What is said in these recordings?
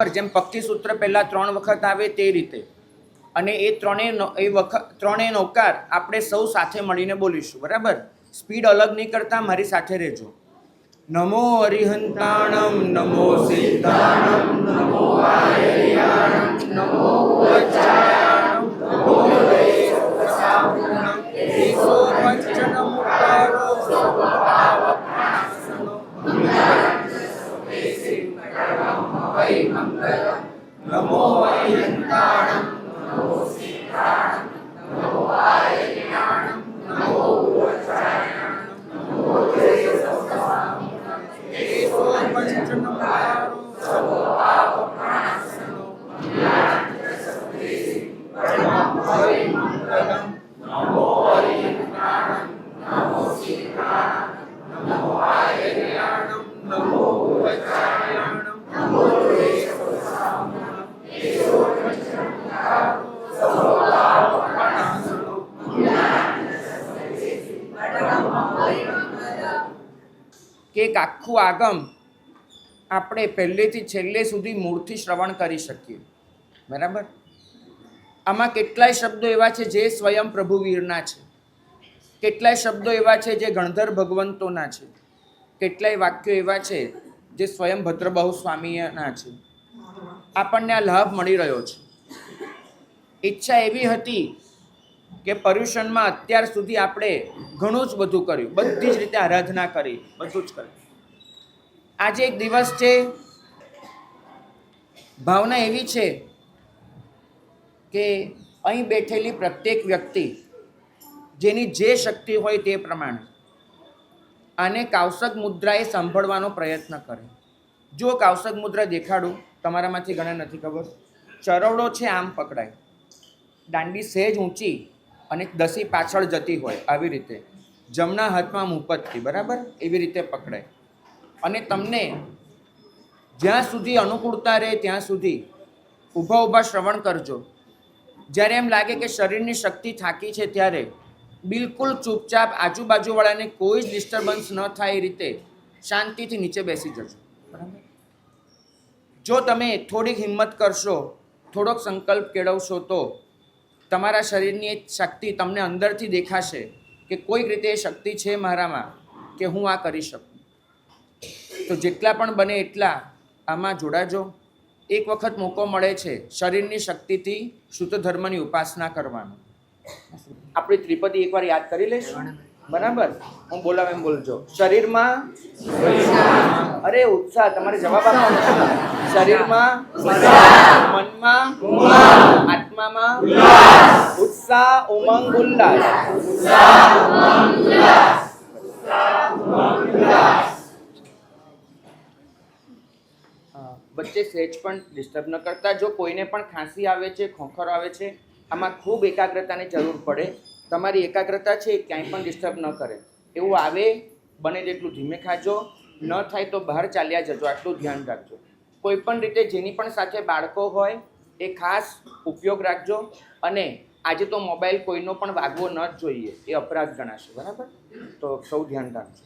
જેમ પક્ષી સૂત્ર પહેલા 3 વખત આવે તે રીતે, અને એ ત્રણેય નૌકાર આપણે સૌ સાથે મળીને બોલીશું, બરાબર? સ્પીડ અલગ નહીં કરતા, મારી સાથે રહેજો. નમો અરિહંતાણમ નમો સિદ્ધાણમ નમો આયર્યાણમ નમો વજ્રાયાણમ નમો દેવસાહુણમ એસો પંચનમુકારો સર્વપાવપ્રણાશનો નમો અરિહંતાણમ નમો સિદ્ધાણમ નમો આયર્યાણમ નમો વજ્રાયાણમ નમો દેવસાહુણમ એસો પંચનમુકારો સર્વપાવપ્રણાશનો નમો અરિહંતાણમ નમો સિદ્ધાણમ નમો આયર્યાણમ નમો વજ્રાયાણમ નમો દેવસાહુણમ એસો પંચનમુકારો સર્વપાવપ્રણાશનો. કે એક આખું આગમ આપણે પહેલેથી છેલ્લે સુધી મૂળથી શ્રવણ કરી શકીએ, બરાબર? આમાં કેટલાય શબ્દો એવા છે જે સ્વયં પ્રભુવીરના છે, કેટલાય શબ્દો એવા છે જે ગણધર ભગવંતોના છે, કેટલાય વાક્યો એવા છે જે સ્વયં ભદ્રબાહુ સ્વામીના છે. આપણને આ લાભ મળી રહ્યો છે. ઈચ્છા એવી હતી કે પર્યુષણમાં અત્યાર સુધી આપણે ઘણું જ બધું કર્યું, બધી જ રીતે આરાધના કરી, બધું જ કર્યું. આજે એક દિવસ છે, ભાવના એવી છે કે અહીં બેઠેલી પ્રત્યેક વ્યક્તિ જેની જે શક્તિ હોય તે પ્રમાણે આને કાવસક મુદ્રાએ સાંભળવાનો પ્રયત્ન કરે. જો કાવસક મુદ્રા દેખાડું, તમારામાંથી ઘણા નથી ખબર. ચરવડો છે આમ પકડાય, દાંડી સહેજ ઊંચી અને દસી પાછળ જતી હોય, આવી રીતે જમણા હાથમાં મુપત્તી, બરાબર? એવી રીતે પકડાય. અને તમને જ્યાં સુધી અનુકૂળતા રહે ત્યાં સુધી ઊભા ઊભા શ્રવણ કરજો. જ્યારે એમ લાગે કે શરીરની શક્તિ થાકી છે ત્યારે બિલકુલ ચૂપચાપ આજુબાજુવાળાને કોઈ જ ડિસ્ટર્બન્સ ન થાય એ રીતે શાંતિથી નીચે બેસી જજો, બરાબર? જો તમે થોડીક હિંમત કરશો, થોડોક સંકલ્પ કેળવશો તો તમારા શરીરની એક શક્તિ તમને અંદરથી દેખાશે કે કોઈક રીતે એ શક્તિ છે મારામાં કે હું આ કરી શકું. તો જેટલા પણ બને એટલા આમાં જોડાજો. એક વખત મોકો મળે છે શરીરની શક્તિથી શુદ્ધ ધર્મની ઉપાસના કરવાનો. આપણી ત્રિપદી એકવાર યાદ કરી લઈશું, બરાબર? હું બોલાવ એમ બોલજો. શરીરમાં, અરે ઉત્સાહ, તમારે જવાબ આપવાનો. શરીરમાં, મનમાં, આત્મામાં ઉત્સાહ, ઉમંગ, ઉલ્લાસ. વચ્ચે સહેજ પણ ડિસ્ટર્બ ન કરતા. જો કોઈને પણ ખાંસી આવે છે, ખોખર આવે છે, આમાં ખૂબ એકાગ્રતાની જરૂર પડે. તમારી એકાગ્રતા છે ક્યાંય પણ ડિસ્ટર્બ ન કરે એવું આવે, બને તેટલું ધીમે ખાજો. ન થાય તો બહાર ચાલ્યા જજો, આટલું ધ્યાન રાખજો. કોઈ પણ રીતે જેની પણ સાથે બાળકો હોય એ ખાસ ઉપયોગ રાખજો. અને આજે તો મોબાઈલ કોઈનો પણ વાગવો ન જ જોઈએ, એ અપરાધ ગણાશે, બરાબર? તો સૌ ધ્યાન રાખજો.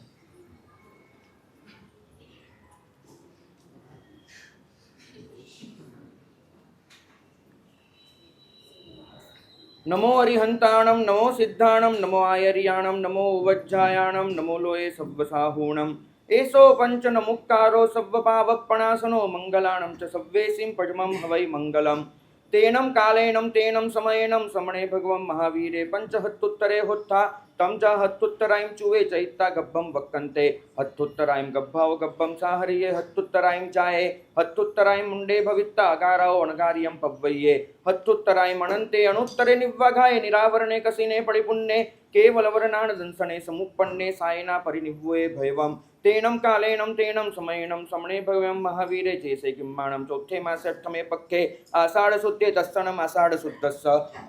નમો અરિહંતાણમ નમો સિદ્ધાણમ નમો આયર્યાણમ નમો વજ્જાયાણમ નમો લોએ સવ્વસાહૂણમ એસો પંચન મુક્તારો સવ્વપાવપણાસનો મંગલાણમ ચ સવ્વેસિમ પજમમ હવૈ મંગલમ તેનમ કાલેનમ તેનમ સમયેનમ સમણે ભગવમ મહાવીરે પંચહત્તુત્તરે હોત્થા તમ ચ હત્તુત્તરાયમ ચુવે ચૈત્તા ગબ્ભમ વક્કંતે હત્તુત્તરાયમ ગબ્ભાવ ગબ્ભમ સાહરિયે હત્તુત્તરાયમ ચાયે હત્તુત્તરાયમ મુંડે ભવિત્તા અગારાઓ અણગાર્યમ પવ્વય્યે હત્તુત્તરાયમ અનંતે અણુત્તરે નિવ્વાઘાય નિરાવરણે કસીને પડિપુન્ને કેવલવરનાણ દંસણે સમુપન્ને સાયના પરિનિવ્વે ભયવમ તેનમ કાલેનમ તેનમ સમયેનમ સમણે ભવ્યમ મહાવીરે જેસે કિમ્માણમ ચોથે માસે અષ્ટમે પક્ષે આષાઢ શુદ્ધે દસ્સનમ આષાઢ શુદ્ધસ્સ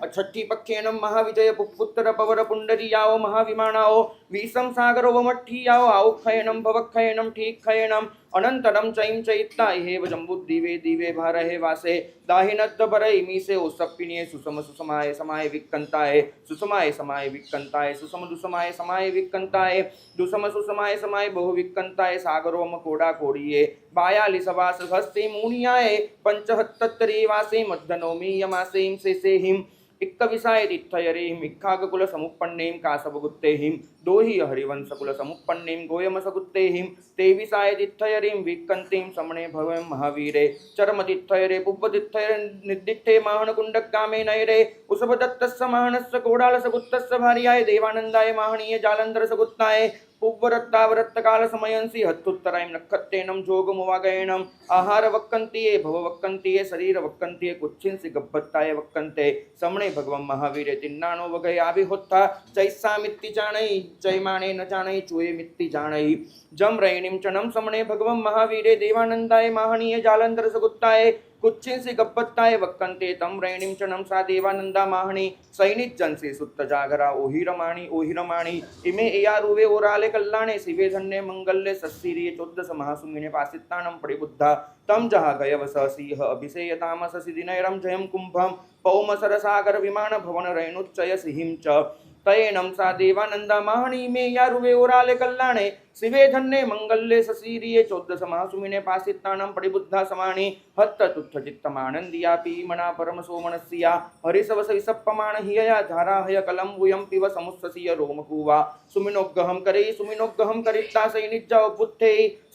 છઠ્ઠી પક્ષેનમ મહાવિજય પુત્ર પવર પુંડરીયાઓ મહાવિમાણાઓ विषम सागरोवमठ्ठीयाव आउखयनम भवखयनम ठीखयनम अनंतरम चैम चैत्ता इहेव जम्बुद्दीवे दीवे भारहे वासे दाहिनद्द बरई मीसे ओसप्पिनिये सुसम सुसमाय समाय विक्कंताय सुसमाय समाय विक्कंताय सुसम दुसमाय समाय विक्कंताय दुसम सुसमाय समाय बहु विक्कंताय सागरोम कोड़ा कोड़िये बायाली सवास हस्ते मुनियाय पंचहत्तरी वासे मध्यनोमी यमासेम सेसेहिम इक्कविसाय तिथयरेहिम इक्खागकुल समुपन्नेम कासवगुत्तेहिम दोहि हरिवंश कुल समुपन्नेम गोयमसगुत्तेहिम तेविसाय तिथयरेहिम विक्कन्तेम समणे भवम महावीरे चरम तिथयरे पुब्ब तिथयरे निर्दिष्टे माहन कुंडगामे नयरे उसभदत्तस्य माहनस्य कोडालसगुत्तस्य भार्याय देवानंदाय माहनीय जालंधर सगुत्ताय पुव्वरत्तावरत्तकाल समयंसि हत्तुत्तरायं नक्षत्रेणं जोगमुवागयणं आहार वक्कन्तिये भव वक्कन्तिये शरीर वक्कन्तिये कुच्छिंसि गब्बत्ताय वक्कन्ते समणे भगवं महावीरे तिन्नानो वगयाभिहोत्था चैस्सामित्ति जानै चैमाने न जानै चुयेमित्ति जानै जम रैणीं चनं समणे भगवं महावीरे देवानन्दाय माहनीय जालंधर सगुत्ताय कुच्छिंसि गब्बत्ताय वक्कन्ते तम रैणीं चनं सा देवानंदा माहणी सैनिज्जंसि सुत्त जागरा ओहिरमाणी इमे एयारुवे ओराले कल्याणे शिवे धन्ये मंगल्ये सस्सीरिये 14 महासुमिने पासित्तानं परिबुद्धा तम जहा गयवस सिंह अभिषेय तामस सिदिनैरं जयं कुंभम पौमसर सागर विमान भवन रैणुच्चय सिहिं च तयेनं सा देवानंदा माहणी मे यारुवे ओराले कल्याणे शिवे धन्ये मंगल्ये ससीरिये 14 महासुमिने पासित्तानं परिबुद्धा समाणी हत्त तुत्थ चित्तमानंदिया पीमना परम सोमनस्या हरिसवस विसप्पमान हियया धाराहय कलम्बुयं पिव समुत्ससीय रोमकुवा सुमिनोग्गहं करित्ता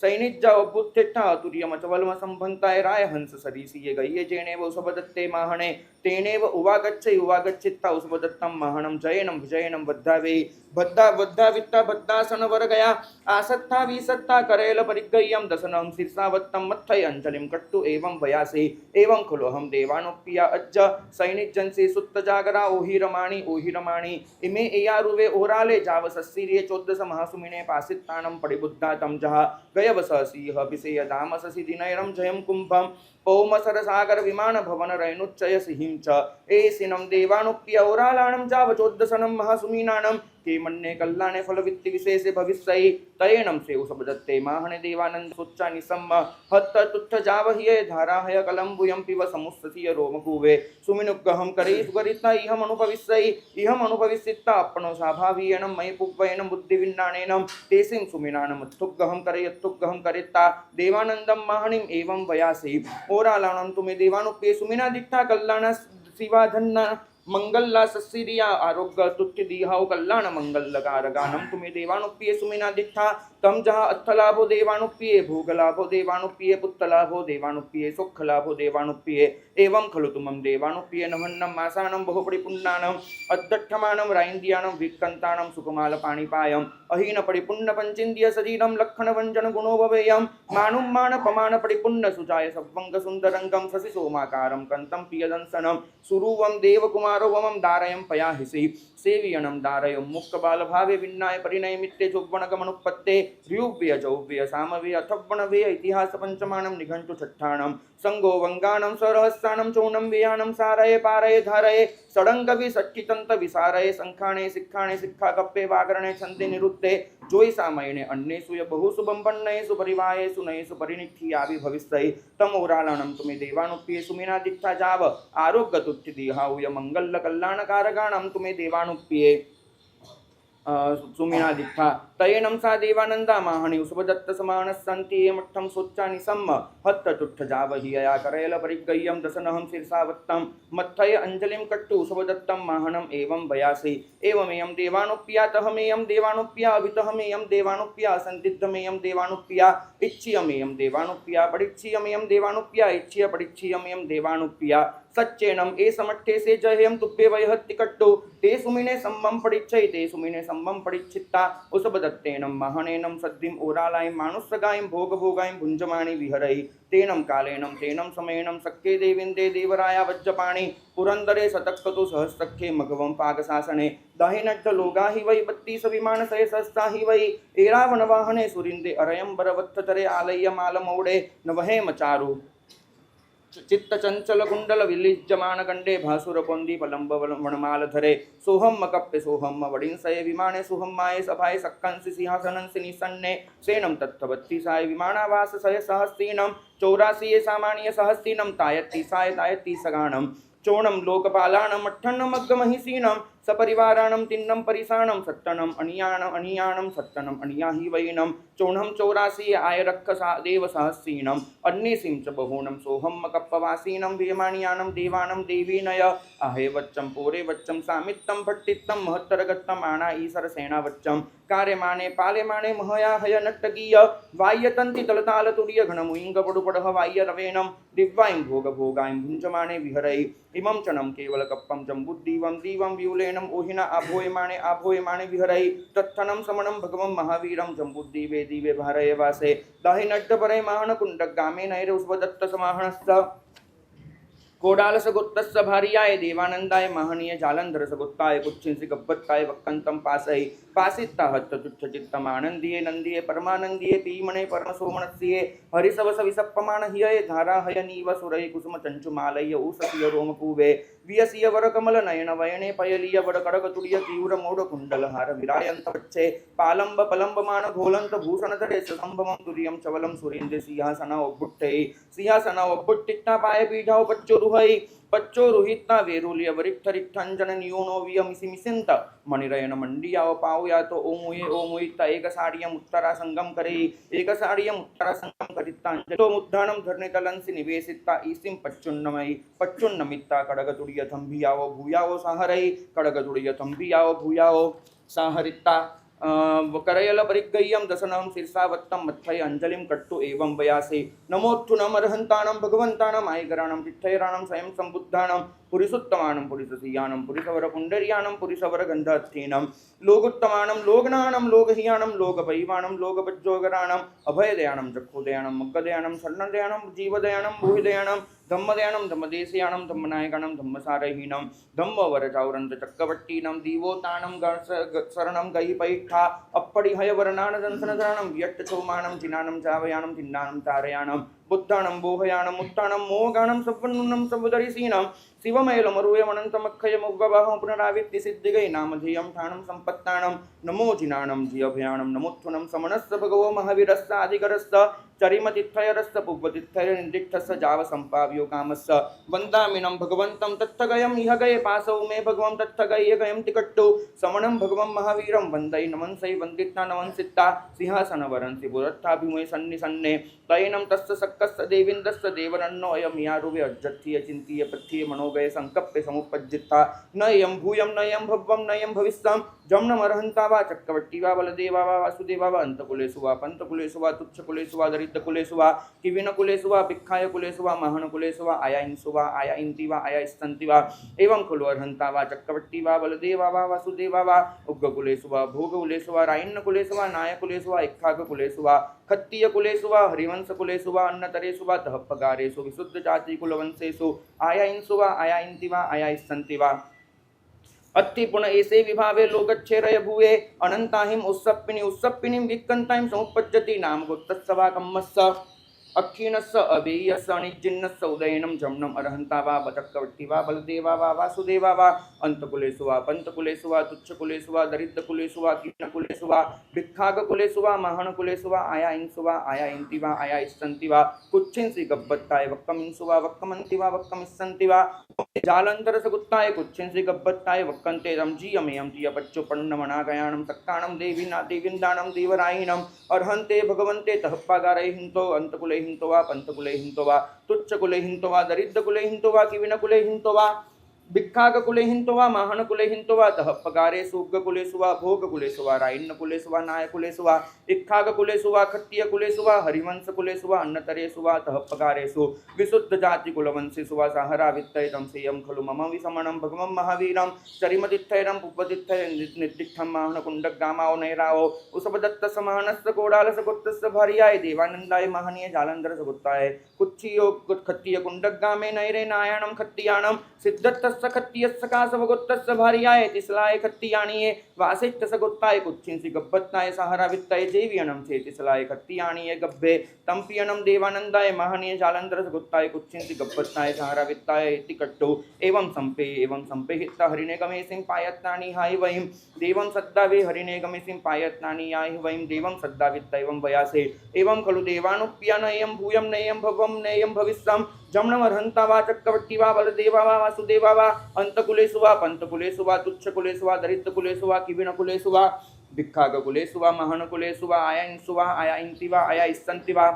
सैनिज्जा बुद्धेट्ठा तुर्यमचवल्म संभन्ताय राय हंस सरीसीये गय्ये जेनेव उसबदत्ते माहणे तेनेव उवागच्छित्ता उसबदत्तं माहणं जयनं विजयनं बद्धावे बद्धा वित्ता बद्धासन वर गया आसत्ता विसत्ता करेल परिगय्यं दशनं शीर्षावत्तं मत्थय अंजलिं कट्टु एवं वयासे एवं खलु अहं देवानोप्पिया अज्ज सैनिज्जंसि सुत्त जागरा ओहिरमाणि इमे एयारुवे ओराले जाव सस्सीरिये 14 महासुमिने पासित्तानं परिबुद्धा तं जहा गयवस सिंह अभिषेय दामस सिदिनैरं जयं कुंभम पौमसर सागर विमान भवन रैणुच्चय सिहिं च एसिनं देवानुप्य ओरालाणं जाव 14 महासुमीनानं के मन्ने कल्याणे फलवित्ति विशेषे भविष्यति तयेनं से उसबदत्ते माहने देवानंद सुच्चानि सम्म हत्त तुत्थ जावहिये धाराहय कलम्बुयं पिव समुत्ससीय रोमकुवे सुमिनुग्गहं करे सुगरिता इहम् अनुभविष्यत्ता अपनो स्वाभावियेनं मयि पुग्वयेनं बुद्धिविन्नाणेनं तेसिं सुमिनानं उत्थुग्गहं करेत्ता देवानन्दं माहणिम् एवं वयासि ओरालाणं तुमे देवानुप्ये सुमिना दिट्ठा कल्याण शिवाधन्ना मंगल्ला सस्सिरिया आरोग्य तुत्य दीहाओ कल्याण मंगल कारगानम तुम्हें देवानुप्रिय सुमिना दिठा तम जहा अर्थलाभो देवानुप्रिय भोगलाभो देवानुप्रिय पुत्रलाभो देवानुप्रिय सुखलाभो देवानुप्रिय एवं खलु तुमं देवानुप्रिय नमन्नं मासानं बहुपरिपुन्नानं अद्दठमानं राइंदियानं विक्कन्तानं सुकुमाल पाणिपायं अहीन परिपुन्न पंचिंद्य शरीरं लक्षण वंजन गुणो भवेयं मानुं मान पमान परिपुन्न सुजाय सवंग सुंदरंगं शशि सोमाकारं कंतं पियदंसनं सुरुवं देवकुमारो वमं दारयं पयाहिसि सेवियनं दारयं मुक्कबाल भावे विन्नाय परिणयमित्ते जोग्वणगमनुपत्ते ध्रुव्य जौव्य सामवे अथव्वणवे इतिहास पंचमानं निघण्टु छट्ठाणं संगो वंगानं सरहस्सानं चौनं वेयानं सारये पारये धारये षडंगवि षट्टितंत विसारये संखाणे सिक्खाणे सिक्खा कप्पे वागरणे छन्दे निरुत्ते जोई सामयणे अन्नेषु य बहुषु बंबन्नयेषु परिवायेषु नयेषु परिनिठियाभि भविष्यति तमोरालनं तुमे देवानुप्रिय सुमिना दिट्ठा जाव आरोग्य तुत्ति दीहाउय मंगल कल्याणकारगाणं तुमे देवानुप्रिय सुमिना दिट्ठा तयेनं सा देवानंदा माहणी उसबदत्त समानस्सन्ति मठ्ठं सोच्चानि सम्म हत्त तुट्ठ जावहियया करेल परिगय्यं दशनहं शीर्षावत्तं मत्थय अंजलिं कट्टु उसबदत्तं माहणम् एवं वयासि एवमेयं देवानुप्रिया तहमेयं देवानुप्रिया अभितहमेयं देवानुप्रिया संदिग्धमेयं देवानुप्रिया इच्छियमेयं देवानुप्रिया परीक्षीयमेयं देवानुप्रिया इच्छिय परीक्षीयमेयं देवानुप्रिया सच्चेनम ए समट्ठे से जयम तुभ्ये वयहत्ति कट्टु ते सुमिने सम्मं परीक्षय ते सुमिने सम्मं परीक्षिता उसबदत्तेनं महनेनं सद्धिं ओरालायं मानुषगायं भोगभोगायं भुञ्जमानि विहरहि तेनं कालेनं तेनं समयेनं सख्ये देविन्दे देवराया वज्रपाणि पुरंदरे सतक्कतु सहस्रख्ये मघवं पाकशासने दाहिनड्ड लोगा हि वै 32 विमानसये सहस्ता हि वै एरावनवाहने सुरिन्दे अरयं बरवत्ततरे आलय्य मालमौडे नवहे मचारु चित्तचंचल कुंडल विलिज्यमान गंडे भासुर पोंदी पलंब वनमालधरे सोहम कप्पे सोहम वडिंसये विमाने सुहम माये सभाए सक्कंसि सिंहासनंसि निसन्ने सेनम तत्थवत्ति साय विमानावास सय सहस्तीनम 84 सामान्य सहस्तीनम तायत्ति साय तायत्ति सगानम चोणम लोकपालानम अट्ठन्नम अग्गमहिषीनम सपरिवाराणम तिन्नम परिसाणम सत्तनम अनियाणम सत्तनम अनियाहि वैनम चोणम 84 आयरक्ष देव सहस्रीनम अन्यसिं च बहूनम सोहम कप्पवासीनम भीमानियानम देवानम देवीनय आहे वच्चम पोरे वच्चम सामित्तम भट्टित्तम महत्तरगत्तम आना ईसर सेना वच्चम कार्यमाने पालेमाने महया हय नट्टगीय वाय्यतंति तलताल तुर्य घनमुइंग पडुपडह वाय्य रवेनम दिव्वाइं भोग भोगाइं भुंजमाने विहरै इमं चनम केवल कप्पम जम्बुद्दीवं दीवं व्यूलेनम ओहिना आभोयमाने विहरै तत्थनं समनं भगवं महावीरं जम्बुद्दीवे दीवे भारये वासे दाहि नड्डपरे महानकुण्डगामे नैरउस्वदत्त समाहनस्स कोडालसगुत्तस्य भार्याय देवानंदाय महनीय जालंधरसगुत्ताय कुच्छिंसि गब्बत्ताय वक्कंतं पासै पासित्ता हत्तुच्छचित्तम आनंदिये नंदिये परमानंदिये पीमणे परमसोमनस्ये हरिसवस विसप्पमान हिये धारा हयनीव सुरय कुसुम चंचुमालय ऊससिय रोमकूवे वियसिय वर कमल नयन वयने पयलीय वड कडकतुल्य तीव्र मोड कुंडल हार विरायंत वच्चे पालंब पलंबमान घोलंत भूषण धरे संभवं तुर्यं चवलं सुरेंद्र सिंहासना ओब्बुट्टे सिंहासना ओब्बुट्टिट्टा पाय पीठाव पच्चो रुहै पच्चो रुहिता वेरुल्य वरिष्ठरिष्ठंजन नियोनो वियमिसि मिसिंत मणिरयन मंडियाव पावया तो ओमुयिता एक साड़ियम उत्तरा संगम करे एक साड़ियम उत्तरा संगम करितांजलो मुद्धानम धरणितलंसि निवेसिता ईसिं पच्चुन्नमित्ता कडगतुड़िय थंभियावो भूयावो साहरै कडगतुड़िय थंभियावो भूयावो साहरिता करयल परिगय्यम दशनम शीर्षावत्तम मत्थय अंजलिम कट्टु एवं वयासे नमोत्थु नमर्हंतानं भगवंतानं आयगराणं तिष्ठयराणं स्वयं संबुद्धानं पुरिसुत्तमानं पुरिससीयानं पुरिसवर पुंडरियानं पुरिसवर गंधास्थीनं लोगुत्तमानं लोगनानं लोगहियानं लोगपैवानं लोगपज्जोगराणं अभयदयानं चक्षुदयानं मग्गदयानं शरणदयानं जीवदयानं भूहिदयानं धम्मदयानं धम्मदेशयानं धम्मनायकानं धम्मसारहीनं धम्मवरचावरंत चक्रवर्तीनं दीवोतानं शरणं गहिपैठा अप्पडिहयवरणानं दंसनधरणं व्यट्टचौमानं जिनानं चावयानं चिन्नानं तारयानं बुद्धानं बोहयानं मुत्तानं मोहगानं सवन्नुनं सवदरिसीनं शिवमयलमरुयमनन्तमक्षयमुग्गवाहं पुनरावित्ति सिद्धिगै नामधेयं ठाणं सम्पत्तानं नमो जिनानं जियभयानं नमोत्थुनं समनस्य भगवो महावीरस्साधिकरस्य चरिमतिथयरस्य पुव्वतिथयनिर्दिष्टस्य जावसम्पाव्यो कामस्य वन्दामिनं भगवन्तं तत्थगयं इह गये पासौ मे भगवं तत्थगय गयं तिकट्टु समनं भगवं महावीरं वन्दै नमंसै वन्दित्ता नमंसित्ता सिंहासनवरंसि पुरत्थाभिमुखे सन्निसन्ने तैनं तस्य सक्कस्य देवीन्दस्य देवरन्नो अयं यारुवे अज्जत्थिय चिन्तीय पथ्ये मनोगये संकप्पे समुपज्जित्ता न यं भूयं न यं भव्वं न यं भविष्यं जम्नमर्हन्ता वा चक्रवर्ती वा बलदेवा वा वासुदेवा वा अंतकुलेषु वा पंतकुलेषु वा तुच्छकुलेषु वा दरिद्रकुलेषु वा किविनकुलेषु वा भिक्षायकुलेषु वा महनकुलेषु वा आयाइंसु वा आयाइन्ति वा आयास्तन्ति वा एवं खलु अर्हन्ता वा चक्रवर्ती वा बलदेवा वा वासुदेवा वा उग्रकुलेषु वा भोगकुलेषु वा रायन्नकुलेषु वा नायकुलेषु वा इक्खाकुलेषु वा खत्तीयकुलेषु वा हरिवंशकुलेषु वा अन्नतरेषु वा दहपगारेषु विशुद्धजातिकुलवंशेषु आयाइंसु वा आयाइन्ति वा आयास्तन्ति वा अत्ति पुन ऐसे विभावे लोकच्छेरय भूये अनंताहिम उत्सप्पिनीं विक्कंताहिं समुपज्जति नाम गोत्तस्सवा कम्मस्स अक्षीणस्य अभेयस्य अनिज्जिन्नस्य उदयनं जम्नम अर्हन्ता वा चक्रवर्ती वा बलदेवा वा वासुदेवा वा अंतकुलेषु वा पंतकुलेषु वा तुच्छकुलेषु वा दरिद्रकुलेषु वा कीर्णकुलेषु वा भिक्षाककुलेषु वा महनकुलेषु वा आयाइंसु वा आयाइन्ति वा आयाइस्सन्ति वा कुच्छिंसि गब्बत्ताय वक्कमिंसु वा वक्कमन्ति वा वक्कमिस्सन्ति वा जालंधरसगुत्ताय कुच्छिंसि गब्बत्ताय वक्कन्ते रमजीयमेयं तियपच्चुपन्नमनागयानं सक्काणं देविन्दानं देवरायिणम् अर्हन्ते भगवन्ते तहप्पागारै हिंतो अंतकुले हिंतो वा पंतकुले हिंतो वा तुच्छकुले हिंतो वा दरिद्रकुले हिंतो वा किविनकुले हिंतो वा भिक्षाककुले हिंतो वा महनकुले हिंतो वा तहप्पगारेषु उग्रकुलेषु वा भोगकुलेषु वा रायन्नकुलेषु वा नायकुलेषु वा इक्खाककुलेषु वा खत्तीयकुलेषु वा हरिवंशकुलेषु वा अन्नतरेषु वा तहप्पगारेषु विशुद्धजातिकुलवंशेषु वा साहरावित्तयं सेयं खलु मम विसमनं भगवं महावीरं चरिमतिथैरं पुव्वतिथैर्निर्दिष्टं माहनकुण्डगामाओ नैराओ उसपदत्तसमानस्य कोडालसगुत्तस्य भार्याय देवानन्दाय महनीय जालन्धरसगुत्ताय कुच्छियो खत्तीयकुण्डगामे नैरे नायाणं खत्तीयाणं सिद्धत्तस्य सिद्धत्तस्य खत्तियस्य कासवगोत्तस्य भार्याय तिसलाय खत्तियाणीये वासिष्ठस्य गोत्ताय कुच्छिंसि गब्बत्ताय सहारा वित्ताय जेवियनं से तिसलाय खत्तियाणीये गब्बे तंपियनं देवानंदाय महनीय जालंधरस्य गोत्ताय कुच्छिंसि गब्बत्ताय सहारा वित्ताय इति कट्टो एवं संपे हित्ता हरिणे गमेसिं पायत्नानि हाय वयं देवं सद्दावे हरिणे गमेसिं पायत्नानि याय वयं देवं सद्दावित्त एवं वयासे एवं खलु देवानुप्यान एयं भूयं नेयं भवं नेयं भविष्यं जमनमर्हन्ता वा चक्रवर्ती वा बलदेवा वा वासुदेवा वा अंतकुलेषु वा पंतकुलेषु वा तुच्छकुलेषु वा दरिद्रकुलेषु वा किविनकुलेषु वा भिक्खागकुलेषु वा महनकुलेषु वा आयान्सु वा आयान्ति वा आया इस्सन्ति वा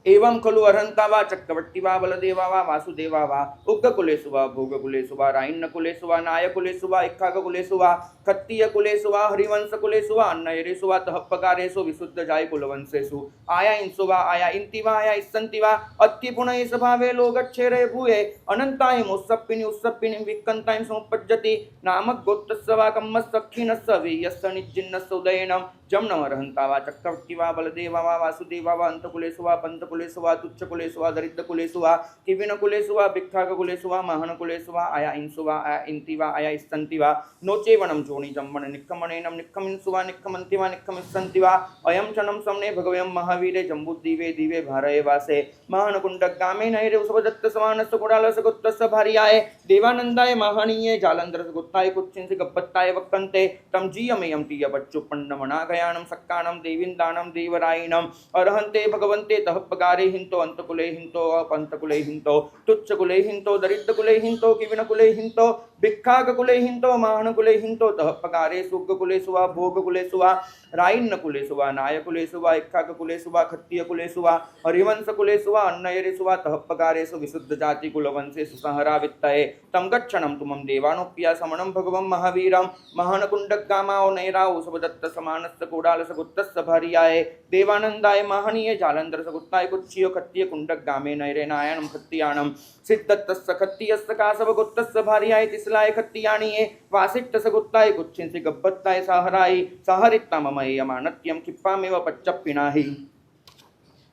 एवं खलु अर्हन्ता वा चक्रवर्ती वा बलदेवा वा वासुदेवा वा उग्रकुलेषु वा भोगकुलेषु वा रायन्नकुलेषु वा नायकुलेषु वा इक्खागकुलेषु वा खत्तीयकुलेषु वा हरिवंशकुलेषु वा अन्नयरेषु वा तहप्पकारेषु विशुद्धजाय कुलवंशेषु आया इंसु वा आया इंति वा आया इस्सन्ति वा अत्तिपुनः स्वभावे लोगच्छेरे भूये अनन्ताय मुस्सप्पिनि उत्सप्पिनि विक्कन्ताय समुपज्जति नामक गोत्रस्य वा कम्मस्सखिनस्य वीयस्य निज्जिन्नस्य उदयनं जमनमर्हन्ता वा चक्रवर्ती वा बलदेवा वा वासुदेवा वा अंतकुलेषु वा पंतकुलेषु वा तुच्छकुलेषु वा दरिद्रकुलेषु वा किविनकुलेषु वा भिक्खागकुलेषु वा महनकुलेषु वा आया इंसु वा आया इंति वा आया इस्सन्ति वा नोचेवनं जोनि जम्मन निक्कमनेनं निक्कमिन्सु वा निक्कमन्ति वा निक्कमिस्सन्ति वा अयं चनं समने भगवयं महावीरे जम्बुद्दीवे दीवे भारये वासे महनकुण्डगामे नैरे उसवदत्त समानस्य कुडालस्य गोत्रस्य भार्याय देवानन्दाय महनीये जालन्धरस्य गोत्ताय कुच्छिंसि गब्बत्ताय वक्कन्ते तं जीयमेयं तीयपच्चुपण्णमनागयानं सक्कानं देवीन्दानं देवरायिणम् अर्हन्ते भगवन्ते तहप्पगारे हिंतो अंतकुले हिंतो अपंतकुले हिंतो तुच्छकुले हिंतो दरिद्रकुले हिंतो किविनकुले हिंतो भिक्खागकुले हिंतो महनकुले हिंतो तहप्पगारे सुग्गकुलेषु वा भोगकुलेषु वा रायन्नकुलेषु वा नायकुलेषु वा इक्खागकुलेषु वा खत्तीयकुलेषु वा हरिवंशकुलेषु वा अन्नयरेषु वा तहप्पगारेषु विशुद्धजातिकुलवंशेषु संहरावित्तये तं गच्छनं तुमं देवानुप्या समनं भगवं महावीरं महनकुण्डगामाओ नैराओ सबदत्त समानस्य कोडालस्य गोत्रस्य भार्याय देवानन्दाय महनीय जालन्धरस्य गोत्ताय कुच्छियो खत्तीय कुण्डगामे नैरे नायनं खत्तियानं सिद्धत्तस्य खत्तीयस्य कासवगोत्रस्य भार्याय तिसलाय खत्तियाणीये वासिष्ठस्य गोत्ताय कुच्छिंसि गब्बत्ताय सहाराय सहरित्ता मम एयमानत्यं किप्पामेव पच्चप्पिनाहि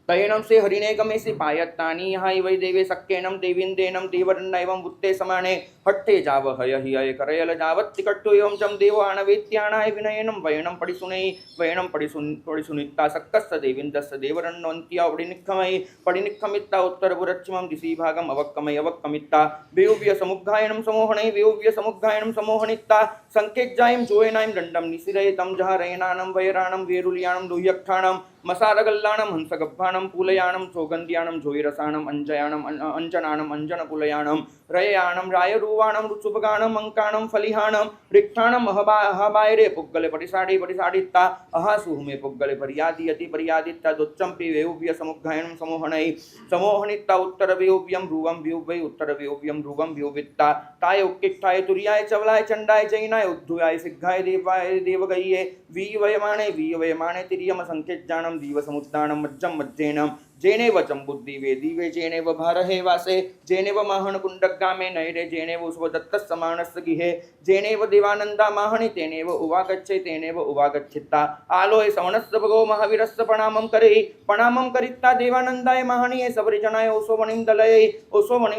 तयनं से हरिणे गमेसि पायत्तानि यहाँ वै देवे सक्केनं देवीन्देनं देवरन्नैवं वुत्ते समाने हट्टे जावहयहि अय करयल जावत्तिकट्टु एवं चं देवो आणवेत्याणाय विनयनं वयनं पडिसुनै वयनं पडिसुनित्ता सक्कस्य देवीन्दस्य देवरन्नोन्त्या पडिनिक्खमित्ता उत्तरपुरच्चिमं दिशि भागम् अवक्कमित्ता वेव्य समुग्घायनं समोहनै वेव्य समुग्घायनं समोहनित्ता संकेज्जायं जोयनायं दण्डं निसिरये तं जहारयनानं वैराणं वेरुल्याणं लोह्यक्षाणं मसारगल्लाणं हंसगब्बाणं पूलयाणं सौगन्ध्याणं जोयरसाणं अंजनाणं अंजनकुलयाणं रययाणं रायरूवाणं रुचुपगाणं अंकाणं फलिहाणं रिक्थाणं अहबायरे पुग्गले पटिसाडित्ता अहासुहुमे पुग्गले पर्यादित्ता दोच्चंपि वेव्य समुग्घायनं समोहनित्ता उत्तरवेव्यं ध्रुवं व्युवै उत्तरवेव्यं ध्रुवं व्युवित्ता ताय उक्किट्ठाय तुर्याय चवलाय चंडाय जैनाय उद्धुयाय सिग्घाय देवाय देवगय्ये वीयवयमाणे तिर्यम संकेज्जाणं दीवसमुद्दानं मज्जं मज्जेनं जेनेव चम्बुद्दीवे दीवे जेनेव भारहे वासे जेनेव महनकुण्डगामे नैरे जेनेव उसवदत्तस्समानस्य गिहे जेनेव देवानन्दा माहनि तेनेव उवागच्छे तेनेव उवागच्छित्ता आलोय सवनस्य भगो महावीरस्य प्रणामं करित्ता देवानन्दाय माहनीये सबरिजनाय ओसोवनिं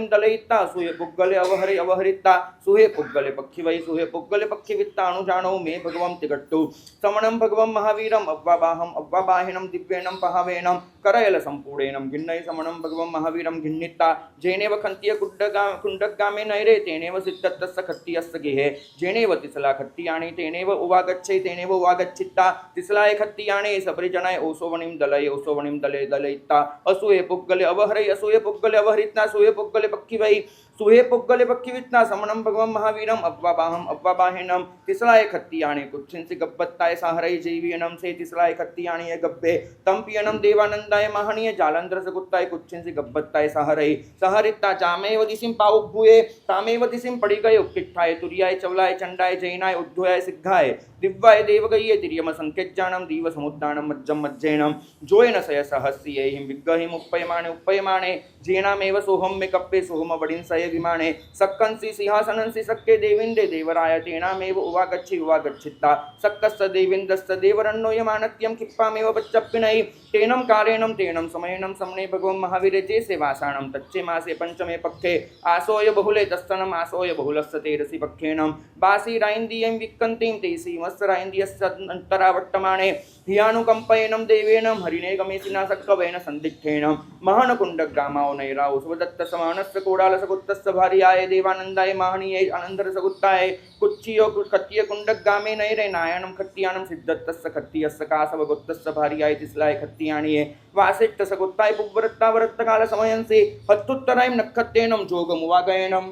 दलयित्ता सुहे पुग्गले अवहरित्ता सुहे पुग्गले पक्षिवित्ता अनुजानो मे भगवं तिगट्टु समणं भगवं महावीरम् अव्वाबाहिनं दिव्येनं पहावेनं करयल संपूर्णेनं गिन्नय समणं भगवं महावीरं गिन्नित्ता जेनेव खन्तीय कुण्डगामे नैरे तेनेव सिद्धत्तस्य खत्तीयस्य गेहे जेनेव तिसला खत्तियाणि तेनेव उवागच्छे तेनेव उवागच्छित्ता तिसलाय खत्तियाणि सबरिजनाय ओसोवनिं दलयित्ता असूये पुग्गले अवहरित्ता सूये पुग्गले पक्षिवै सुहे पुग्गले पक्षिवित्ता समणं भगवं महावीरम् अव्वाबाहिनं तिसलाय खत्तियाणि कुच्छिंसि गब्बत्ताय साहरय जैवियनं से तिसलाय खत्तियाणि गब्बे तंपियनं देवानन्दाय महनीय जालन्धरस्य गोत्ताय कुच्छिंसि गब्बत्ताय साहरय सहरित्ता चामेव दिशिं पाउभूये तामेव दिशिं पडिगय उक्किट्ठाय तुर्याय चवलाय चंडाय जैनाय उद्धुयाय सिग्घाय दिव्याय देवगय्ये तिर्यम संकेज्जानं दीवसमुद्दानं मज्जं मज्जेनं जोयन सय सहस्यैहिं विग्गहिं उप्पयमाणे जेनामेव सोहं मे कप्पे सोहम वडिंसये विमाने सक्कंसि सिंहासनंसि सक्के देविन्दे देवराय तेनामेव उवागच्छित्ता सक्कस्य देविन्दस्य देवरन्नो यमानत्यं किप्पामेव बच्चप्पिनै तेनं कालेनं तेनं समयेनं समने भगवन् महावीरे जे सेवासानं तच्चे मासे पंचमे पक्षे आसोय बहुले तस्तनम् आसोय बहुलस्य तेरसि पक्षेणं बासी राइन्दीयं विक्कन्तीं तेसी मत्सराइन्दीयस्य अन्तरावर्तमाने ह्यानुकम्पयेनं देवेनं हरिणे गमेशिना सक्कवेन सन्दिग्धेन महनकुण्डग्रामाओ नैराओ सुभदत्तसमानस्य कोडालसकुत्तस्य भार्याय देवानन्दाय माहनीये अनन्तरसकुत्ताय कुच्चियो खत्तिय कुण्डग्रामे नैरे नायनं खत्तियानं सिद्धत्तस्य खत्तियस्य कासवगुत्तस्य भार्याय तिस्लाय खत्तियाणिये वासिष्ठसकुत्ताय पुव्वरत्तावरत्तकालसमयंसि हत्तुत्तरायं नक्षत्रेणं जोगमुवागयनम्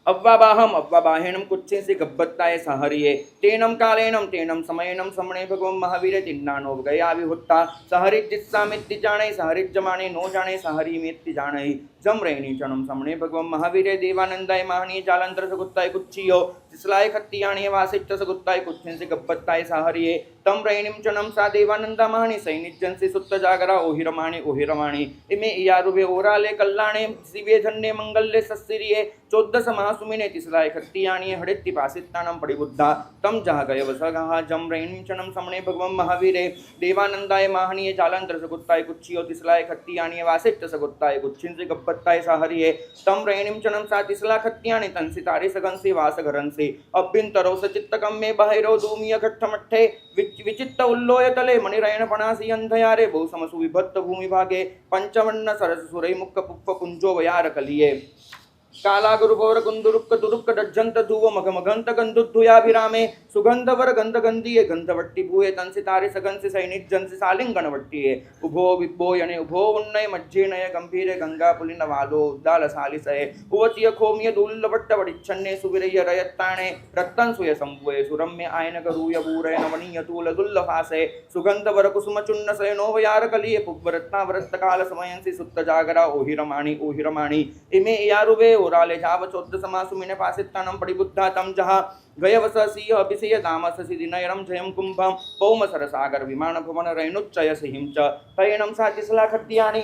अव्वाबाहम अव्वाबाहेणं कुच्छे से गब्बत्ताय सहरिये तेनं कालेनं तेनं समयेनं समणे भगवन् महावीर तिन्नानो गया विहुत्ता सहरिज्जिस्सामित्ति जाने सहरिज्जमाने नो जाने सहरीमेत्ति जाने जमरेणी चणं समणे भगवन् महावीरे देवानंदाय महानीय जालंतर सगुत्ताय कुच्छियो तिस्लाय खत्तियाणिये वासिष्ठ सगुत्ताय कुच्छे से गब्बत्ताय सहरिये तम रैणीं चणं सा देवानंदा महानी सैनिज्जन से सुत्त जागरा ओहिरमाणी इमे यारुवे ओराले कल्याणे शिवे धन्ये मंगल्ये सस्सिरिये 14 महासुमिने तिस्लाय खत्तियाणिये हडेत्ति पासित्तानं पडिबुद्धा तम जह गय वसगः जम रैणीं चणं समणे भगवन् महावीरे देवानंदाय महानीय जालंतर सगुत्ताय कुच्छियो तिस्लाय खत्तियाणिये वासिष्ठ सगुत्ताय कुच्छिन से गब्बत्ताय सहरिये तम रैणीं चणं सा तिस्ला खत्तियाणि तंसितारे सगंसि वासघरंसि अभ्यंतरो सचित्तकं मे बहिरो दूमिय घट्टमट्ठे विचित्त उल्लोय तले मणिरयण पणासी अंधयारे बहुसमसु विभक्त भूमि भागे पंचवन्न सरस सुरई मुक्क पुप्प कुंजो वयार कलिये काला गुरुपौर कुंदुरुक्क तुरुक्क डज्जंत धुव मघमघंत गंधुद्धुयाभिरामे सुगंधवर गंधगंधीये गंधवट्टी भूये तंसितारे सगंसि सैनिज्जंसि सालिंगनवट्टिये उभो विभोयने उभो उन्नय मज्जेनय गंभीरे गंगा पुलिन वालो उद्दाल सालिसये उवचिय खोमिय दुल्लवट्ट वडिच्छन्ने सुविरय रयत्ताणे रत्तं सुय संभुये सुरम्य आयन गरूय बूरय नवनीय तूल दुल्लफासे सुगंधवर कुसुम चुन्न सयनो वयार कलिये पुव्वरत्नावरत्त काल समयंसि सुत्त जागरा ओहिरमाणि इमे यारुवे ओराले जाव 14 समासुमिने पासित्तानं पडिबुद्धा तम जहा गयवस सिंह अभिषेय दामस सिदिनयरं जयं कुंभं पौम सरसागर विमान भवन रैणुच्चय सिंह च तैणं सा तिस्ला खत्तियाणि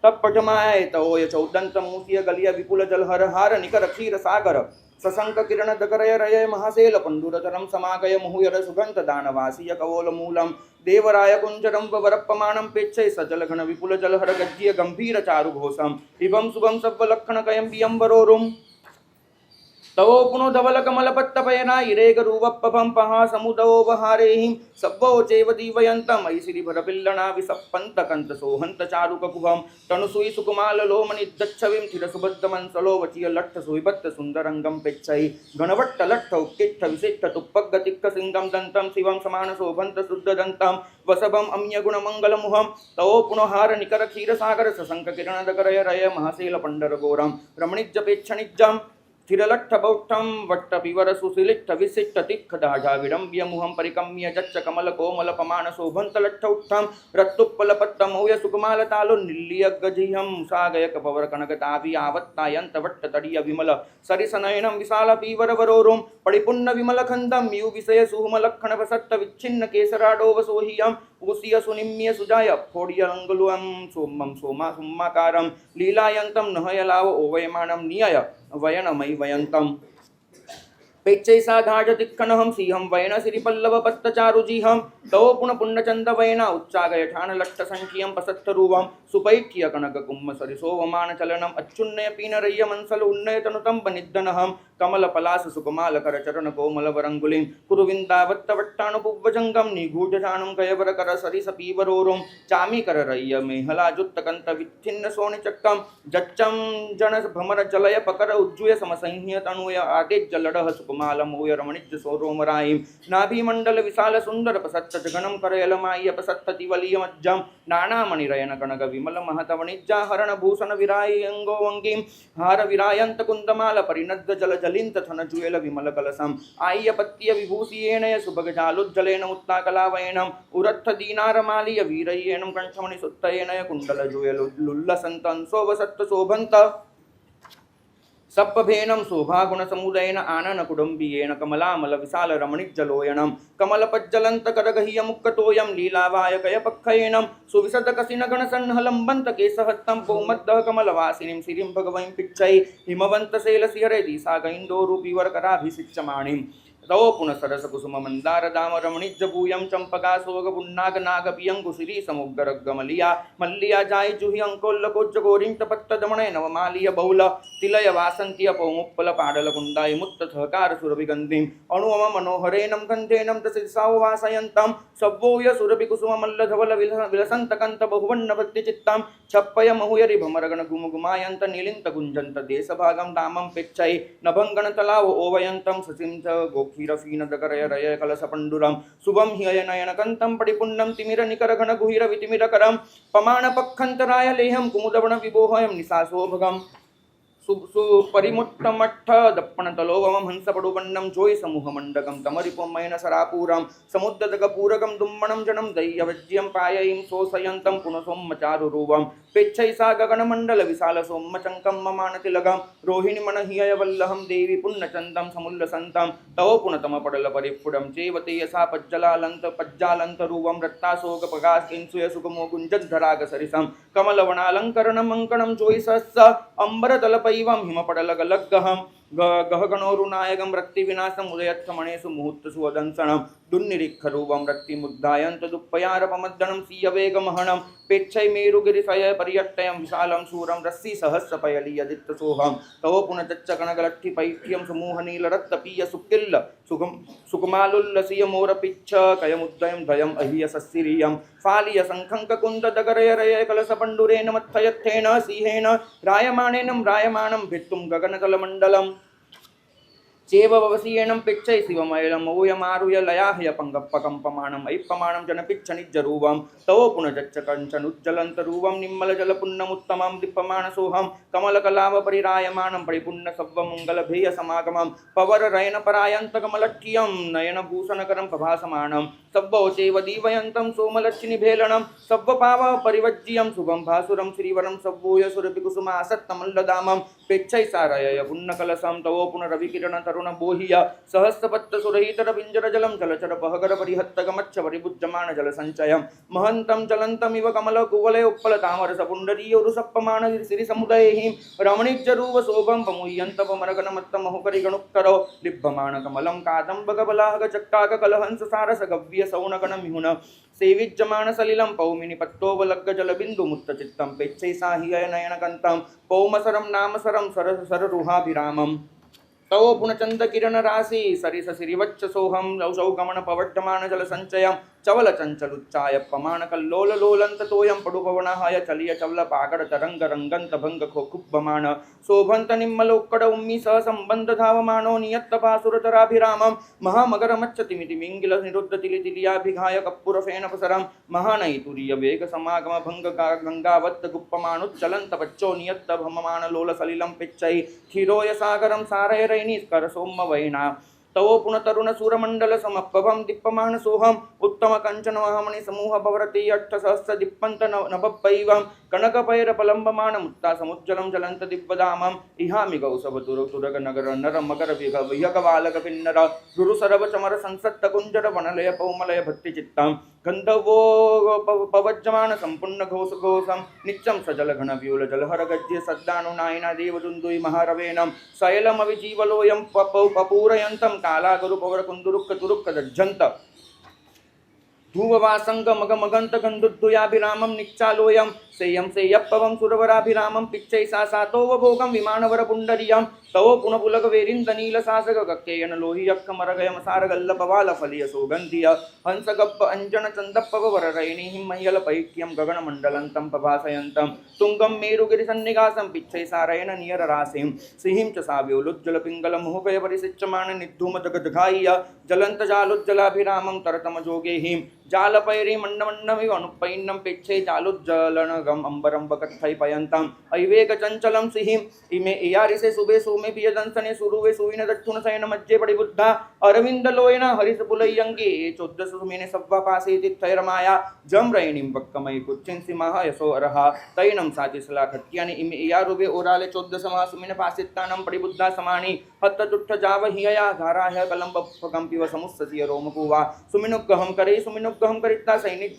तप्पटमाय तवोय चौदंत मूसिय गलिय विपुल जलहर हार निकर क्षीर सागर सशंक किरण दकरय रय महासेल पंडुरचरम समागय मुहुयर सुगंध दानवासीय कवोल मूलम देवराय कुंजरम वरप्पमाणं पेच्छय सजल घन विपुल जलहर गज्जीय गंभीर चारु घोषम इवं शुभम सव्वलक्षण कयं बियंबरोरुम तवो पुनो धवल कमल पत्तपयना इरेगरुवप्पभं पहा समुदोवहारेहिं सव्वो चैव दीवयन्तं अयि श्रीभरपिल्लना विसप्पन्तकन्त सोहन्त चारुककुभं तनुसुई सुकुमाल लोमनिद्दच्छविं चिरसुबद्धमंसलो वचिय लट्ठ सुविभत्त सुन्दरंगं पेच्छै घनवट्ट लट्ठ उत्तिष्ठ विशिष्ट तुप्पग्गतिक्क सिंगं दन्तं शिवं समान शोभन्त शुद्धदन्तं वसभं अम्यगुणमङ्गलमुहं तवो पुनहार निकर क्षीरसागर सशंक किरणदकरय रय महाशैल पंडरघोरं रमणिज्जपेक्षणिज्जं स्थिरलट्ठबौष्ठं वट्टपिवर सुशिलिट्ठ विशिष्ट तिक्खदाढा विडम्ब्य मुहं परिकम्य जच्च कमल कोमल पमान शोभन्तलट्ठौष्ठं रत्तुप्पलपट्टमौय सुकुमालतालो निल्लियगजिहं सागय कपवर कनकताभि आवत्तायन्त वट्टतडीय विमल सरिसनयनं विशाल पीवरवरोरुं पडिपुन्न विमलखन्दं यु विषय सुहुमलक्षण वसत्त विच्छिन्न केसराडोव सोहियं ऊसिय सुनिम्य सुजाय फोडियलङ्गुलुं सोमं सोमा सुम्माकारं लीलायन्तं नहयलाव ओवयमानं नियय वयनमयि वयन्तम् पेच्छैसा घाटतिक्खनहं सिंहं वयन श्रीपल्लव पत्तचारुजिहं तव पुन पुण्यचंद वयना उच्चागय ठान लट्ट संख्यं पसत्तरूवं सुपैठ्य कनक कुम्म सरिसोवमान चलनम अच्छुन्नय पीनरय्य मंसल उन्नय तनुतं बनिद्धनहं कमल पलास सुकुमाल कर चरण कोमल वरंगुलिं कुरुविंदावत्तवट्टानुपुव्वजंगं निगूढजानं कयवर कर सरिसपीवरोरुं चामी कर रय्य मेहला जुत्तकंत विच्छिन्न सोनिचक्कं जच्चं जन भ्रमर जलय पकर उज्जुय समसंह्य तनुय आदेज्ज लडह सुकुमालमोय रमणिज्ज सोरोमरायिं नाभिमण्डल विशाल सुंदर पसत्त जगनं करयलमाय्य पसत्तति वलीयमज्जं नानामणिरयन कनक विमल महतवणिज्जा हरण भूषण विरायंगो वंगीं हार विरायंत कुंदमाल परिनद्द जल जलिंत थन जुएल विमल कलसम आय्यपत्य विभूषियेण सुभग जालुज्जलेन उत्ताकलावयनम उरत्थ दीनारमालिय वीरयेण कंठमणि सुत्तयेन कुंडल जुएल लुल्लसंत अंसोवसत्त शोभंत सप्पभेनं शोभागुणसमुदयेन आननकुडुम्बियेन कमलामलविशालरमणिज्जलोयनं कमलपज्जलन्तकरगह्यमुक्कतोऽयं लीलावायकयपक्खयेनं सुविशदकसिनगणसन्हलम्बन्तकेशहस्तं पौमद्दः कमलवासिनीं श्रीं भगवतीं पिच्छै हिमवन्तशैलशिखरैर्दिशागैन्दोरूपीवरकराभिषिच्यमाणीं तव पुनः सरस कुसुम मंदार दाम रमणीजभूयं चंपका सोग पुन्नाग नाग पियंकुशिरी समुग्रगमलिया मल्लिया जाय जुहि अंकोल्लकोज्जगोरीं तपत्तदमणे नवमालिय बहुल तिलय वासंत्य पौमुप्पल पाडल कुंदाय मुत्त सहकार सुरभिगंधिं अणुवम मनोहरेणं गंधेनं तसिसाव वासयन्तं सव्वोय सुरभि कुसुम मल्लधवल विलसंतकंत बहुवन्न भक्तिचित्तं छप्पय महुयरि भमरगण गुमगुमायन्त नीलिंत गुंजंत देशभागं दामं पेच्छै नभंगण तलाव ओवयन्तं ससिं च गोक्षीरफीनदकरय रय कलशपण्डुरं शुभं ह्ययनयनकन्तं पडिपुण्डं तिमिरनिकरघन गुहिरवितिमिरकरं पमाणपक्षन्तराय लेहं कुमुदवण विबोहयं निशासोभगम् सुपरिमुत्तमट्ठ दप्पणतलोवमं हंसपडुबण्डं जोय समूहमण्डकं तमरिपुमयन सरापूरं समुद्रदकपूरकं दुम्मणं जनं दैयवज्यं पाययीं शोषयन्तं पुनसोम्मचारुरूपं पेच्छैसा गगनमण्डलविशालसोम्मचङ्कं ममानतिलकं रोहिणीमणहियवल्लहं देवी पुण्यचन्दं समुल्लसन्तं तव पुनतमपडलपरिफुडं चेवतेयसा पज्जालन्तरूपं रत्ताशोकपगास्किंसुयसुखमो गुञ्जद्धरागसरिसं कमलवनालङ्करणमङ्कणं जोयिसस्स अम्बरतलपै हिमपडलगलग्गहं गहगणोरुनायकं रक्तिविनाशम् उदयत्समणेषु मुहूर्तसुवदंसनं दुर्निरीक्षरूपं रक्तिमुद्धायन्त दुःपयारपमद्दनं सीयवेगमहनं पेच्छै मेरुगिरिशय पर्यट्टयं विशालं शूरं रस्सिसहस्रपयलीयदित्तसोहं तव पुनश्चकनगलट्ठिपैठ्यं समूहनीलरक्तपीय सुकिल्ल सुकुमालुल्लसीय मोरपिच्छ कयमुद्दयं धयम् अहियसस्सिरियं फालिय शङ्खङ्ककुन्ददगरयरय कलशपण्डुरेण मत्थयत्थेन सिंहेन रायमाणेनं रायमाणं भित्तुं गगनतलमण्डलम् चेववसीयेनं पिच्छै शिवमयलं मौयमारुय लयाहय पङ्गप्पकम्पमाणम् ऐप्पमाणं जनपिच्छनिज्जरूपं तव पुनजच्चकञ्चनुज्ज्वलन्तरूपं निम्मलजलपुण्यमुत्तमं दीप्यमानसोऽहं कमलकलावपरिरायमाणं परिपुण्यसव्वमङ्गलभेयसमागमं पवररयनपरायन्तकमलट्ठियं नयनभूषणकरं प्रभासमानं सव्वोचैव दीवयन्तं सोमलक्ष्मिभेलनं सव्वपावपरिवज्यं शुभं भासुरं श्रीवरं सव्वोयसुरभिकुसुमासत्तमल्लदामं पेच्छै सारयय पुण्यकलशं तव पुनरविकिरण बोहिय सहस्रपत्तसुरहितर पिञ्जरजलं जलचरपहगर परिहत्तगमच्छ परिभुज्यमान जलसञ्चयं महन्तं जलन्तमिव कमलकुवलय उत्पलतामरसपुण्डरीयोरुसप्पमान श्रीसमुदयैः रमणीज्जरूपशोभं पमुह्यन्तपमरगणमत्तमहुकरिगणुत्तरो लिब्भमाणकमलं कादम्बकबलाहकचक्काककलहंससारसगव्यसौनगणमिहुन सेविज्यमानसलिलं पौमिनिपत्तोवलग्गजलबिन्दुमुत्तचित्तं पेच्छैसाहियनयनकन्तं पौमसरं नामसरं सररुहाभिरामम् तव पुनचन्दकिरणराशि सरिससिरिवच्चसोऽहं लौसौगमनपवर्धमानजलसञ्चयं चवलचञ्चलुच्चायपमाणकल्लोललोलन्ततोयं पडुपवनहाय चलियचवलपागडतरङ्गरङ्गन्तभङ्गखोकुब्बमान शोभन्तनिम्मलोक्कड उम्मिसह सम्बन्धधावमानो नियत्तपासुरतराभिरामं महामकरमच्चतिमितिमिङ्गिलनिरुद्धतिलितिलियाभिघाय कप्पुरफेनपसरं महानैतुर्यवेगसमागमभङ्गगङ्गावत्तगुप्पमानुच्चलन्तपच्चो नियत्तभममानलोलसलिलं पिच्छै क्षीरोयसागरं सारयरैनिस्करसोम्मवैना तवो पुनतरुण सूरमंडल समप्पभं दीप्यमान सोहम उत्तम कंचन वहमणि समूह भवरति अट्ठसहस्र दीप्पंत नभप्पैवं कनकपैर पलंबमान मुत्ता समुज्जलं जलंत दिव्यदामं इहामि गौसवतुर तुरग नगर नर मकर विहगवालक पिन्नर गुरु सरव चमर संसत्त कुंजर वनलय पौमलय भक्ति चित्तं गंधवो पवज्जमान संपूर्ण घोष घोषम नित्यं सजल घन व्यूल जलहर गज्य सद्दानुनायना देवदुन्दुई महारवेणं शैलमविजीवलोयं पपूरयन्तं काला गुरु पवर कुंदुरुक्क तुरुक्क दज्जन्त धूववासंग मगमगंत गंधुद्दुयाभिरामं निच्चालोयं सेयं सेयप्पवं सुरवराभिरामं पिच्छैसा सातोव भोगं विमानवर पुंडरीयं तव पुनपुलक वेरिन्दनीलसासग कक्केयन लोहियक्कमरगयम सारगल्लपवाल फलिय सौगन्धिय हंसगप्प अंजन चन्दप्पव वररैणीं मह्यल पैक्यं गगनमण्डलन्तं प्रभासयन्तं तुङ्गं मेरुगिरिसन्निगासं पिच्छैसारयण नियरराशिं सिंहिं च साव्योलुज्जलपिङ्गलमुहुकय परिसिच्यमान निद्धूमदगदघाय्य जलन्तजालुज्जलाभिरामं तरतमजोगेहिं जालपैरी मण्डमण्डमिव अनुपैन्नं पेच्छे जालुज्जलन खगम अंबरम बकत्थई पयंतम अविवेक चंचलम सिहिम इमे इयारिसे सुबे सोमे पियदंसने सुरुवे सुविन दक्षुण सयन मज्जे पड़िबुद्धा अरविंद लोयना हरिस पुलयंगे 14 सुमिने सव्वा पासे तिथैरमाया जम रैणीम बक्कमय कुच्चिन सिमह यशो अरहा तैनम सातिसला खत्यानि इमे इयारुबे ओराले 14 समा सुमिने पासित्तानम पड़िबुद्धा समानी हत्त तुट्ठ जाव हिया धारा है कलम बफकम पिव समुස්සसिय रोमकुवा सुमिनुग्गहम करिता सैनिक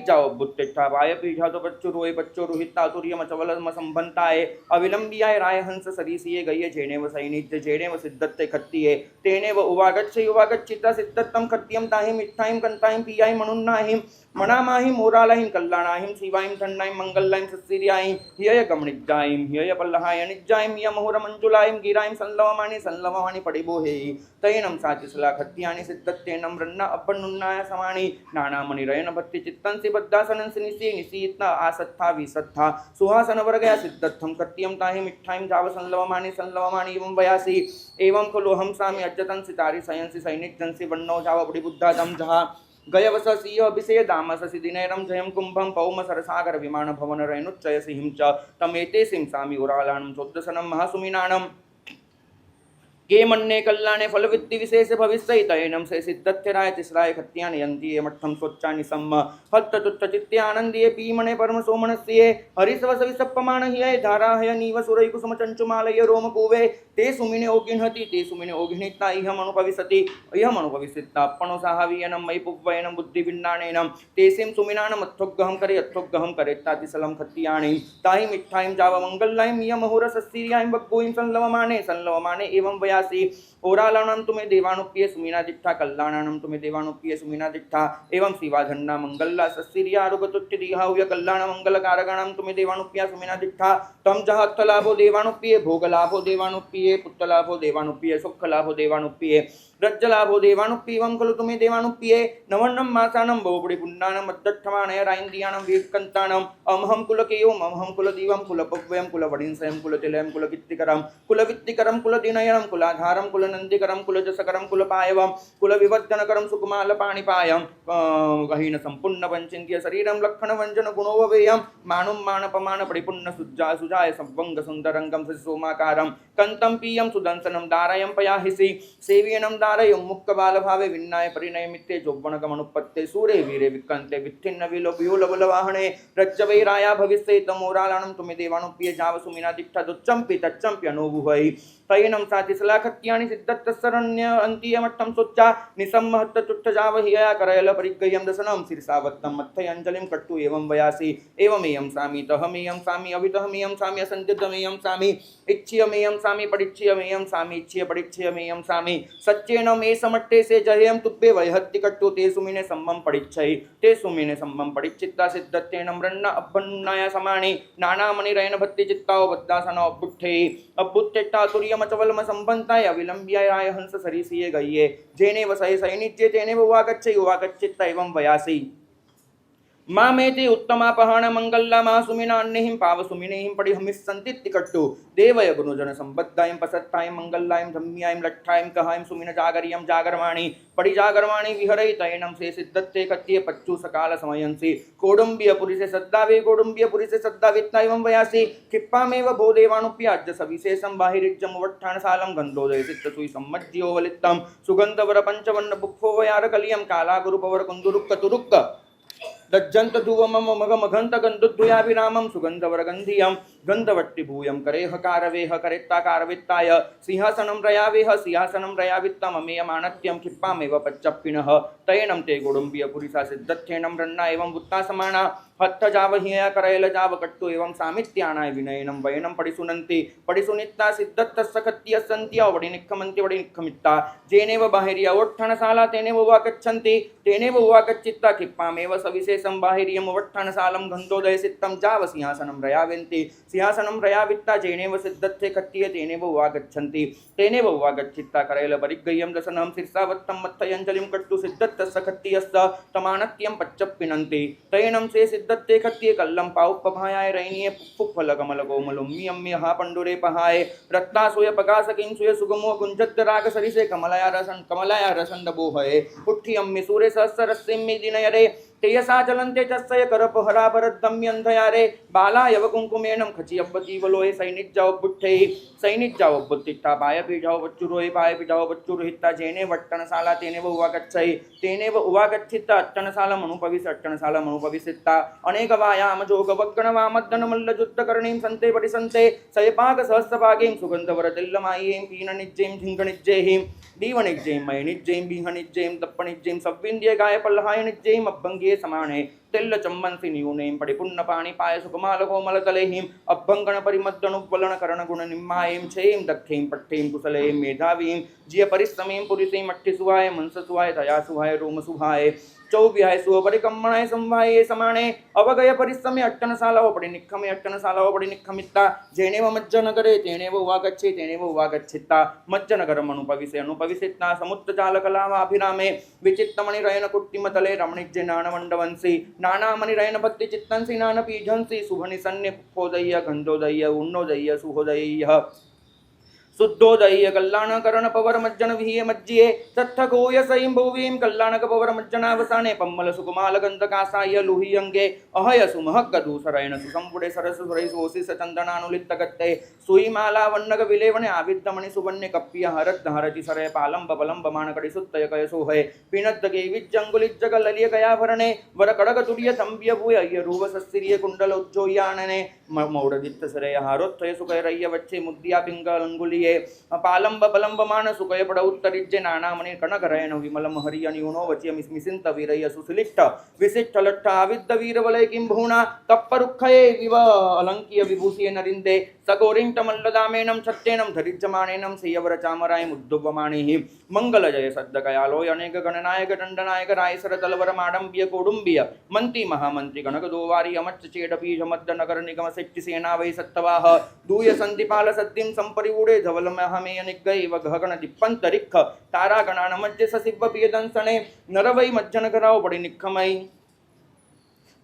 जाओ बुट्ठा वाय पीठा तो बच्चो रोए बच्चो रोहिता तुर्यम चवलम संबंताए अविलंबियाय राय हंस सरीसिये गये जेने व सैनिक जेने व सिद्धत्ते खत्तिये तेने व उवागच्छिता सिद्धत्तम खत्तियम ताहिम इत्थाहिम कंताहिम पियाहिम मनुन्नाहिम मनामाहिम ओरालाहिम कल्याणाहिम शिवाहिम ठंडाहिम मंगलाहिम सस्सिर्याहिम हिय गमनिज्जाहिम हिय पल्लहाय निज्जाहिम हिय महुर मंजुलाहिम गिराहिम संलवमानि पडिबोहे तैनम सातिसला खत्यानि सिद्धत्तेनम रन्ना अपनुन्नाय समानि नानामणि रयन भक्ति चित्तं सि बद्दासनं निसीत्ना आसत्था विसत्था सुहासन वर्गया सिद्धत्थम खत्तियम ताहिम इत्थाहिम जाव संलवमानि एवं वयासि एवं खलु हम सामि अज्जतं सितारि सयंसि सैनिकजंसि वन्नो जाव बुद्धा दम जहा गयवस सिंह अभिषेय दामस सिदिनैरम जयम कुंभम पौम सरसागर विमान भवन रेणुच्चय सिंह च तमेते सिंसामि उरालानं चोद्दसनं महासुमिनानं के मन्ने कल्याणे फलवित्ति विशेष भविष्य तैनम से सिद्धत्यराय तिसराय खत्यान यंती मठम स्वच्छानि सम्म हत्त तुत्त चित्ते आनंदिये पीमणे परम सोमनस्ये हरिसवस विसप्पमान हिय धारा हय नीव सुरई कुसुम चंचुमालय रोम कुवे ते सुमिने ओगिनिता इहम अनुपविसिता अपनो साहवीयनम मयि पुव्वयनम बुद्धि विन्नानेनम तेसिम सुमिनानम अथोग्गहम करे तातिसलम खत्यानि ताहि मिठाइम जाव मंगलाइम इह महुर सस्सिर्याइम बग्गोइम संलवमाने एवं वयासि ओरालानं तुम्हें देवानुप्रिय सुमीना दिट्ठा कल्याणानं तुम्हें देवानुप्रिय सुमीना दिट्ठा एवं शिवाधन्ना मंगला सस्सिर्या रुगतुट्टि दिहाव्य कल्याण मंगल कारगणं तुम्हें देवानुप्रिय सुमीना दिट्ठा तम जह अर्थलाभो देवानुप्रिय भोगलाभो देवानुप्रिय पुत्रलाभो देवानुप्रिय सुखलाभो देवानुप्रिय रज्जलाभो देवानुप्रियं खलु तुम्हें देवानुप्रिय नवन्नं मासानं बहुपुड़ी पुण्डानं मद्दठमानय राइन्द्रियानं वीरकन्तानं अमहं कुलकेयं अमहं कुलदीवं कुलपक्वयं कुलवडिंसयं कुलतिलयं कुलकीर्तिकरं कुलवित्तिकरं कुलदिनयनं कुलाधारं कुलनन्दिकरं कुलजसकरं कुलपायवं कुलविवर्धनकरं सुकुमालपाणिपायं गहीन सम्पूर्ण वञ्चिन्त्य शरीरं लक्षणवञ्जन गुणोपवेयं मानुं मानपमान परिपुण्य सुजाय संवंग सुन्दरंगं सोमाकारं कंतं पीयं सुदंसनं दारयं पयाहिसि सेव्यनं दारयं मुक्तबालभावे विन्नाय परिणयमित्ते जोब्बणकमनुपत्ते सूरे वीरे विक्कन्ते वित्थिन्न विलोलवाहने रज्जवैराया भविष्ये तमोरालानं तुम्हें देवानुप्रिय जाव सुमिना दिट्ठा दुच्चम्पि तच्चम्पि अनुभुवै तैनं सातिसला खत्यानि सिद्धत्तस्सरण्य अन्तियमट्टं सोच्चा निसम्महत्त तुट्ठ जाव हिया करयल परिग्गयं दशनं शिरसावत्तं मत्थय अंजलिं कट्टु एवं वयासि एवमेयं सामि तहमेयं सामि अवितहमेयं सामि असंदिग्धमेयं सामि इच्छियमेयं सामि पडिच्छियमेयं सामि इच्छिय पडिच्छियमेयं सामि सच्चेन मे समट्टे से जहेयं तुब्बे वयहत्ति कट्टु ते सुमिने सम्मं पडिच्छै ते सुमिने सम्मं पडिच्चित्ता सिद्धत्तेन मृण्ण अब्बन्नाय समानि नानामणि रयन भत्ति चित्ताव बद्दासन अब्बुत्तेट्टा तुर्यमचवलम संबंताय अविलंब्याय राय हंस सरीसिये गये जेने वसय सैनिज्ये तेने वागच्छित्ता एवं वयासि मामेति उत्तमापहाण मंगल्ला महासुमिनान्निहिं पावसुमिनेहिं पडिहमिस्सन्तीति कट्टु देवय गुणजन संबद्धायं पसत्तायं मंगल्लायं धम्यायं लट्ठायं कहायं सुमिन जागरियं जागरवाणी पड़ी जागरवाणी विहरई तैनं से सिद्धत्ते कत्ये पच्चु सकाल समयंसि कौडुम्बियपुरी से सद्दावित्ता एवं वयासि क्षिप्पामेव भो देवानुप्याज्य सविशेषं बाहिरिज्जमुवट्ठाणसालं गन्धोदय सिद्धसुई सम्मज्जियो वलित्तं सुगन्धवर पंचवन्न बुक्फो वयार कलियं काला गुरुपवर कुन्दुरुक्क तुरुक्क दज्जंत धुवमम मगमघंत गंधुद्भुयाभिरामं सुगंधवरगंधियं गंधवट्टिभूयं करेह कारवेह करेत्ता कारवित्ताय सिंहासनं रयावित्तम् अमेयमानत्यं क्षिप्पामेव पच्चप्पिनः तैनं ते गुडुम्बियपुरिसा सिद्धत्येनं रन्ना एवं वुत्तासमाना हत्थ जावहिया करैल जाव कट्टु एवं सामित्यानाय विनयनं वयनं पडिसुनित्ता सिद्धत्तस्य खत्तियः सन्त्य वडिनिक्खमन्ति वडिनिक्खमित्ता जेनेव बाहिर्या ओट्ठणशाला तेनेव वागच्छन्ति क्षिप्पामेव सविशेषं बाहिर्यं वट्ठणशालं गन्धोदय सित्तं जाव सिंहासनं रयावित्ता जेनेव सिद्धत्ते खत्तिय तेनेव वागच्छन्ति करैल परिग्गयं दशनं शीर्षावत्तं मत्थयञ्जलिं कट्टु सिद्धत्तस्य खत्तियस्य तमानत्यं पच्चप्पिनन्ति तैनं से सिद्धत्ते खत्तिये कल्लं पाउपभायाय रैनीय पुप्फल कमल कोमलुम्यम्य हा पंडुरे पहाय रत्नासुय पकासकिं सुय सुगमो गुंजद्द राग सरिसे कमलाया रसन दबोहये पुट्ठियम्य सूरे सहस्रस्यम्य दिनयरे तेयसा चलन्ते तस्य करपहराभरद्दम्यन्धयारे बालायव कुङ्कुमेनं खचियब्बतीवलोये सैनिज्जाव बुट्ठे सैनिज्जाव बुत्तिट्टा पाय पीठाव बच्चुरोहि पाय पीठाव बच्चुरोहिता जेने वट्टनशाला तेने व उवागच्छै तेने व उवागच्छित्ता अट्टनशाला मनुपविस अट्टनशाला मनुपविसित्ता अनेक वायाम जोग वग्गण वामद्दन मल्ल युद्धकर्णीं संते परिसंते सयपाक सहस्रभागीं सुगंधवरतिल्लमायीं पीननिज्जैं झिंगनिज्जैं दीवनिज्जैं मयनिज्जैं बिहनिज्जैं दप्पनिज्जैं सव्विन्द्ये गाय पल्लहायनिज्जैं अभ्भंगे समाने तिल्ल चम्मंसि न्यूनें परिपुन्न पाणि पाय सुकुमाल कोमल तलेहिं अभ्भंगण परिमद्दनुज्वलन करण गुण निम्मायं छें दक्षें पट्ठें कुशलें मेधावीं जिय परिश्रमें पुरिसें मट्ठि सुहाय मंस सुहाय दया सुहाय रोम सुहाय चौव्याय सुपरिकम्मणाय संवाये समाने अवगय परिश्रमे अट्टनशालाओ पड़ी निखमे अट्टनशालाओ पड़ी निखमित्ता जेनेव मज्जनगरे तेनेव उवागच्छे तेनेव उवागच्छित्ता मज्जनगरम अनुपविसे अनुपविसित्ता समुद्रजालकलावाभिरामे विचित्तमणिरयन कुट्टिमतले रमणिज्जे नानमण्डवंसि नानामणिरयन भक्ति चित्तंसि नानपीठंसि शुभनि सन्नि खोदय्य गन्धोदय्य उन्नोदय्य सुहोदय्य शुद्धोदय्य कल्याणकरण पवर मज्जन विहे मज्जिये तत्थकोय सईं भुवीं कल्याणक पवर मज्जनावसाने पम्मल सुकुमाल गंधकासाय लुहि अंगे अहय सुमहग दूसरयन सुसंपुडे सरस सुरई सोसिस चंदनानुलिप्त गत्ते सुई माला वन्नग विलेवने आविद्दमणि सुवन्ने कप्पिय हरत हरति सरय पालंब बलंब मानकड़ि सुत्तय कय सोहय पिनद्द गेविज्जंगुलिज्ज ललिय कयाभरणे वर कड़ग तुर्य संव्य भूय अय्य रूव सस्सिरिय कुंडल उज्जोयानने मौडदित्त सरय हारोत्थय सुकय रय्य वच्चे मुद्दिया पिंगल अंगुलिये पालंब बलंब मान सुकय पड़ उत्तरिज्जे नानामणि कनकरयन विमलम हरियन्यूनो वच्य मिस्मिसिंत वीरय सुसलिट्ट विशिष्ट लट्ठ आविद्द वीरवलय किं भूणा तप्परुक्षये विव अलंकीय विभूषिये नरिंदे सगोरिंट मल्लदामेनं छत्तेनं धरिज्यमानेनं सेयवर चामराय मुद्दुवमाणिः मंगल जय सद्दकयालोय अनेक गणनायक दंडनायक रायसर तलवर माडंबिय कोडुंबिय मंत्री महामंत्री गणक दोवारी अमच्च चेडपीठ मद्द नगर निगम सेट्टि सेना वै सत्तवाह दूय संतिपाल सद्दिं संपरिवूढे धवलमहमेय निग्गैव गहगण दिप्पंतरिक्ख तारा गणान मज्ज ससिव्व पियदंसने नरवै मज्जनकराव पडि निक्खमै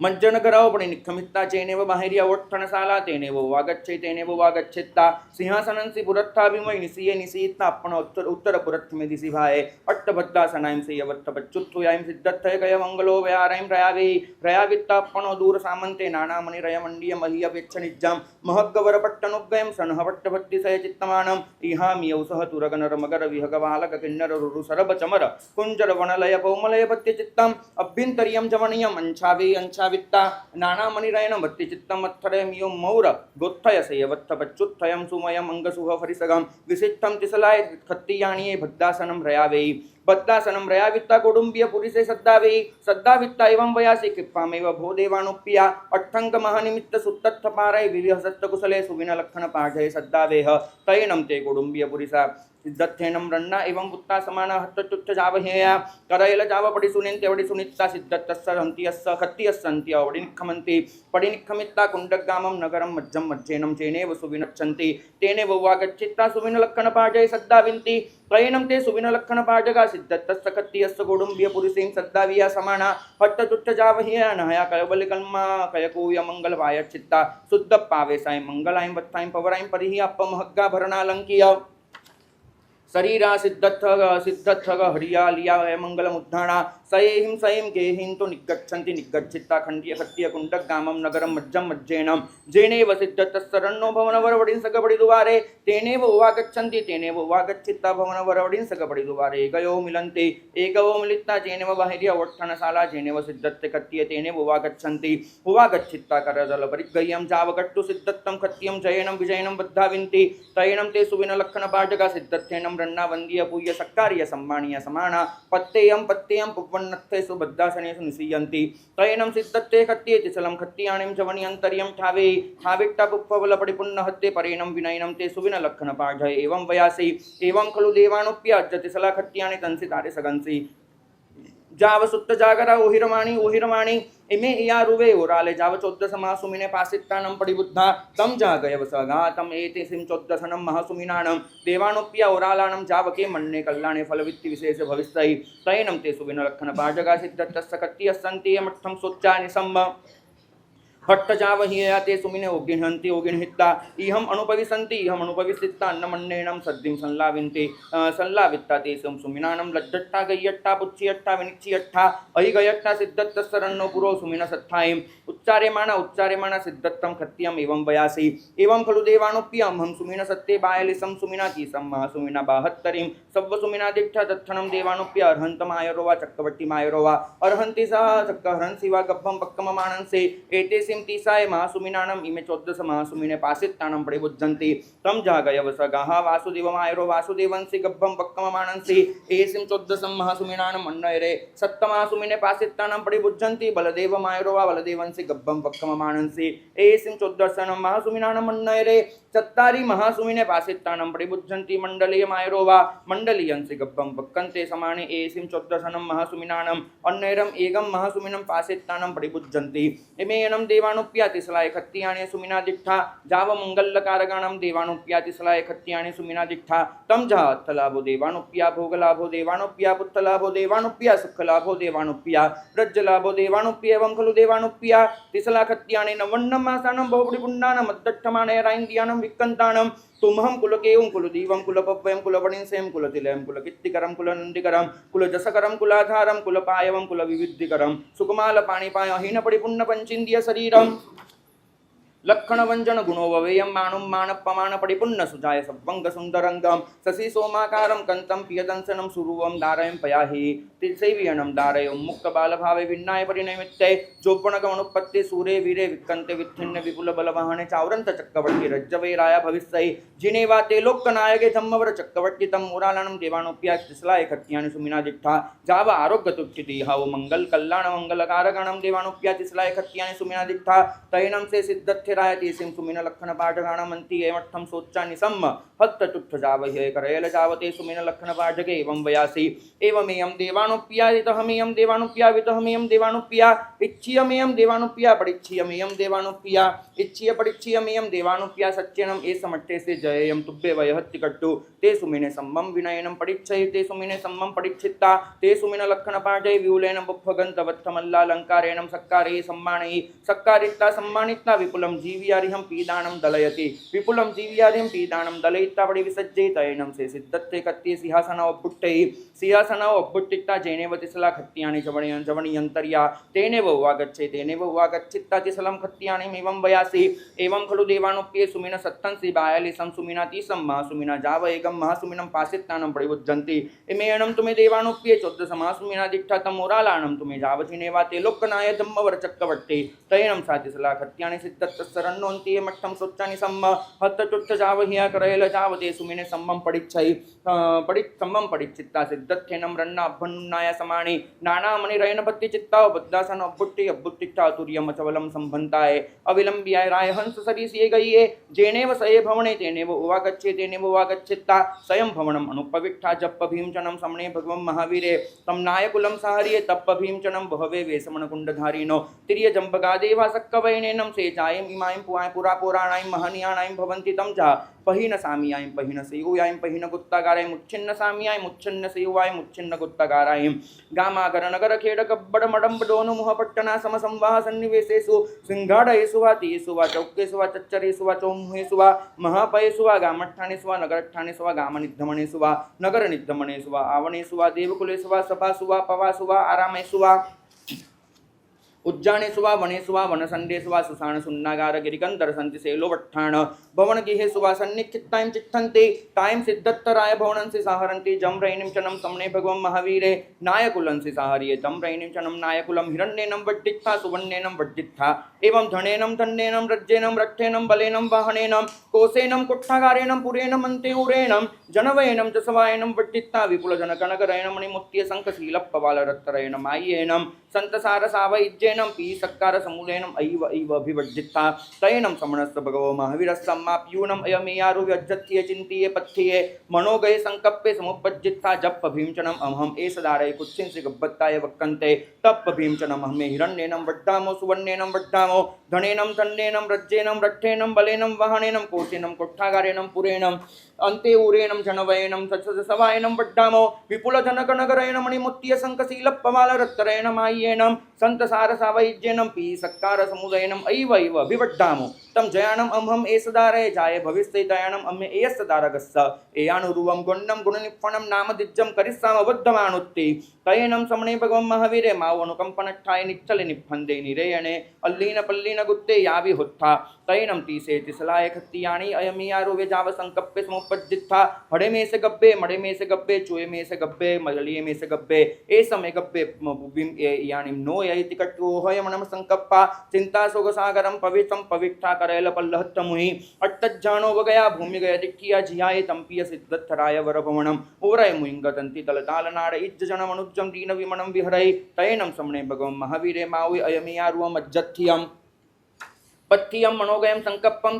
मज्जनकराव पडि निक्खमित्ता चेनेव बाहिर्य ओट्ठनशाला तेनेव वागच्छे तेनेव वागच्छित्ता सिंहासनंसि पुरत्थाभिमय निसीये निसीत्ता अपन उत्तर पुरत्थमे दिसि भाए अट्टभद्दासनायं सेयवत्तपच्चुत्थुयायं सिद्धत्थय कय मंगलो व्यारयं रयावे रयावित्ता अपनो दूर सामन्ते नानामणि रय मंडीय महीय वेच्छ निज्जां महग्गवर पट्टनुग्गयं सनह पट्टभट्टिसय चित्तमानं इहामियौ सह तुरगनर मगर विहगवालक किन्नर रुरु सरभ चमर कुंजर वनलय पौमलय पत्य चित्तम् अभ्यन्तरियं जवनियं अंछावे अंछा वित्ता नानामणिरयन भक्ति चित्तम अत्थरयमियो मौर गोत्थय सेयवत्थपच्चुत्थयं सुमयं अंगसुह फरिसगं विशिष्टं तिसलाय खत्तियाणिये भद्दासनं रयावेयि बद्दासनं रयावित्ता कुडुंबिय पुरिसे सद्दावेयि सद्दावित्ता एवं वयासि कृप्पामेव भो देवानुप्रिया अट्ठंक महानिमित्त सुत्तत्थपारय विविहसत्त कुशले सुविन लक्षण पाठय सद्दावेह तैनं ते कुडुंबिय पुरिसा सिद्धत्थेनं रन्ना एवं पुत्ता समाना हत्तचुच्च जावहेया करैल जाव पडि सुनेन तेवडि सुनित्ता सिद्धत्तस्स हन्तियस्स खत्तियस्सन्ति अवडि निक्खमन्ति पडि निक्खमित्ता कुण्डग्गामं नगरं मज्जं मज्जेनं चेनेव सुविनच्छन्ति तेनेव वागच्छित्ता सुविन लक्षण पाठय सद्दाविन्ति तैनं ते सुविन लक्षण पाठगा सिद्धत्तस्स खत्तियस्स कुडुंबिय पुरिसें सद्दाविया समाना हट्टचुच्च जावहेया नहया कयवलिकल्मा कयकूय मंगल वायच्छित्ता शुद्ध पावेसाय मंगलायं वत्थायं पवरायं परिहि अपमहग्गा भरणालंकिय शरीरा सिद्धत्थग हरियालिया मंगलम उद्धारणा सयेहिं सयें गेहिं तो निगच्छन्ति निगच्छित्ता खंडिय खत्तिय कुण्डग्गामं नगरं मज्जं मज्जेनं जेनेव सिद्धत्तस्सरण्णो भवनवरवडिं सगपडि दुवारे तेनेव उवागच्छन्ति तेनेव उवागच्छित्ता भवनवरवडिं सगपडि दुवारे एकयो मिलन्ति एकवो मिलित्ता जेनेव बाहिर्य ओट्ठनशाला जेनेव सिद्धत्ते खत्तिय तेनेव उवागच्छन्ति उवागच्छित्ता करजल परिग्गह्यं जावकट्टु सिद्धत्तं खत्तियं जयनं विजयनं बद्धाविन्ति तैनं ते सुविन लक्षण पाठगा सिद्धत्थेनं रन्ना वंदीय पूज्य सक्कार्य सम्मानीय समाना पत्तेयं पत्तेयं पुप्वन्नत्थेषु बद्धासनेषु निसीयन्ति तैनं सिद्धत्ते खत्तिये तिसलं खत्तियाणिं च वनियन्तर्यं ठावे ठाविट्टा पुप्पवल पडिपुन्नहत्ते परेणं विनयनं ते सुविन लक्षण पाठय एवं वयासि एवं खलु देवानुप्य अज्जतिसला खत्तियाणि तंसि तारे सगंसि जाव सुत्त जागरा ओहिरमाणी इमे या रुवे ओराले जाव 14 महासुमिने पासित्तानं पडिबुद्धा तम जागयव सगातम एते सिं 14 महासुमिनानं देवानुप्य ओरालानं जावके मन्ने कल्याणे फलवित्ति विशेष भविष्यति तैनं ते सुविन लक्षण पाठगा सिद्धत्तस्स कत्तियस्सन्ति यमठं सोच्चानि सम्म हट्टजावहिया ते सुमिने ओगिन्हन्ति ओगिन्हित्ता इहम अनुपविशन्ति इहम अनुपविशित्ता अन्नमन्नेनं सद्दिं संलाविन्ते संलावित्ता तेषं सुमिनानं लज्जट्टा गय्यट्टा पुच्छियट्टा विनिच्छियट्टा अहिगयट्टा सिद्धत्तस्सरन्नो पुरो सुमिन सत्थायिम् उच्चार्यमाण सिद्धत्तं खत्यम् एवं वयासि एवं खलु देवानुप्यं हम सुमिन सत्ते बायलिसं सुमिना कीसं सुमिना बाहत्तरीं सव्व सुमिना दिक्षा दत्थनं देवानुप्य अर्हन्तमायरोवा चक्रवर्तिमायरोवा अर्हन्ति सह चक्रहरन् शिवा गब्भं पक्कममानंसे एतेसिं तीसाय महासुमिनानम् इमे 14 महासुमिने पासित्तानं परिबुद्धन्ति तं जागयवसगाः वासुदेवमायरो वासुदेवंसि गब्भं पक्कममानंसि एसिं 14 महासुमिनानम् अन्नयरे सप्तमासुमिने पासित्तानं परिबुद्धन्ति बलदेवमायरो वा बलदेवंसि गब्भं पक्कममानंसि एसिं 14 महासुमिनानम् अन्नयरे चत्तारि महासुमिने पासित्तानं परिबुद्धन्ति मण्डलीयमायरो वा मण्डलीयंसि गब्भं पक्कन्ते समाने एसिं 14 महासुमिनानम् अन्नयरम् एकं महासुमिनं पासित्तानं परिबुद्धन्ति इमेनं देवानुप्याति सलाय खत्यानि सुमिना दिष्ठा जाव मंगलकारगाणं देवानुप्याति सलाय खत्यानि सुमिना दिष्ठा तम जा अर्थलाभो देवानुप्या भोगलाभो देवानुप्या पुत्रलाभो देवानुप्या सुखलाभो देवानुप्या रज्जलाभो देवानुप्या एवं खलु देवानुप्या तिसला खत्यानि नवन्नं मासानं बहुपुण्डानं मद्दट्ठमाने राइन्दियानं विक्कन्तानं तुम्हं कुलकेयं कुलदीवं कुलपप्पयं कुलवणिंसें कुलतिलयं कुलकीर्तिकरं कुलनन्दिकरं कुलजसकरं कुलाधारं कुलपायवं कुलविविद्धिकरं सुकुमालपाणिपाय हीनपरिपुण्यपञ्चिन्द्रिय शरीरं लक्षण वंजन गुणो ववेयं मानुं मानपमान परिपुण्य सुजाय सब्बंग सुंदरंगम शशि सोमाकारं कंतं पियदंसनं सुरुवं दारयं पयाहि तिसैवियनं दारयं मुक्त बाल भावे विन्नाय परिणमित्ते जोपणगमनुपत्ति सूरे वीरे विक्कन्ते वित्थिन्न विपुल बलवाहने चावरंत चक्रवर्ती रज्जवे राया भविष्यै जिने वा ते लोकनायके धम्मवर चक्रवर्ती तम मुरालानं देवानुप्या तिसलाय खत्यानि सुमिना दिष्ठा जाव आरोग्य तुच्छिति हाव मंगल कल्याण मंगलकारगणं देवानुप्या तिसलाय खत्यानि सुमिना दिष्ठा तैनं से सिद्धत्थे रायतीसिं सुमिन लक्षण पाठगाणमन्ति एमर्थं सोच्चानि सम्म हत्तटुट्ठ जावह्य करयल जावते सुमिन लक्षण पाठके एवं वयासि एवमेयं देवानुप्यादितहमेयं देवानुप्यावितहमेयं देवानुप्या इच्छियमेयं देवानुप्या परिच्छियमेयं देवानुप्या इच्छिय परिच्छियमेयं देवानुप्या सच्चेनं एसमट्टे से जयेयं तुभ्ये वयहत्तिकट्टु ते सुमिने सम्मं विनयनं परिच्छय ते सुमिने सम्मं परिच्छित्ता ते सुमिन लक्षण पाठे विउलेन बुप्फगन्तवत्थमल्लालङ्कारेण सक्कारे सम्मानैः सक्कारित्ता सम्मानित्ता विपुलं जीव्यारिहं पीदानं दलयति विपुलं जीव्यारिहं पीदानं दलयित्ता परिविसज्जेत एनं से सिद्धत्ते कत्ते सिंहासनौ अब्बुट्टित्ता जेनेव तिसला खत्यानि जवणियन्तर्या तेनेव उवागच्छेत्ता तिसलं खत्यानिमेवं वयासि एवं खलु देवानुप्ये सुमिन सत्तंसि बायलिसं सुमिना तीसं महासुमिना जाव एकं महासुमिनं पासित्तानं परिबुद्धन्ति इमेनं तुमे देवानुप्ये 14 महासुमिना दिष्ठा तमोरालानं तुमे जावचिनेवा ते लोकनाय धम्मवर चक्रवर्ती तैनं सा तिसला खत्यानि सिद्धत्तस्सरन्नोन्ति मठ्ठं सोच्चानि सम्म हत्तटुट्ठ जावहिया करयल जावते सुमिने सम्मं परिच्छै सम्मं परिच्छित्ता सिद्धत्थेनं रन्ना अभ्भन्नाय समानि नानामणिरयन भक्ति चित्ता बद्दासन अब्बुट्टिट्ठा तुर्यमचवलं संभन्ताय अविलंब्याय राय हंस सरीसिये गइये जेनेव सये भवने तेनेव उवागच्छेत्ता स्वयं भवनम् अनुपविट्ठा जप्प भीमचनं समणे भगवं महावीरे तं नायकुलं साहर्ये तप्प भीमचनं बहवे वेशमणकुण्डधारिणो तिर्यजम्बगादेवा सक्कवैनेनं से जायं इमायं पुरापुराणायं महनीयाणायं भवन्ति तं जा पहिन सामियायं पहिन सेयुयायं पहिन गुत्तागारायं मुच्छिन्न सामियायं मुच्छिन्न सेयुवायं मुच्छिन्न गुत्तागारायं गामागर नगर खेड कब्बड मडंब डोनु मुह पट्टना समसंवाह सन्निवेशेषु सिंहाडयेषु वा तीयेषु वा चौक्केषु वा चच्चरेषु वा चौमुहेषु वा महापयेषु वा गामठ्ठानेषु वा नगरठ्ठानेषु वा गामनिद्धमनेषु वा नगरनिद्धमनेषु वा आवनेषु वा देवकुलेषु वा सभासु वा पवासु वा आरामेषु वा उज्जानेषु वा वनेषु वा वनसण्डेषु वा सुषाण सुन्नागार गिरिकन्दर सन्ति सेलोवट्ठाण भवनगिहेषु वा सन्निक्षित्तायं चित्तन्ते तायं सिद्धत्तराय भवनंसि साहरन्ति जं रैणिं चनं समने भगवं महावीरे नायकुलंसि साहर्ये तं रैणिं चनं नायकुलं हिरण्येनं वड्डित्था सुवर्णेनं वड्डित्था एवं धनेनं धन्येनं रज्जेनं रट्ठेनं बलेनं वाहनेनं कोसेनं कुट्ठागारेणं पुरेणं अन्तेउरेणं जनवयेनं जसवायनं वड्डित्था विपुलजनकनगरयनं मणिमुत्य शङ्खशीलप्पवालरत्तरयणं आय्येनं सन्तसारसावैज्येनं पीसक्कार समूलेनं ऐव अभिवड्डित्था तैनं समणस्य भगवो महावीरस्सम्माप्यूनम् अयमेयारुव्यज्जत्ये चिन्तिये पथ्ये मनोगये संकप्पे समुपज्जित्था जप्प भीमचनम् अहम् एषदारय कुत्सिंसि गब्बत्ताय वक्कन्ते तप्प भीमचनम् अहमे हिरण्येनं वड्डामो सुवर्णेनं वड्डामो धनेनं धन्येनं रज्जेनं रट्ठेनं बलेनं वाहनेनं कोसेनं कोट्ठागारेणं पुरेणं अन्ते उरेणं जनवयेनं सवायनं वड्डामो विपुलजनकनगरयण मणिमुत्य शङ्खशीलप्पवालरत्तरयणमाय्येनं सन्तसार सावैज्येनं पी सक्कार समुदयनम् ऐव ऐव अभिवड्डामो तम जयानम अमहम एसदारे जाये भविष्य दयानम अम्मे एसदारगस्स एयानुरूवं गुण्डं गुणनिप्पणं नाम दिज्जं करिस्साम बद्धमानुत्ति तयेनं समणे भगवं महावीरे मावनुकंपनट्ठाय निच्चले निफंदे निरेयणे अल्लीन पल्लीन गुत्ते यावि हुत्था तयेनं तीसे तिसलाय खत्तियाणि अयमियारो वेजाव संकप्पे समुपज्जित्था हड़े में से गब्बे मड़े में से गब्बे चुए में से गब्बे मजलिए में से गब्बे ए समय गब्बे बुबिम ए यानिम नो यति कट्टो होयमनम संकप्पा चिंता सोग सागरम पवित्रम पवित्रा करेल पल्लहत्त मुहि अट्टज्जानो वगया भूमि गया दिक्किया जियाये तंपिय सिद्धराय वरभवनम ओरय मुइंगतंति तलतालनाड इज्ज जनम अनुज्जम दीन विमणम विहरै तयेनं समणे भगवं महावीरे मावि अयमियारुवम अज्जत्थियम पत्थियं मनोगयं संकप्पं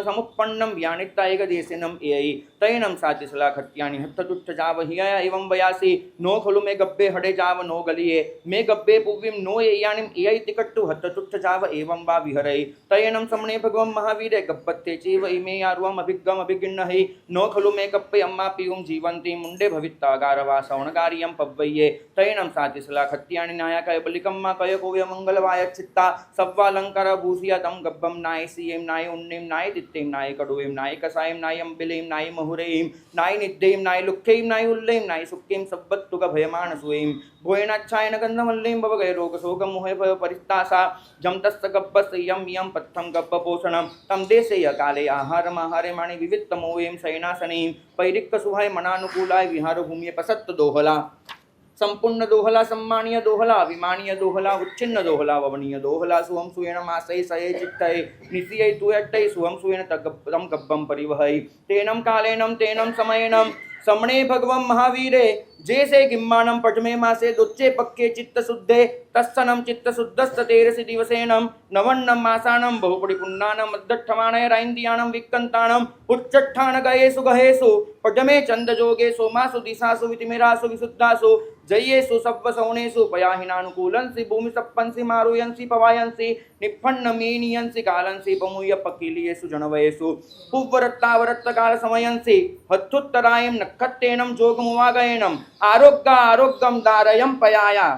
समुत्पन्नं व्यानित्तायगदेशिनं एयि तयेनं सातिसला खत्यानि हत्ततुट्ठ जाव हिया एवं वयासि नो खलु मे गब्बे हडे जाव नो गलिये मे गब्बे पुव्विं नो एयानिं एयि तिकट्टु हत्ततुट्ठ जाव एवं वा विहरै तयेनं समणे भगवं महावीरे गब्बत्ते चैव इमे यारुवम् अभिग्गम अभिगिन्नहि नो खलु मे कप्पे अम्मा पीयुं जीवन्ति मुण्डे भवित्तागारवा सवणगारियं पव्वय्ये तयेनं सातिसला खत्यानि नायकय बलिकम्मा कयकोव्य मंगलवाय चित्ता सव्वालंकार भूषिया तम गब्बम नाय सीएम नाय उन्नीम नाय दित्तेम नाय कड़ुएम नाय कसायम नाय अम्बिलेम नाय महुरेम नाय निद्देम नाय लुक्खेम नाय उल्लेम नाय सुक्केम सब्बत्तुक भयमान सुएम भोयनाच्छायन गंधमल्लेम भवगय रोग शोक मोह भय परिस्तासा जम तस्त गब्बस यम यम पत्थम गब्ब पोषणम तम देशे काले आहार आहारे माणि विवित्त मोएम शयनासनीम पैरिक्क सुहाय मनानुकूलाय विहार भूमि पसत्त दोहला संपूर्ण दोहला सम्मानीय दोहला अभिमानीय दोहला उच्चिन्न दोहला ववनीय दोहला सुहम सुयेन मासै सये चित्तये निसियै तुयट्टै सुहम सुयेन तम गब्बम परिवहै तेनं कालेनं तेनं समयेनं समणे भगवं महावीरे जैसे गिम्मानं पटमे मासे दुच्चे पक्के चित्त शुद्धे तत्सनं चित्त शुद्धस्त तेरसि दिवसेनं नवन्नं मासानं बहुपरिपुन्नानं मद्दठमाणय राइन्द्रियाणं विक्कन्ताणं उच्चट्ठान गयेषु गहेषु पटमे चन्दजोगे सोमासु दिशासु वितिमिरासु विशुद्धासु जयेषु सव्वसौनेषु पयाहिनानुकूलंसि भूमि सप्पंसि मारुयंसि पवायंसि निफन्न मीनियंसि कालंसि पमुय पकीलियेषु जनवयेषु पुव्वरत्तावरत्त काल समयंसि हत्थुत्तरायं नक्षत्रेणं जोगमुवागयेनं आरोग्य आरोग्यम दारयं पयाया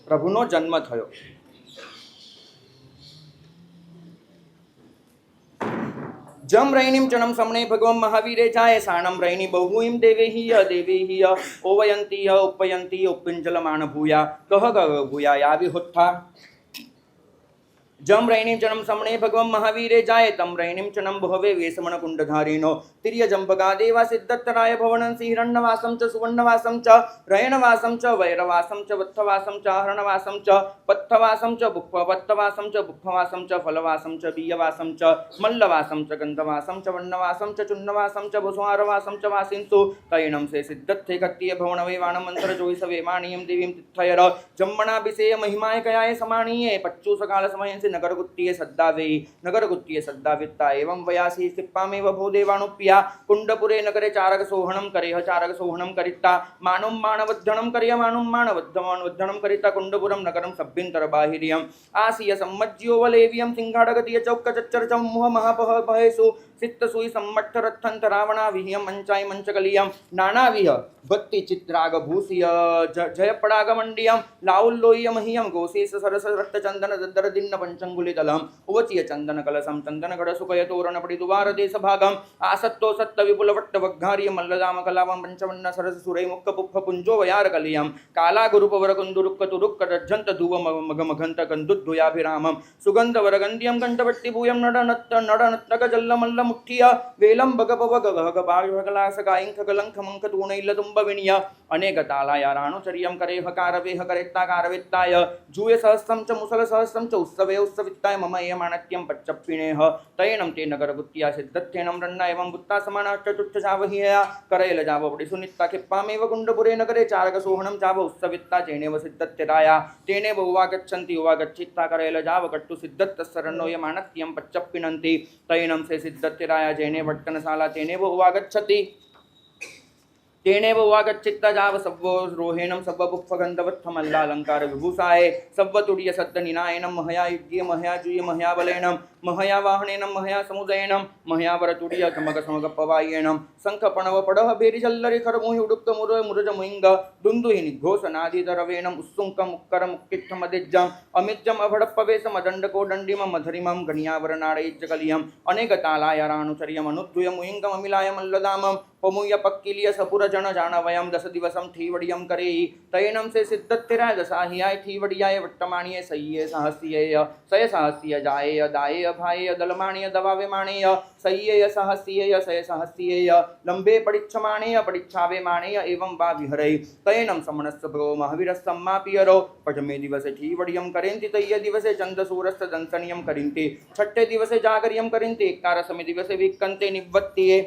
प्रभुनो जन्म थयो जम रैणीम चणम समणे भगवं महावीरे जाये साणम रैणी बहुईम देवेहि ओवयंती उपयंती उपिंजलमान भूया कह भूया यावि हुत्था जम रैणीम चणम समणे भगवं महावीरे जाये तम रैणीम चणम भवे वेशमण कुंडधारिणो तिर्य जंबगा देवा सिद्धत्तराय भवनंसि हिरण्यवासं च सुवर्णवासं च रयणवासं च वैरवासं च वत्थवासं च हरणवासं च पत्थवासं च बुक्वत्थवासं च बुक्फवासं च फलवासं च बीयवासं च मल्लवासं च गंधवासं च वन्नवासं च चुन्नवासं च भुस्वारवासं च वासिंसु तैनं से सिद्धत्थे कत्तीय भवनवे वाणमंत्र जोइसवे वाणीयं देवीं तित्थयर जम्मणाभिषेय महिमाय कयाय समानीये पच्चू सकाल समयं से नगरगुत्तीय सद्दावित्ता एवं वयासी सिप्पामेव भूदेवानुप्या कुंडपुरे नगरे चारक सोहणं करेह चारक सोहणं करिता मानुं मानवद्धनं करिय मानुं मानवद्धनं करिता कुंडपुरं नगरं सभ्यंतर बाहिर्यं आसीय सम्मज्यो वलेवियं सिंहाडगतीय चौक चच्चर चौमुह महापह भयसु सित्तसुई सम्मट्ठ रत्थंत रावणा विहियं मंचाय मंचकलियं नानाविह भक्ति चित्राग भूषिय जयपडाग मंडियं लाउल्लोय्य मह्यं गोशेष सरस रक्त चंदन दद्दर दिन्न पंचंगुलितलम उवचिय चंदन कलसम चंदन गड़ सुकय तोरण पडिदुवार देश भागम आसत्तो सत्त विपुल वट्ट वग्घार्य मल्लदाम कलावं पंचवन्न सरस सुरै मुक्क पुप्फ पुंजो वयार कलियं काला गुरुपवर कुंदुरुक्क तुरुक्क रज्जंत धुव मगमघंत कंदुद्वयाभिरामं सुगंध वरगंध्यं कंठवट्टि भूयं नडनत्नक जल्ल मल्ल मुठ्ठिय वेलं भगपवग गहग बाळभगलास गायंख गलंख मंख तूणैल्ल तुंब विणिय अनेक तालाया राणुचर्यं करे हकार वेह करेत्ताकार वेत्ताय जूय सहस्रं च मुसल सहस्रं च उत्सवे उत्सवित्ताय मम एयमाणक्यं पच्चप्पिणेह तैनं ते नगरगुत्तिया सिद्धत्थेनं रण्ण एवं गुत्ता समानाष्टचुच्च चावहिया करैल जावपडि सुनित्ता खिप्पामेव कुण्डपुरे नगरे चारक सोहणं चाव उत्सवित्ता चेनेव सिद्धत्यराया तेनेव उवागच्छन्ति उवागच्छित्ता करैल जाव कट्टु सिद्धत्तस्सरण्णो यमाणक्यं पच्चप्पिणन्ति तैनं से सिद्धत्यराया जेने वट्टनशाला तेनेव उवागच्छति तेनेव उवागच्छित्ता जाव सव्वो रोहेणं सव्वपुप्फगन्धवत्थमल्लालङ्कार विभूषाये सव्वतुड्य सद्दनिनायनं महया युज्ये महया जूय महया बलेनं महया वाहनेन महया समुदयेन महया वरतुडिय खमग समग पवायेन शंख प्रणव पडह भेरी जल्लरि खर मोहि उडुक्क मुर मुरज मुहिंग दुंदुहि घोषनादि दरवेन उत्सुंक मुक्कर मुक्तिष्ठ मदिज्जम अमिज्जम अभडप्पवेशम दंडको दंडिम मधुरिमं गणियावर नारयज्जकलियम अनेक तालायरानुचर्यम अनुद्वय मुहिंगम अमिलाय मल्लदामम पमुय पक्किलिय सपुर जन जानवयम दस दिवसम ठीवडियम करे तैनम से सिद्धत्तिराय दसाहियाय ठीवडियाय वट्टमाणीय सय्ये सहस्येय सय सहस्य जायेय दायेय भायेय दलमाणीय दवावे माणेय सय्येय सहस्येय सय सहस्येय लंबे पडिच्छमाणेय पडिच्छावे माणेय एवं वा विहरै तैनम समनस्य भगो महावीरस्सम्मापियरो पठमे दिवसे ठीवडियम करेन्ति तय्य दिवसे चंदसूरस्थ दंसनियम करिन्ति छठे दिवसे जागरियम करिन्ति एकादशमे दिवसे विक्कन्ते निवृत्तिये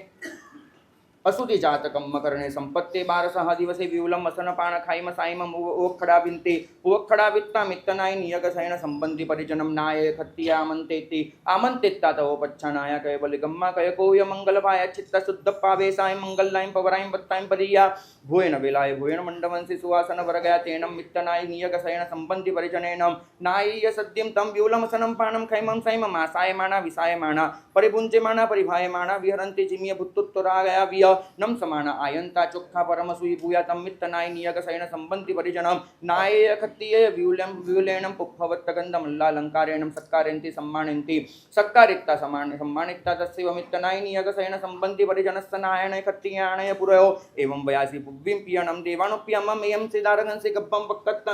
असुति जातकम मकरणे संपत्ते 12 दिवसे विवलम असन पान खाइम साइम ओखड़ा बिनते ओखड़ा वित्ता मित्तनाय नियग सैन संबंधी परिजनम नाय खत्तिया आमंतेति आमंतित्ता तव पच्छनाय कय बलिगम्मा कय कोय मंगल पाय चित्त शुद्ध पावे साय मंगल लाइम पवराइम बत्ताइम परिया भुयन विलाय भुयन मंडवंसि सुवासन वरगया तेनम मित्तनाय नियग सैन संबंधी परिजनेनम नाय सद्यम तम विवलम असनम पानम खैमम साइम मासाय माना विसाय माना परिभुंजे माना परिभाय माना विहरन्ति जिमिय भुत्तुत्तरा गया विय नम समान आयंता चोखा परम सुई भूया तमित्त नाय नियग सैन संबंधी परिजनम नाय खत्तिय विउलम विउलेनम पुप्पवत्त गंधम लंकारेणम सत्कारेन्ति सम्मानेन्ति सत्कारित्ता समान सम्मानित्ता तस्यैव मित्त नाय नियग सैन संबंधी परिजनस्य नायनय खत्तियाणय पुरयो एवं वयासि पुव्विं पियणम देवानुप्यमम एयं सिदारगंसि गब्बं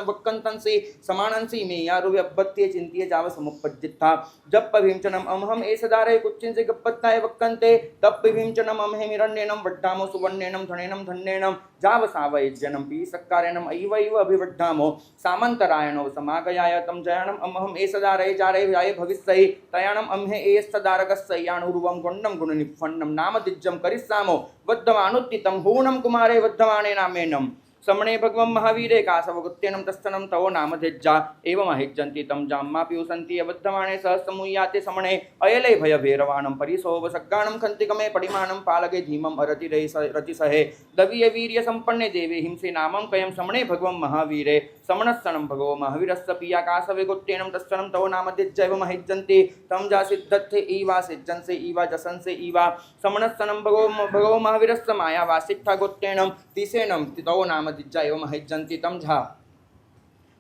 वक्कंतंसि समानंसि मे यारुव्य अब्बत्ये चिंतिय जाव समुपज्जित्था जप्प भीमचनम अमहम एसदारे कुच्चिंसि गप्पत्ताय वक्कन्ते तप्प भीमचनम अमहे मिरण्येनम वड्डामो सुवर्णेनम धनेनम धन्येनम जाव सावयज्जनम पी सक्कारेणम अयैव अभिवड्डामो सामंतरायणो समागयाय तम जयाणम अमहम एसदारे जारे जाय भविष्यै तयाणम अम्हे एस्तदारकस्सयाणुरुवं गुण्डम गुणनिफन्नम नाम दिज्जम करिस्सामो वद्धमानुत्तितं हूणम कुमारे वद्धमाने नामेनम समणे भगवं महावीरे कासवगुत्यनं तस्तनं तवो नामधेज्जा एवं अहिज्जन्ति तं जाम्मा पियुसन्ति अबद्धमाने सहस्रमुय्याते समणे अयले भय भैरवाणं परिसोव सग्गाणं खन्तिकमे परिमाणं पालगे धीमं रतिसहे दवीय वीर्य संपन्ने देवे हिंसे नामं कयं समणे भगवं महावीरे समणस्तनं भगवो महावीरस्य पिया कासवे गुत्येनं तस्तनं तवो नामधेज्जा एवं अहिज्जन्ति तं जा सिद्धत्थे ईवा सिज्जन्से ईवा जसंसे ईवा समणस्तनं भगवो महावीरस्य माया वासिष्ठा गुत्येनं तिसेनं तवो नाम दिज्जा एवं अहिज्जन्ति तं झा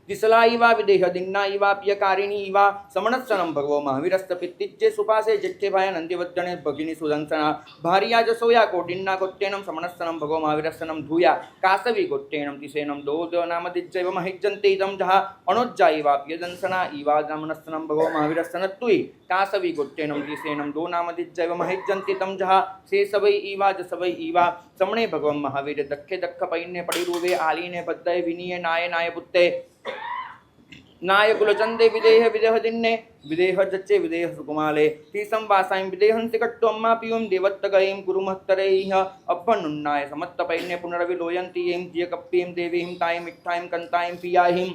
दिसला इवा विदेह दिन्ना इवा प्यकारिणी इवा समणत्सनं भगवो महावीरस्य पित्तिज्जे सुपासे जेठ्ठे भाय नंदिवद्दने भगिनी सुदंसना भार्या जसोया कोटिन्ना गोट्टेनं समणत्सनं भगवो महावीरस्सनं धूया कासवी गोट्टेनं तिसेनं दो नाम दिज्जा एवं अहिज्जन्ति तं झा अणोज्जा इवा प्यदंसना इवा समणत्सनं भगवो महावीरस्सनत्तुई कासवी गोट्टेनं तिसेनं दो नाम दिज्जा एवं अहिज्जन्ति तं झा शेषवै इवा जसवै इवा समणे भगवं महावीर दक्खे दक्ख पैन्ने पडिरूवे आलीने बद्धय विनीये नाय नाय पुत्ते नाय कुलचंदे विदेह विदेह दिन्ने विदेह जच्चे विदेह सुकुमाले तीसं वासायं विदेहंसि कट्टु अम्मा पियुं देवत्तगयं गुरुमहत्तरैः अप्पनुन्नाय समत्तपैन्ने पुनरविलोयन्ति यें जियकप्पीं देवीं तायं मिट्ठायं कंतायं पियाहिं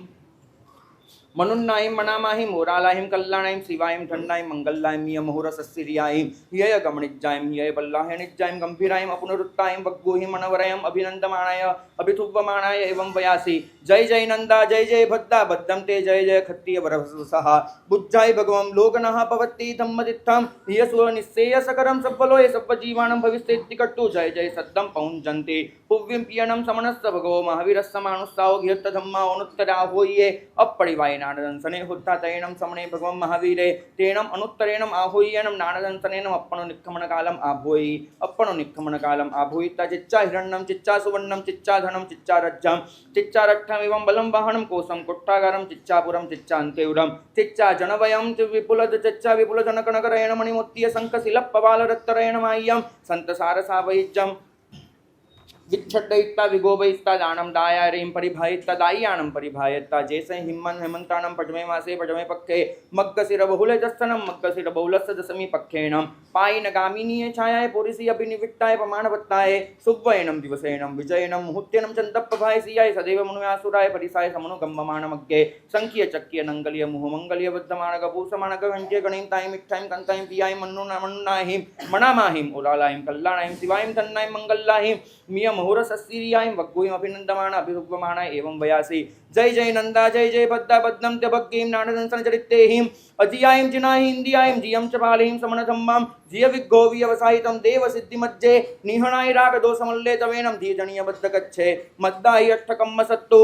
मनुन्नायं मनामाहिं मोरालाहिं कल्याणायं शिवायं ठंडायं मंगलायं मिय मुहुरसस्सिरियायं हिय गमनिज्जायं हिय बल्लाहनिज्जायं गंभीरायं अपुनरुत्तायं वग्गोहि मनवरयं अभिनंदमाणाय अभिथुव्वमाणाय एवं वयासि जय जय नंदा जय जय भद्दा बद्धं ते जय जय खत्तिय वरसः बुज्जाय भगवं लोकनः पवत्ति धम्मदित्थं हिय सुनिश्चेयसकरं सब्बलोय सब्बजीवाणं भविष्यति कट्टु जय जय सद्दं पौञ्जन्ति पुव्यं पियणं समनस्य भगवो महावीरस्य मानुस्साओ घियत्त धम्मा अनुत्तराहोये अपरिवाय नानदंसने हुत्था तैनं समणे भगवं महावीरे तेनम अनुत्तरेणम आहोयेनं नानदंसनेनम अप्पनो निक्खमन कालम आभोयि अप्पनो निक्खमन कालम आभोयिता चिच्चा हिरण्यं चिच्चा सुवर्णं चिच्चा धनं चिच्चा रज्जं चिच्चा रट्ठं एवं बलं वाहनं कोशं कुट्टागारं चिच्चापुरं चिच्चान्तेउरं चिच्चा जनवयं चिच्चा विपुल जनकनकरेण मणिमुत्तीय शङ्खशिलप्पबालरत्तरेण माह्यं सन्तसारसावैज्जं विच्छड्डयित्ता विगोपयित्ता दानं दायारीं परिभायित्ता दाय्यानं परिभायित्ता जैसे हिम्मन हेमंतानं पटमे मासे पटमे पक्खे मग्गशिरबहुलजस्तनं मग्गशिरबहुलस्य दशमी पक्षेण पायिनगामिनीय छायाय पुरिसि अभिनिविट्टाय प्रमाणवत्ताय सुव्वयनं दिवसेनं विजयनं मुहूर्त्यनं चन्दप्पभाय सियाय सदैव मनुयासुराय परिसाय समनुगम्बमानमग्गे संख्य चक्य नंगल्य मुहमंगल्य बद्धमान गपूसमान गघंट्य गणीं ताईं मिट्ठाईं कंताईं पियाईं मन्नुनाहिं मणामाहिं उलालाहिं कल्याणाहिं शिवाईं धन्नाईं मंगलाहिं मियम मुहुरसस्सीरियां वग्गुयम् अभिनन्दमान अभिरुग्वमान एवं वयासि जय जय नंदा जय जय बद्दा बद्दम त्यभक्कीं नाडदंसन चरित्तेहिं अजियायं जिनाहि इंदियायं जियं च बालिहिं समनधम्मां जिय विग्गोवि अवसाहितं देव सिद्धिमज्जे निहणाय रागदोषमल्ले तवेनं धीजणीय बद्धकच्छे मद्दाहि अट्ठकम्म सत्तु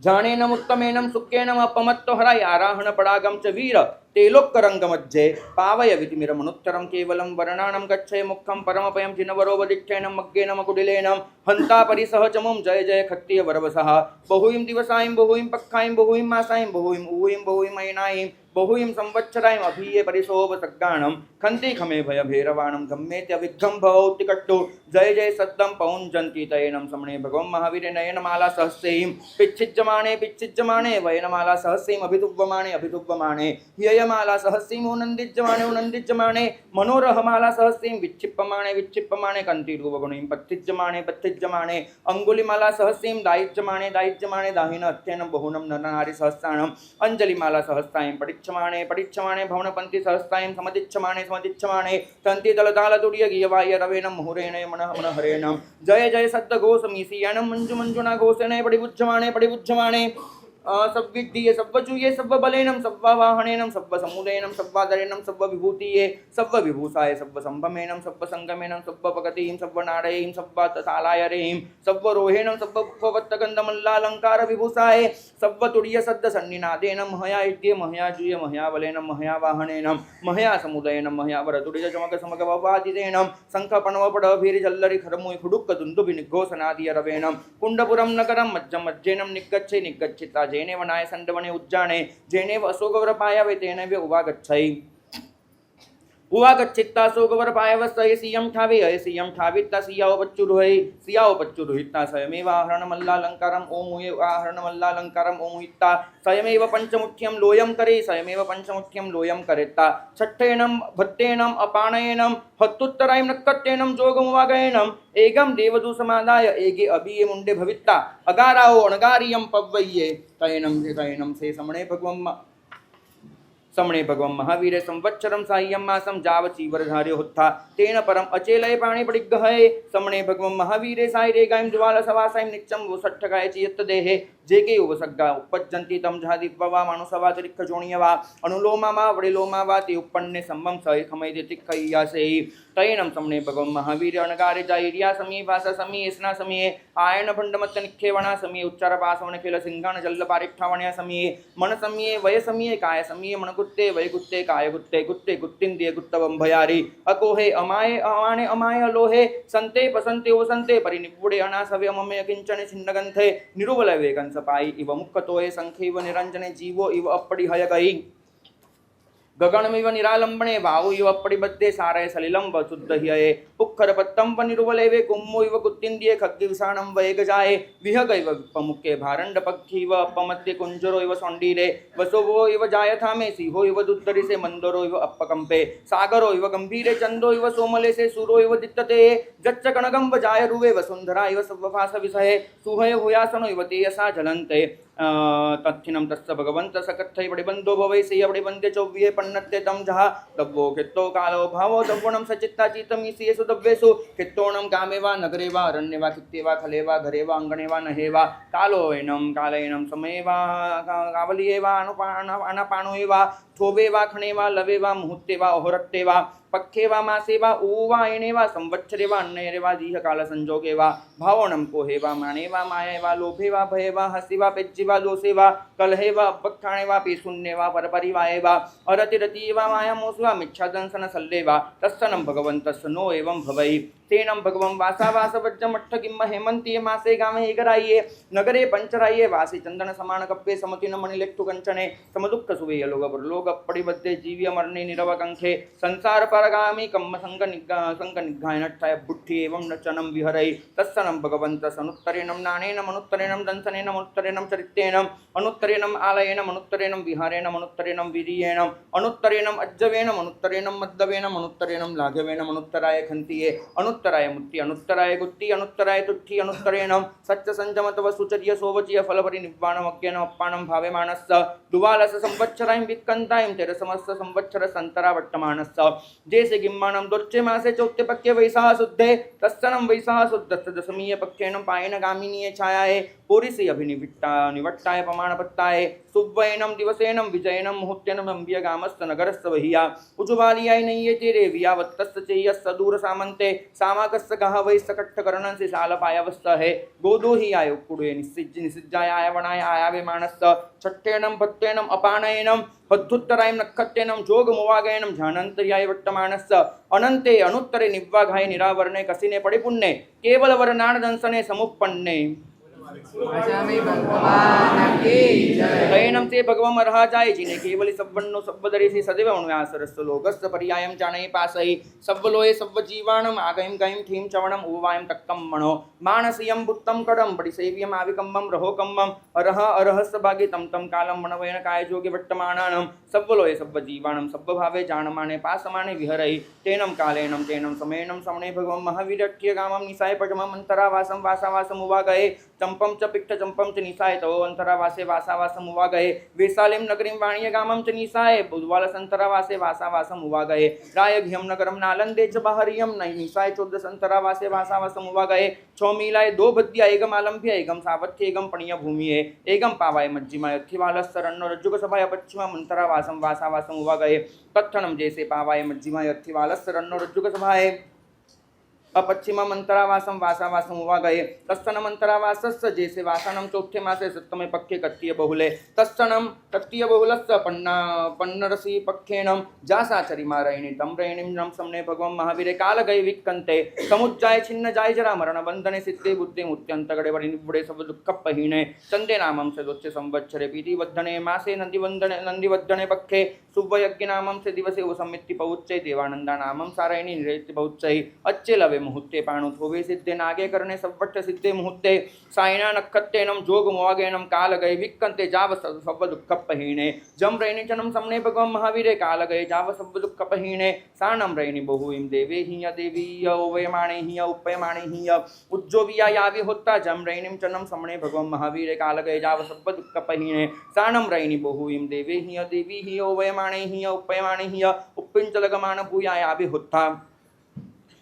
जानेनम उत्तमेनम सुखेनम अपमत्तो हराय आराहण पडागम च वीर तेलोक्करंगमज्जे पावय वितिमिरमनुत्तरं केवलं वर्णानं गच्छय मुखं परमपयं जिनवरोवदिक्षेणं मग्गेन मकुडिलेनं हन्ता परिसहचमुं जय जय खत्तिय वरवसः बहुयं दिवसायं बहुयं पक्खायं बहुयं मासायं बहुयं ऊयं बहुयं अयनायं बहुयं संवत्सरायं अभीय परिशोभ सग्गाणं खन्ति खमे भय भैरवाणं गम्येत्य विघ्नं भवौत्तिकट्टु जय जय सद्दं पौञ्जन्ति तयेनं समणे भगवं महावीर नयनमाला सहस्रैं पिच्छिज्जमाने वयनमाला सहस्रैं अभिदुब्बमाणे ह्ययमाला सहस्रैं उनन्दिज्जमाने मनोरहमाला सहस्रैं विक्षिप्पमाणे कंतिरूपगुणैं पत्थिज्जमाने अंगुलिमाला सहस्रैं दायिज्जमाने दाहिन अत्यनं बहुनं नरनारी सहस्राणं अंजलिमाला सहस्रायं पठिच्छमाने भवनपन्थि सहस्रायं समदिच्छमाने तन्ति दलदालतुडिय गियवाय रवेनं मुहुरेण मनहरेण जय जय सद्दघोषमीसीयानं मंजुना घोषेण पडिबुज्जमाने सब्विद्धीये सब्वचूये सब्वबलेनं सब्ववाहनेनं सब्वसमुदेनं सब्वादरेनं सब्वविभूतिये सब्वविभूषाय सब्वसंभमेनं सब्वसंगमेनं सब्वपगतिं सब्वनाडयीं सब्वसालायरें सब्वरोहेणं सब्वपुष्पवत्तगन्धमल्लालङ्कार विभूषाय सब्वतुडीयसद्दसन्निनादेन महयायुज्ये महयाजूय महयाबलेन महयावाहनेनं महयासमुदयनं महयावरतुडिजचमकसमगववादितेनं शङ्खपणवपडभीरिजल्लरि खरमुय खुडुक्कदुन्दुभिनिघोषनादियरवेणं कुण्डपुरं नगरं मज्जेनं निगच्छिता जेनेव नाय संडवने उज्जाने जेनेव अशोकवर पायावे तेनेव उवागच्छित्ता अशोकवर पायवस्तये सियं ठावे हय सियं ठावित्ता सियाओ पच्चुरुहित्ता स्वयमेव आहरणमल्लालङ्कारम् ओमुयेवाहरणमल्लालङ्कारम् ओमुहित्ता स्वयमेव पंचमुख्यं लोयं करेत्ता छट्ठेनं भत्तेनं अपानयेनं हत्तुत्तरायं नक्कत्तेनं जोगमुवागयेनं एगं देवदूसमादाय एगे अभिये मुंडे भवित्ता अगाराओ अणगारियं पव्वय्ये तयनं से समणे भगवं महावीर संवत्सरं साह्यं मासं जावचीवरधार्यो होत्था तेन परम अचेलय पाणि पडिग्गहये समणे भगवं महावीरे सायरे गायं ज्वालसवासायं नित्यं वो सट्ठगाय चियत्त देहे जेके उपसग्गा उपज्जन्ति तम झादिव्वा मानुसवा तिरिक्खजोणियवा अनुलोमा वा वडिलोमा वा ते उपन्ने सम्मं सहि खमैदे तिक्खय्यासे तैनं समणे भगवं महावीर अणगारे जायरिया समी भाषा समी एस्ना समीये आयन भंडमत्त निखेवणा समीये उच्चार पासवन खेल सिंगाण जल्ल पारिठावण्या समीये मन समीये वय समीये काय समीये मन गुत्ते वय गुत्ते काय गुत्ते गुत्ते गुत्तिंदिये गुत्तवं भयारी अकोहे अमाये अमाने अमाय अलोहे संते पसंते वसंते परिनिपुडे अनासवे अममे किंचने छिन्नगंथे निरुबल वेगं सपाई इव मुक्कतोये संखेव निरंजने जीवो इव अपड़ी हयगई गगनमिव निरालंबने वायु इव अपड़िबद्धे सारय सलिलं वसुद्धह्यये पुक्खरपत्तं वनिरुवलेवे कुम्मो इव कुत्तिंदिये खग्गिविषाणं वैगजाये विहगैव विप्पमुखे भारण्डपक्षीव अपमत्ये कुञ्जरो इव सोण्डीरे वसुवो इव जायथामे सिंहो इव दुद्धरिसे मंदरो इव अपकंपे सागरो इव गंभीरे चंदो इव सोमलेसे सूरो इव दित्तते जच्च कणगं वजाय रुवे वसुंधरा इव सव्वभास विषये सुहय हुयासनो इव तेयसा जलन्ते तत्थिनं तस्य भगवन्त सकत्थै बडिबन्धो भवै से बडिबन्धे चौव्ये पन्नत्ते तम जहा तब्बो खित्तो कालो भावो दव्वणं सचित्ता चीतमीसि सुदव्येषु खित्तोणं कामे वा नगरे वा अरण्ये वा खित्ते वा खले वा घरे वा अङ्गणे वा नहे वा कालयनं समये वा कावलिये वा अनपाणोये वा थोबे वा खणे वा लवे वा मुहूर्ते वा अहोरट्टे वा पक्खे वा मासे वा ऊवा एणे वा संवत्सरे वा अन्नयरे वा दीह काल संजोगे वा भावणं कोहे वा माणे वा माये वा लोभे वा भये वा हसि वा पेज्जि वा दोषे वा कलहे वा अपक्षाणे वा पेशून्ये वा परपरिवाये वा अरतिरति वा माया मोसु वा मिच्छादंसन सल्ले वा तस्सनं भगवन्तस्य नो एवं भवै तेनं भगवं वासावासवज्जमट्ठ किम्म हेमन्तीये मासे गामे एकराये नगरे पंचराये वासी चंदन समान कप्पे समतिन मणिलेक्तु कंचने समदुःख सुवेय लोग अपड़िबद्धे जीव्य मरणे निरवकंखे संसार परगामी कम्म संग निग्घाय नट्ठाय बुद्धि एवं नचनं विहरै तत्सनं भगवन्तस्य अनुत्तरेणं नाणेन मनुत्तरेणं दंसनेन मनुत्तरेणं चरित्रेण अनुत्तरेणं आलयेन मनुत्तरेणं विहारेण मनुत्तरेणं वीर्येण अनुत्तरेणं अज्जवेन मनुत्तरेणं मद्दवेन मनुत्तरेणं लाघवेन मनुत्तराय खन्तिये अनुत्तराय मुक्ति अनुत्तराय गुत्ति अनुत्तराय तुट्ठी अनुत्तरेणम सच्च संजम तव सुचर्य सोवचीय फलपरि निव्वाणम अज्ञानम अप्पाणम भावे मानस्स दुवालस संवत्सरायं विक्कंतायं तेर समस्त संवत्सर संतरा वर्तमानस्स जैसे गिम्माणम दोच्चे मासे चौथे पक्के वैसाह शुद्धे तत्सनं वैसाह शुद्धस्य दशमीय पक्षेणम पायन गामिनीय छायाए पुरिसि अभिनिविट्टा निवट्टाय प्रमाणपत्ताय सुव्वैनम दिवसेनम विजयनम मुहूर्तेनम अंबियगामस्त नगरस्य वहिया उजुबालियाय नय्यते रे वियावत्तस्य चेयस्य दूर सामन्ते सामाकस्य गह वै सकट्ठकरणं से शालपायवस्थ है गोदो ही आयो कुड़े निसिज्जाय आयवणाय आयावे मानस्य छट्टेनम भत्तेनम अपानयनम हद्धुत्तरायं नक्षत्रेणं जोगमुवागयनं झानन्तर्याय वर्तमानस्य अनन्ते अनुत्तरे निव्वाघाय निरावरणे कसिने पडिपुण्ये केवल वरनाड दंसने समुपन्ने शयनं ते भगवम अर्हाजाय जिने केवली सब्वन्नो सब्वदरेसि सदैव अनुयासरस्स लोकस्य पर्यायं जानै पासहि सब्वलोये सब्वजीवाणम् आगयं गयं ठीं चवणम् उवायं तक्कं मणो मानसियं बुत्तं कडं पडिसेव्यम् आविकम्बं रहोकम्बं अरहस्य भागे तं तं कालं मनवयन काय जोगे वर्तमानानं सब्वलोये सब्वजीवाणं सब्वभावे जानमाने पासमाने विहरहि तेनं कालेनं तेनं समयेनं समणे भगवं महावीरट्यगामं निसाय पटमं अन्तरावासं वासावासम् उवागये चंपम च पिट्ठ चंपम च निसाय तो अंतरावासे वासावासम उवा गए वेसालिम नगरीं वाणीय गामम च निसाय बुधवाल संतरावासे वासावासम उवा गए रायघ्यम नगरम नालंदे च बहरियम निसाय 14 संतरावासे वासावासम उवा गए 6 मीलाय 2 भद्या एगम आलम्भ्य एगम सावथ्य एगम पणिय भूमिये एगम पावाय मज्जिमाय अथिवालस्तरन्नो रज्जुक सभाय पश्चिम अंतरावासम वासावासम उवा गए तत्थनम जैसे पावाय मज्जिमाय अथिवालस्तरन्नो रज्जुक सभाय अपश्चिमम अंतरावासम वासावासम उवा गए तत्सनम अंतरावासस्य जैसे वासानम चौथे मासे सप्तमे पक्षे कत्तीय बहुले तत्सनम कत्तीय बहुलस्य पन्नरसी पक्षेणम जासाचरिमा रयिणी तम रयिणीं समने भगवं महावीरे काल गए विक्कन्ते समुज्जाय छिन्न जाय जरा मरण बंधने सिद्धे बुद्धि मुत्यंतगड़े वरि निवड़े सब दुःख पहीने चंदे नामम से दोच्चे संवत्सरे पीति वद्धने मासे नंदिवद्धने पक्षे सुव्वयज्ञ नामम से दिवसे उपसमिति पौच्चै देवानंदा नामम सारायणी निरेति पौच्चै अच्छे लवे मुहूर्ते पाणुत होवे सिद्धे नागे करने सव्वट्ठ सिद्धे मुहूर्ते सायना नक्षत्रेणं जोग मोवागेणं काल गए विक्कन्ते जाव सव्व दुःख पहीणे जम रैणी चनम समने भगवं महावीरे काल गए जाव सव्व दुःख पहीणे सानम रैणी बहुईं देवे हिय देवीय ओवयमाणे हिय उपयमाणे हिय उज्जोविया यावि होता जम रैणीं चनम समने भगवं महावीरे काल गए जाव सव्व दुःख पहीणे सानम रैणी बहुईं देवे हिय देवी हिय ओवयमाणे हिय उपयमाणे हिय उप्पिंचलगमान भूया यावि होता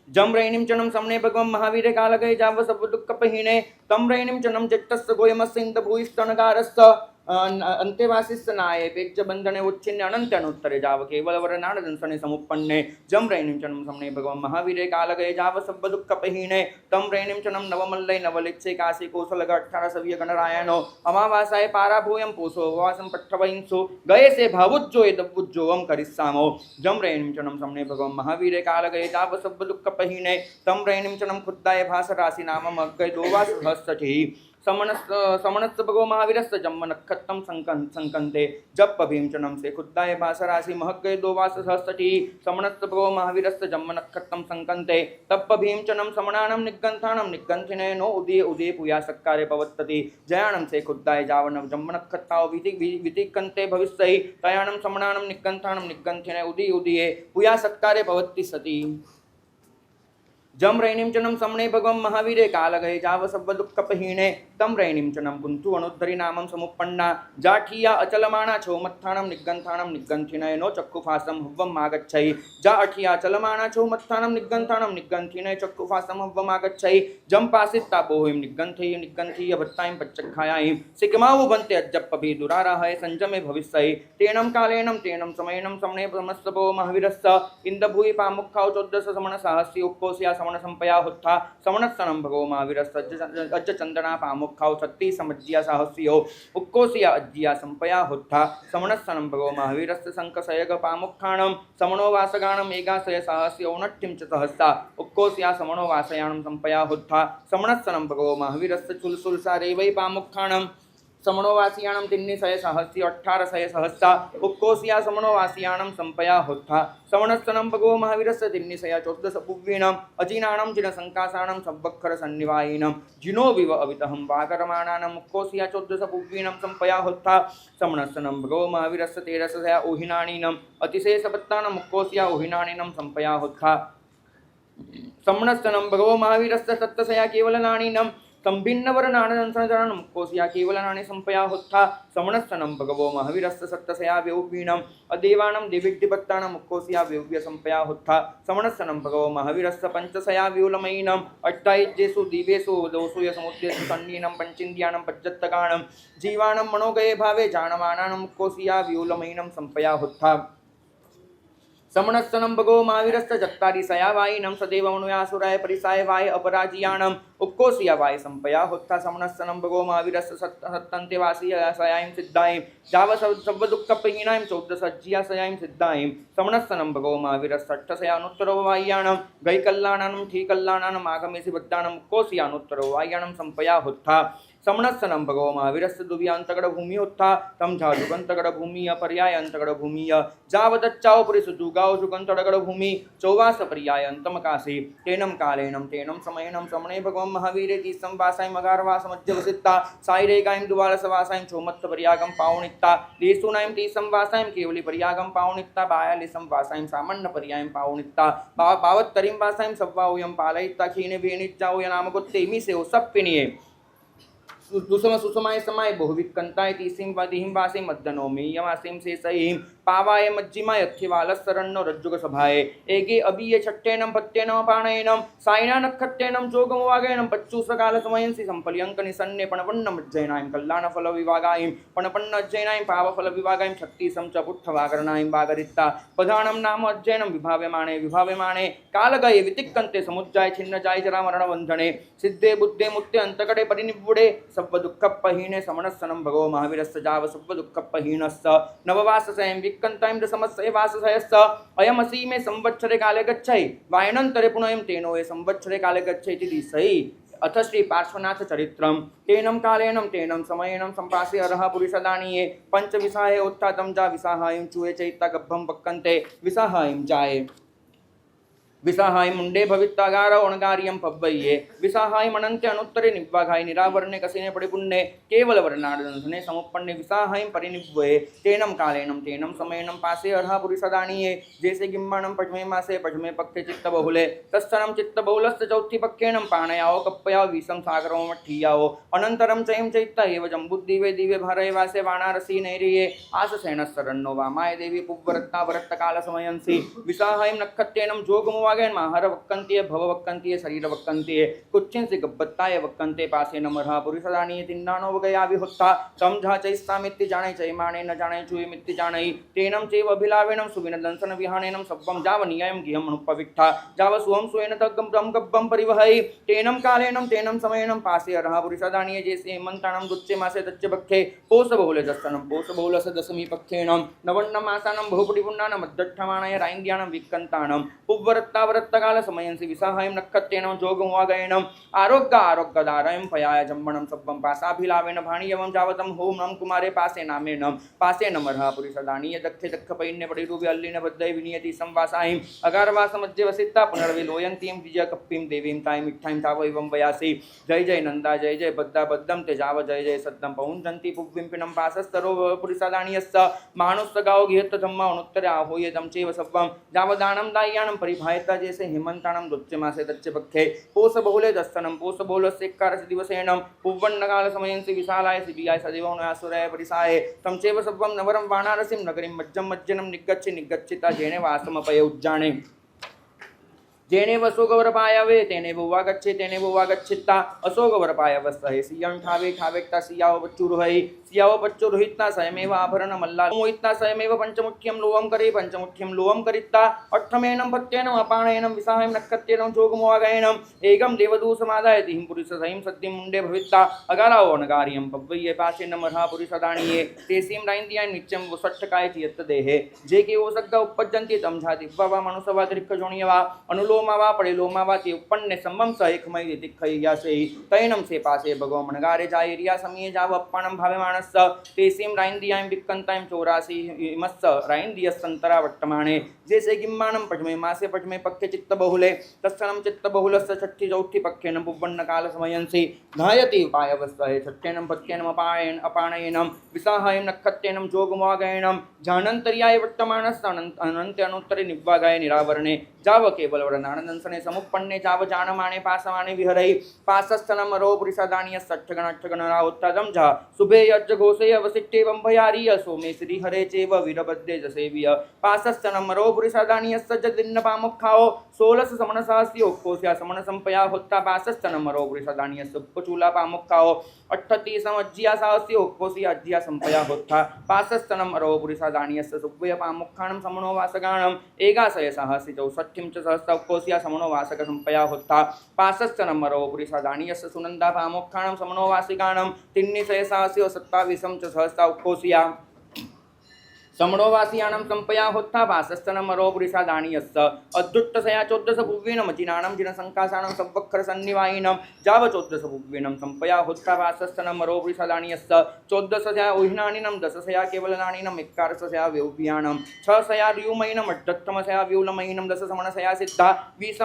जम रैणीं चनम समने भगवं महावीरे काल गए जाव सव्व दुःख पहीणे तम रैणीं चनम जट्टस्य गोयमस्य इंद भूयिष्ठनगारस्य अंतेवासिस्य नाये पेक्ष बंधने उच्छिन्ने अनंत अनुत्तरे जाव केवल वरनाड दंसने समुपन्ने जम रैणीं चनम समने भगवं महावीरे काल गए जाव सव्व दुःख पहीणे तम रैणीं चनम नवमल्लै नवलित्से काशी कौशलग 18 सव्य गणरायणो अमावासाय पाराभूयं पोषो वासं पट्ठवैंसु गए से भावुज्जो दब्बुज्जोवं करिस्सामो जम रैणीं चनम समने भगवं महावीरे काल गए जाव सव्व दुःख पहीणे तम रैणीं चनम खुद्दाय भास राशि नामम अग्गय दोवास सहस्रठी समणस्य भगवो महावीरस्य जन्म नक्षत्रं संकन्ते जप भीमचनम से खुद्दाय भासराशि महग्गय दोवास सहस्रठी समणस्य भगवो महावीरस्य जन्म नक्षत्रं संकन्ते तप भीमचनम समणानं निगंथानं निगंथिने नो उदे उदे पुया सक्कारे पवत्तति जयानं से खुद्दाय जावनं जन्म नक्षत्राव वितिकन्ते भविष्यहि तयानं समणानं निगंथानं निगंथिने उदे उदये पुया सक्कारे पवत्ति सति जम रैणीं चनम समणे भगवं महावीरे काल गए जाव सव्व दुःख पहीणे तम रैणीं चनम कुंतु अनुद्धरि नामं समुपन्ना जाठिया अचलमाना छौमत्थानं निगंथानं निगंथिनय नो चक्षुफासं हव्वम् आगच्छै जा अठिया चलमाना छौमत्थानं निगंथानं निगंथिनय चक्षुफासं हव्वम् आगच्छै जम पासिता बोहिं निगंथीय भत्तायं पच्चखायां सिकमावु बन्ते अज्जप्पभि दुराराहय संजमे भविष्यै तेनं कालेनं तेनं समयेनं समणे ब्रह्मस्तभो महावीरस्य इंदभूयि पामुखाव 14 समण साहस्य उक्कोस्या समण संपया हुत्था समणसनं भगवो महावीरस्य अज्ज चंदना पामुखाव 36 समज्जिया साहस्यो उक्कोस्या अज्जिया संपया हुत्था समणसनं भगवो महावीरस्य संकसयग पामुखाणं समणो वासगाणं एगासय साहस्य औनट्टिं च सहस्ता उक्कोस्या समणो वासयाणं संपया हुत्था समणसनं भगवो महावीरस्य चुलसुलसा रेवै पामुखाणं समणोवासियाणं तिन्निसय सहस्यो 18 सहस्ता उक्कोस्या समणोवासियाणं संपया होत्था समणस्तनं भगवो महावीरस्य तिन्निसया 14 पुव्वीणं अजिनाणं जिनसंकासाणं सब्बक्खर सन्निवायिनं जिनो विव अवितहं वाकरमाणानं उक्कोस्या 14 पुव्वीणं संपया होत्था समणस्तनं भगवो महावीरस्य 13 ओहिनाणीनं अतिशय सपत्तानं उक्कोस्या ओहिनाणीनं संपया होत्था समणस्तनं भगवो महावीरस्य सत्तसया केवलनाणीनं संभिन्नवरनाणनं मुक्कोसिया केवलनाणि संपया होत्था समणस्तनं भगवो महावीरस्य सत्तसया व्योपीणम् अदेवानं देवीड्यपत्तानं मुक्कोसिया व्योव्य संपया होत्था समणस्तनं भगवो महावीरस्य पंचसया व्योलमयीनम् अट्टायज्येषु दिवेषु दोषु यसमुद्रेषु सन्नीनं पंचिन्द्यानं पज्जत्तकाणं जीवानं मनोगये भावे जानमानानं मुक्कोसिया व्योलमयीनं संपया होत्था समणस्तनं भगवो महावीरस्य चत्तारि सयावायिनं सदैव मनुयासुराय परिसाय वाय अपराजियाणम् उक्कोसिया वाय संपया होत्था समणस्तनं भगवो महावीरस्य सत्तन्ते वासी सयायं सिद्धायं जाव सर्व दुःखपहीनायं चौद्दसज्जिया सयायं सिद्धायं समणस्तनं भगवो महावीरस्य अट्ठसयानुत्तरो वाय्याणं गैकल्लाणानं ठीकल्लाणानम् आगमेसि बद्धाणम् उक्कोसियानुत्तरो वाय्याणं संपया होत्था समणस्तनं भगवो महावीरस्य दुव्यांतगड़ भूमि होत्था तम झाजुगंतगड़ भूमि पर्याय अंतगड़ भूमि जावदच्चाओ पुरिसु जुगाओ जुगंतगड़ भूमि चौवास पर्याय अंतमकासे तेनम कालेनम तेनम समयनम समणे भगवं महावीरे तीसं वासायं मगारवास मध्यवसिता साइरेगायं दुवालसवासायं चौमत्त पर्यागं पावनित्ता देशुनायं तीसं वासायं केवली पर्यागं पावनित्ता बायालिसं वासायं सामान्य पर्यायं पावनित्ता बावत्तरिं वासायं सव्वाओयं पालयित्ता खीने वेणिच्चाओ नामगुत्ते मिसेओ सप्पिनिये सुषम सुषमाय समाय बहुविकंताय तीसिं वदिहिं वासिं मद्दनोमि यमासिं शेषहिं पावाय मज्जिमाय अथिवालस्सरण्णो रज्जुग सभाय एगे अबीय छट्टेनं पत्तेनं पाणयनं सायना नक्षत्रेनं जोगमवागेनं पच्चूसकाल समयंसि संपल्यंक निसन्ने पणपन्न मज्जयनायं कल्याण फल विभागायं पणपन्न अज्जयनायं पाव फल विभागायं छत्तीसं च पुट्ठवागरणायं वागरित्ता पधानं नाम अज्जयनं विभाव्यमाणे कालगये वितिक्कन्ते समुज्जाय छिन्न जाय जरा मरण बंधने सिद्धे बुद्धे मुत्ते अंतकड़े परिनिव्वुडे सब्ब दुःखपहीने समणस्तनं भगवो महावीरस्य जाव सब्ब दुःखपहीनस्य नववाससयं विक्कन्तायं दशमस्य वाससयस्य अयमसि मे संवत्सरे काले गच्छै वायनन्तरे पुनः तेनो ये संवत्सरे काले गच्छेति दिशै अथ श्री पार्श्वनाथ चरित्रम तेनम कालेनम तेनम समयेनम संपासे अरह पुरुषदानीये पंचविसाहे उत्थातं जा विसाहायं चूये चैत्ता गब्भं पक्कन्ते विसाहायं जाये विसाहाय मुंडे भवित्तागार ओणगारियं पब्बय्ये विसाहाय मनंते अनुत्तरे निव्वाघाय निरावरणे कसिने पड़िपुण्ये केवल वर्णार्दंसने समुपन्ने विसाहाय परिनिव्वये तेनम कालेनम तेनम समयेनम पासे अर्हा पुरुषदानीये जैसे गिम्माणं पठमे मासे पठमे पक्षे चित्तबहुले तत्सरं चित्तबहुलस्य चौथी पक्षेणं पाणयाओ कप्पयाओ विषं सागरो मठ्ठीयाओ अनन्तरं चयं चैत्ता एव जम्बुद्दीवे दिवे भारये वासे वाणारसी नैरिये आससेनस्सरन्नो वामाय देवी पुव्वरत्ता वरत्तकाल समयंसि विसाहाय नक्षत्रेणं जोगमो वागेन माहर वक्कंतीय भव वक्कंतीय शरीर वक्कंतीय कुच्छिन से गब्बत्ताय वक्कंते पासे नमरहा पुरुषदानीय तिन्नानो वगया विहुत्था समझा चैस्तामित्ति जाने चैमाणे न जाने चुय मित्ति जाने तेनम चैव अभिलावेनम सुविन दंसन विहानेनम सब्बम जावनियम गिहम अनुपविट्ठा जाव सुहम सुयन तगम ब्रह्म गब्बम परिवहै तेनम कालेनम तेनम समयनम पासे अर्हा पुरुषदानीय जैसे हेमंतानम दुच्चे मासे तच्चे बख्खे पोष बहुले दस्तनम पोष बहुलस दशमी पक्षेणम नवन्नम आसानम बहुपुटिपुण्णानम अद्दठमाणय राइंद्यानम विक्कंतानम पुव्वरत्ता वरत्तकाल समयंसि विसाहायं नक्षत्रेणं जोगमवागयनं आरोग्यदारयं पयाय जम्बणं सब्बं पासाभिलावेन भाणीयवं जावतं होम नम कुमारे पासे नामेनं पासे नमरः पुरुषदानीय दक्षे दक्षपैन्य पडिरूपि अल्लिन बद्धै विनियति संवासायं अगारवास मध्ये वसिता पुनर्विलोयन्तीं द्विजकप्पीं देवीं तायं मिठाईं ताव एवं वयासि जय जय नंदा जय जय बद्धा बद्धं ते जाव जय जय सद्दं पौञ्चन्ति पुव्विम्पिनं पासस्तरो पुरुषदानीयस्य मानुस्सगाओ गिहत्त धम्मा अनुत्तरे आहोयेदं चैव सब्बं जावदानं दाय्यानं परिभायत जैसे हेमंतानम दुच्चे मासे दच्चे पक्षे पोष बहुले दस्तनम पोष बहुलस्य एकारस्य दिवसेनम पुव्वन्नकाल समयंसि विशालाय सिबियाय सदैव नयासुराय परिसाय तमचैव सब्बं नवरं वाणारसिं नगरीं मज्जनं निगच्छिता जेने वासमपय उज्जाने जेने वसोगवरपायवे तेने बुवा गच्छे तेने बुवा गच्छिता असोगवरपायवस्तहे सियं ठावे ठावेक्ता सियाओ बच्चू रोहै सियाओ बच्चू रोहिता स्वयमेव आभरण मल्ला मोहिता स्वयमेव पंचमुख्यं लोहं करे पंचमुख्यं लोहं करित्ता अट्ठमेनं पत्येनं अपाणेनं विसाहं नक्षत्रेनं जोगमोवागयनं एकं देवदूषमादाय तिहिं पुरुषसहिं सद्यं मुंडे भवित्ता अगाराओ अनगारियं पव्वय्ये पासे नमरहा पुरुषदानीये तेसीं राइंदियां नित्यं वसट्टकाय चियत्त देहे जे के ओसग्गा उपपज्जन्ति तं झाति वावा मनुसवा दृक्खजोणियवा अनुलो लोमावा पड़े लोमावा ते उपन्ने संबम स एकमय दिखैयासे तैनम से पासे भगव मनगारे जाय रिया समीये जाव अप्पणम भावेमाण वर्तमानस्स तेसीं राइन्दियां विक्कन्तां 84 इमस्स राइन्दियस्सन्तरा वर्तमाने जैसे गिम्मानं पठमे मासे पठमे पक्के चित्त बहुले तत्सनं चित्त बहुलस्य छठी चौथी पक्केन पुब्बन्न काल समयंसि धायति उपायवस्सहे छठ्ठेनं पक्केन अपायेन अपाणयेनं विसाहायं नक्षत्रेनं जोगमागयेनं जानन्तर्याय वर्तमानस्स अनन्ते अनुत्तरे निव्वागाय निरावरणे जाव केवल वरदानंसने समुपन्ने जाव जानमाने पासमाने विहरै पासस्तनम रो पुरिषदानीय सठ्ठगण अठ्ठगण राउत्तदम जा सुबे यज्ञ घोषे अवसिट्टे वंभयारी सोमे श्री हरे चेव वीरभद्रे जसेविय पासस्तनम रो पुरिषदानीय सज्जदिन्न पामुखाओ 16 समन सहस्यो कोस्या समन संपया होता पासस्तनम रो पुरिषदानीय सुपचूला पामुखाओ 38 समज्जिया सहस्यो कोस्या अज्जिया संपया होता पासस्तनम रो पुरिषदानीय सुब्बय पामुखाणं समनो वासगाणं एकाशय सहस्रि 64 च सहस्र कोस्या समनो वासक संपया होता पासस्तनमरो पुरिषदानीयस्य सुनंदा पामुखाणं समनो वासिकाणं 327 च सहस्र कोस्या समणोवासियानं संपया होता वासस्तनमरो पुरिषदानीयस्य अद्युत्तसया 14 भुव्येनं मचिनानं जिनसंकासानं संवक्खर सन्निवायिनं जाव 14 भुव्येनं संपया होता वासस्तनमरो पुरिषदानीयस्य 14 उहिनानिनं 10 केवलनानिनं 11 व्यव्यानं 6 र्युमयिनं 18 व्यूलमयिनं 10 समनसया सिद्धा 20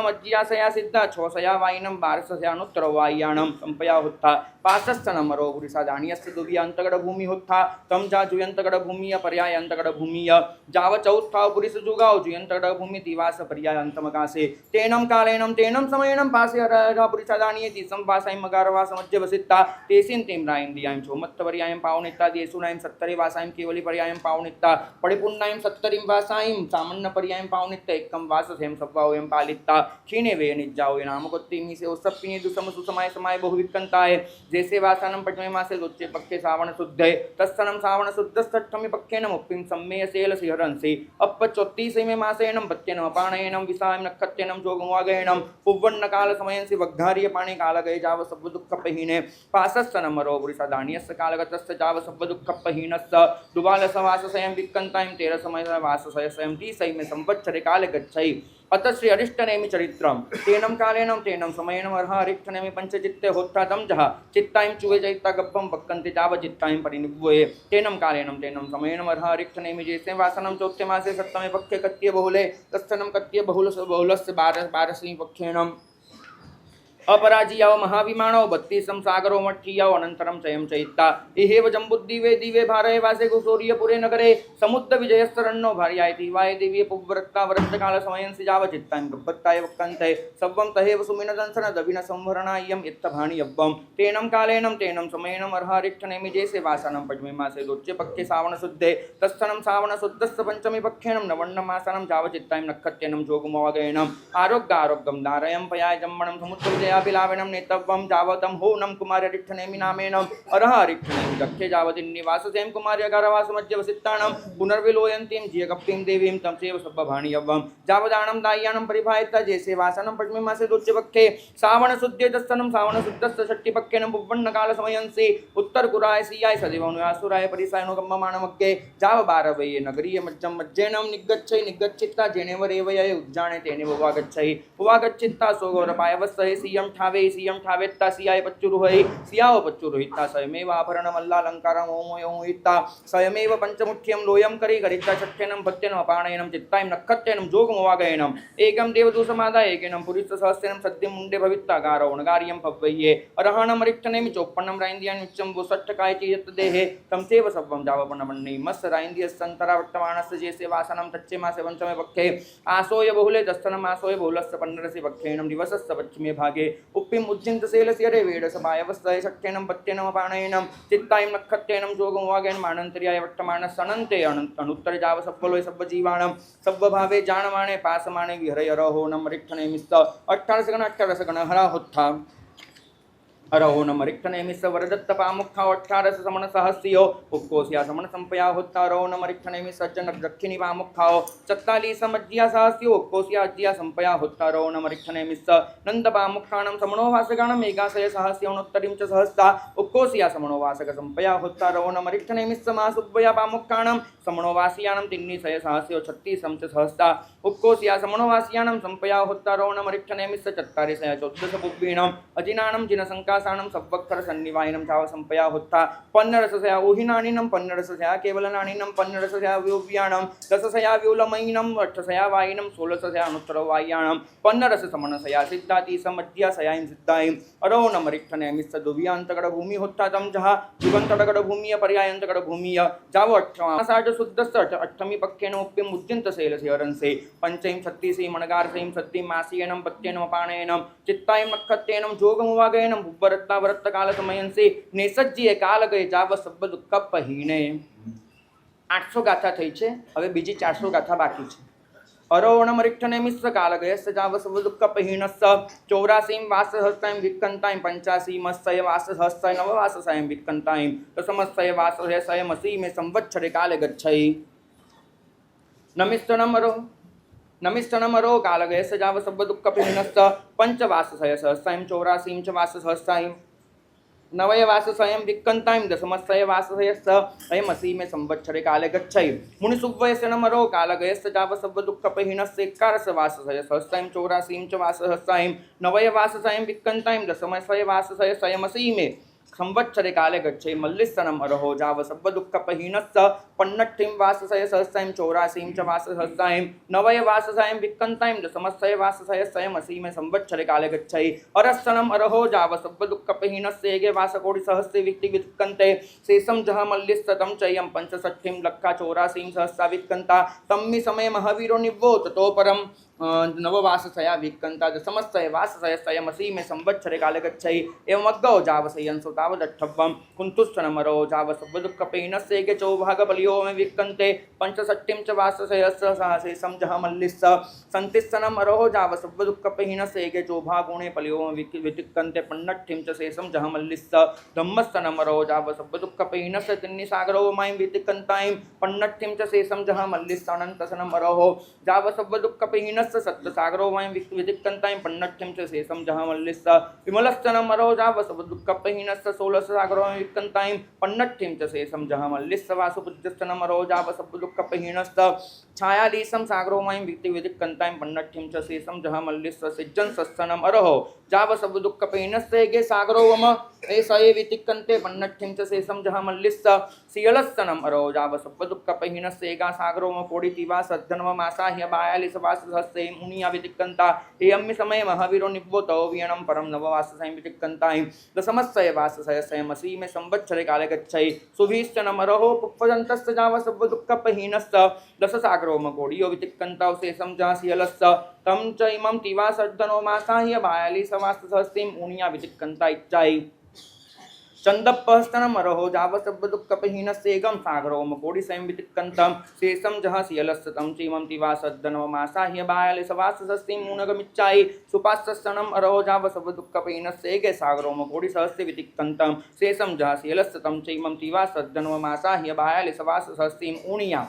सिद्धा 6 वायिनं 12 अनुत्तरवाय्यानं संपया होता पासस्तनमरो पुरिषदानीयस्य दुव्यंतगढ़ भूमि होता तम जा जुयंतगढ़ भूमि पर्याय अंतगढ़ भूमि जाव चौथा पुरुष जुगाओ जुयंतगढ़ भूमि दिवास पर्याय अंतमकासे तेनम कालेनम तेनम समयनम पासे हरा पुरिषदानीय तीसम वासायं मगारवा समज्य वसिता तेसिन तेम रायंदियां चोमत्त पर्यायं पावनिता देसुनायं 70 वासायं केवली पर्यायं पावनिता परिपूर्णायं 70 वासायं सामान्य पर्यायं पावनिता एकम वाससेम सब्वायं पालिता क्षीणे वे निजाओ नामकोत्तिमी से उसप्पिनी दुसम सुसमाय समय बहुविक्कंताय जैसे वासानं पठमे मासे लोच्चे पक्के सावण शुद्धे तत्सनं सावण शुद्धस्थठ्ठमि पक्केन मुप्पिं सम्मेय सेल सिहरंसि अप्प 34 मासेनं पत्येन अपाणयेनं विसायं नक्षत्रेनं जोगमवागयेनं पुव्वन्न काल समयंसि वग्घार्य पाणे कालगये जाव सब दुःखपहीने पासस्तनमरो पुरिषदानीयस्य कालगतस्य जाव सब दुःखपहीनस्य दुबालस वाससयं विक्कन्तायं 13 समय वाससयं 30 संवत्सरे काले गच्छै अतः श्री अरिष्टनेमि चरित्रम तेनम कालेनम तेनम समयेनम अर्हा अरिष्टनेमि पंचचित्ते होता दम जहा चित्तायं चुवे जयिता गब्बम वक्कन्ते जाव चित्तायं परिनिव्वये तेनम कालेनम तेनम समयेनम अर्हा अरिष्टनेमि जैसे वासनं चौथे मासे सप्तमे पक्षे कत्ये बहुले तत्सनं कत्ये बहुलस्य 12 पक्षेणम अपराजियाव महाविमानौ 32 सागरो मठ्ठियाव अनंतरम चयं चैत्ता इहेव जम्बुद्दीवे दिवे भारये वासे कुसूर्यपुरे नगरे समुद्र विजयस्तरन्नो भार्यायति वाय दिव्ये पुव्रत्ता वरद्धकाल समयंसि जाव चित्तां गब्बत्ताय वक्कन्ते सव्वं तहेव सुमिनदंसन दविन संवरणायं इत्तभाणि यव्वं तेनं कालेनं तेनं समयेनं अर्हारिष्ठनेमि जैसे वासनं पद्मे मासे लोच्चे पक्के सावण शुद्धे तत्सनं सावण शुद्धस्य पंचमी पक्षेनं नवण्णं मासनं जाव चित्तां नक्षत्रेनं जोगमवागयेनं आरोग्यं धारयं पयाय जम्मणं समुद्र विलावनं नेतव्यं जावतं होनं कुमार्यरिष्ठनेमि नामेनं अर्हारिष्ठनेमि दक्षे जावतिन्निवाससें कुमार्यगारवासमज्य वसित्तानं पुनर्विलोयन्तीं जियकप्पीं देवीं तं चैव सब्बभाणियव्वं जावदानं दाय्यानं परिभायिता जैसे वासनं पद्मे मासे लोच्चे पक्षे सावण शुद्धे तत्सनं सावण शुद्धस्य षट्टि पक्केन पुव्वन्न काल समयंसि उत्तर कुराय सियाय सदिवनुयासुराय परिसायनो गम्ममाणमग्गे जाव बारवये नगरीय मज्जं मज्जेनं निग्गच्छित्ता जेनेव रेवय उज्जाने तेनेव उवागच्छित्ता सोगौरपायवस्सहे सियं सीयं ठावेत्ता सियाय पच्चुरुहै सियाव पच्चुरुहिता स्वयमेव आभरणमल्लालङ्कारं ओमयोहिता स्वयमेव पंचमुठ्यं लोयं करी गरिता छठ्ठेनं भक्त्यनं अपाणयनं चित्तां नक्षत्रेनं जोगमवागयनं एकं देवदूषमादाय एकेनं पुरुषसहस्रेनं सद्यं मुण्डे भवित्ता गारौ नगार्यं पव्वय्ये अर्हाणं रिक्तनेमि चोप्पन्नं राइन्दियां नित्यं वुसट्टकायचि यत् देहे तं चैव सव्वं जावपन्नमन्नि मस् राइन्दियस्सन्तरा वर्तमानस्य जैसे वासनं तच्चे मासे पंचमे पक्षे आसोय बहुले दस्तनम् आसोय बहुलस्य 15 पक्षेणं दिवसस्य पश्चिमे भागे उप्पिम उज्जिन्तशैलस्य रे वेडसभायवस्थाय शक्येनं पत्येनं अपाणयेनं चित्तायं नक्षत्रेनं जोगमवागयेनं मानन्तर्याय वर्तमानस्य अनन्ते अनुत्तरे जाव सब्बलोय सब्बजीवाणं सब्बभावे जानमाने पासमाने विहरयरहोनं रिक्तनेमिस्त 18 गण हरा होत्था अरहोनम रिक्तनेमिस वरदत्त पामुखा 18 समन सहस्यो उपकोस्या समन संपया होता अरहोनम रिक्तनेमिस सज्जन दक्षिणी पामुखाओ 44 समज्जिया सहस्यो उपकोस्या अज्जिया संपया होता अरहोनम रिक्तनेमिस नंद पामुखाणं समनो वासगाणं मेघाशय सहस्योनोत्तरीं च सहस्ता उपकोस्या समनो वासक संपया होता अरहोनम रिक्तनेमिस मासुब्बया पामुखाणं समनो वासियाणं तिन्निशय सहस्यो 36 च सहस्ता उपकोस्या समनो वासियाणं संपया होता अरहोनम रिक्तनेमिस 44 14 पुब्बीणं अजिनाणं जिनसंका पन्नरसाणं संवत्सर सन्निवायनं चाव संपया होता पन्नरसया ओहिनानिनं पन्नरसया केवलनानिनं पन्नरसया व्योव्याणं दशसया व्योलमयिनं अष्टसया वायिनं 16सया अनुत्तरवाय्याणं पन्नरस समनसया सिद्धाति समध्यासयां सिद्धायं अरोणमरिक्षणे मिस्सदुव्यांतगड भूमि होता तम जहा युगंतगड भूमिय पर्यायंतगड भूमिय जाव अष्टमा साठ शुद्धस्त अष्टमी पक्केनोप्यम उद्यंत शैलसे अरंसे पंचम छत्तीसी मणगारसैं सत्ती मासीयनं पत्येनं पाणेनं चित्तायं नक्षत्रेनं जोगमुवागयनं बुब्बरत्ता वरत्त काल समयंसे नेसज्जीय काल गए जाव सब दुःख पहिने 800 ગાથા થઈ છે હવે બીજી 400 ગાથા બાકી છે અરોવણમરિક્ષણે મિશ્ર કાલ ગયસ્ස જાવ સવ દુઃખ पहिणस्स 84 વાસહસ્તાયં વિક્કંતાયં 85 મસ્સય વાસહસ્તય નવવાસસાયં વિક્કંતાયં દશમસ્સય વાસહસ્તય મસી મે સંવત્સરે કાલે ગચ્છૈ નમિષ્ઠનમરો કાલ ગયસ્સ જાવ સવ દુઃખ पहिणस्स पंचवाससय सहस्तायं 84 च वासहस्तायं नवय वाससयं विक्कंतायं दशमस्सय वाससयस्स अयमसि मे संवत्सरे काले गच्छै मुनिसुव्वयसनमरो काल गयस्स जाव सव दुःख पहिणस्स 11 वाससय सहस्तायं 84 च वासहस्तायं नवय वाससयं विक्कंतायं दशमस्सय वाससयस्स अयमसि मे संवत्सरे काले गच्छे मल्लिस्तनम अरहो जाव सब दुःख पहिणस्स पन्नट्ठिं वाससय सहस्तायं 84 च वासहस्तायं नवय वाससायं विक्कंतायं दशमस्सय वाससयस्स अयमसि मे संवत्सरे काले गच्छै अरस्तनम अरहो जाव सब दुःख पहिणस्स एगे वासकोटि सहस्रे वित्ति विक्कन्ते शेषं जह मल्लिस्ततं चयं 65 लक्षा 84 सहस्रा विक्कन्ता तम्मि समय महावीरो निव्वो ततो परं नववाससया विक्कन्ता दशमस्सय वाससयस्सयमसि मे संवत्सरे काले गच्छै एवमग्गौ जावसयंसो तावदट्ठव्वं कुन्तुस्थनमरो जाव सब दुःख पहिणस्स एगे चौभागबलियो मे विक्कन्ते 65 च वाससयस्स सहसेशं जह मल्लिस्स सन्तिस्थनमरो जाव सब दुःख पहिणस्स एगे चौभागुणे पलियो मे विक्कन्ते 65 च शेषं जह मल्लिस्स धम्मस्थनमरो जाव सब दुःख पहिणस्स तिन्निसागरो मायं विक्कन्तायं 65 च शेषं जह मल्लिस्स अनन्तसनमरो जाव सब दुःख पहिणस्स सप्तसागरो मायं विक्कन्तायं 65 च शेषं जह मल्लिस्स विमलस्थनमरो जाव सब दुःख पहिणस्स 16 सागरो मायं विक्कन्तायं 65 च शेषं जह मल्लिस्स वासुपुज्यस्थनमरो जाव सब दुःख पहिणस्स छायालीसं सागरो मायं विक्कन्तायं 65 च शेषं जह मल्लिस्स सिज्जनसस्तनमरो जाव सब दुःख पहिणस्स एगे सागरो वम एसये विक्कन्ते 65 च शेषं जह मल्लिस्स सियलस्तनमरो जाव सब दुःख पहिणस्स एगा सागरो वम कोडितिवा सद्धनवमासाह्य 42 वासहस्ते मुनिया वितिक्कन्ता एयम्मि समय महावीरो निव्वतो वियणं परं नववाससयं वितिक्कन्तायं दशमस्सय वाससयस्सयमसि मे संवत्सरे काले गच्छै सुभीश्चनमरहो पुप्पदन्तस्य जाव सब दुःख पहिणस्स दशसागरो मकोडियो वितिक्कन्ता शेषं जासियलस्स तं च इमं तिवा सद्धनो मासाह्य 42 वासहस्ते मुनिया वितिक्कन्ता इच्चाय चंदप्पहस्तनमरहो जाव सब दुःख पहिणस्स एगं सागरो मकोडिसयं वितिक्कन्तं शेषं जह सियलस्सतं चीमं तिवा सद्धनवमासाह्य 42 वासहस्ते मूनगमिच्चाय सुपास्सनम अरहो जाव सब दुःख पहिणस्स एगे सागरो मकोडिसहस्ते वितिक्कन्तं शेषं जह सियलस्सतं चीमं तिवा सद्धनवमासाह्य 42 वासहस्ते ऊणिया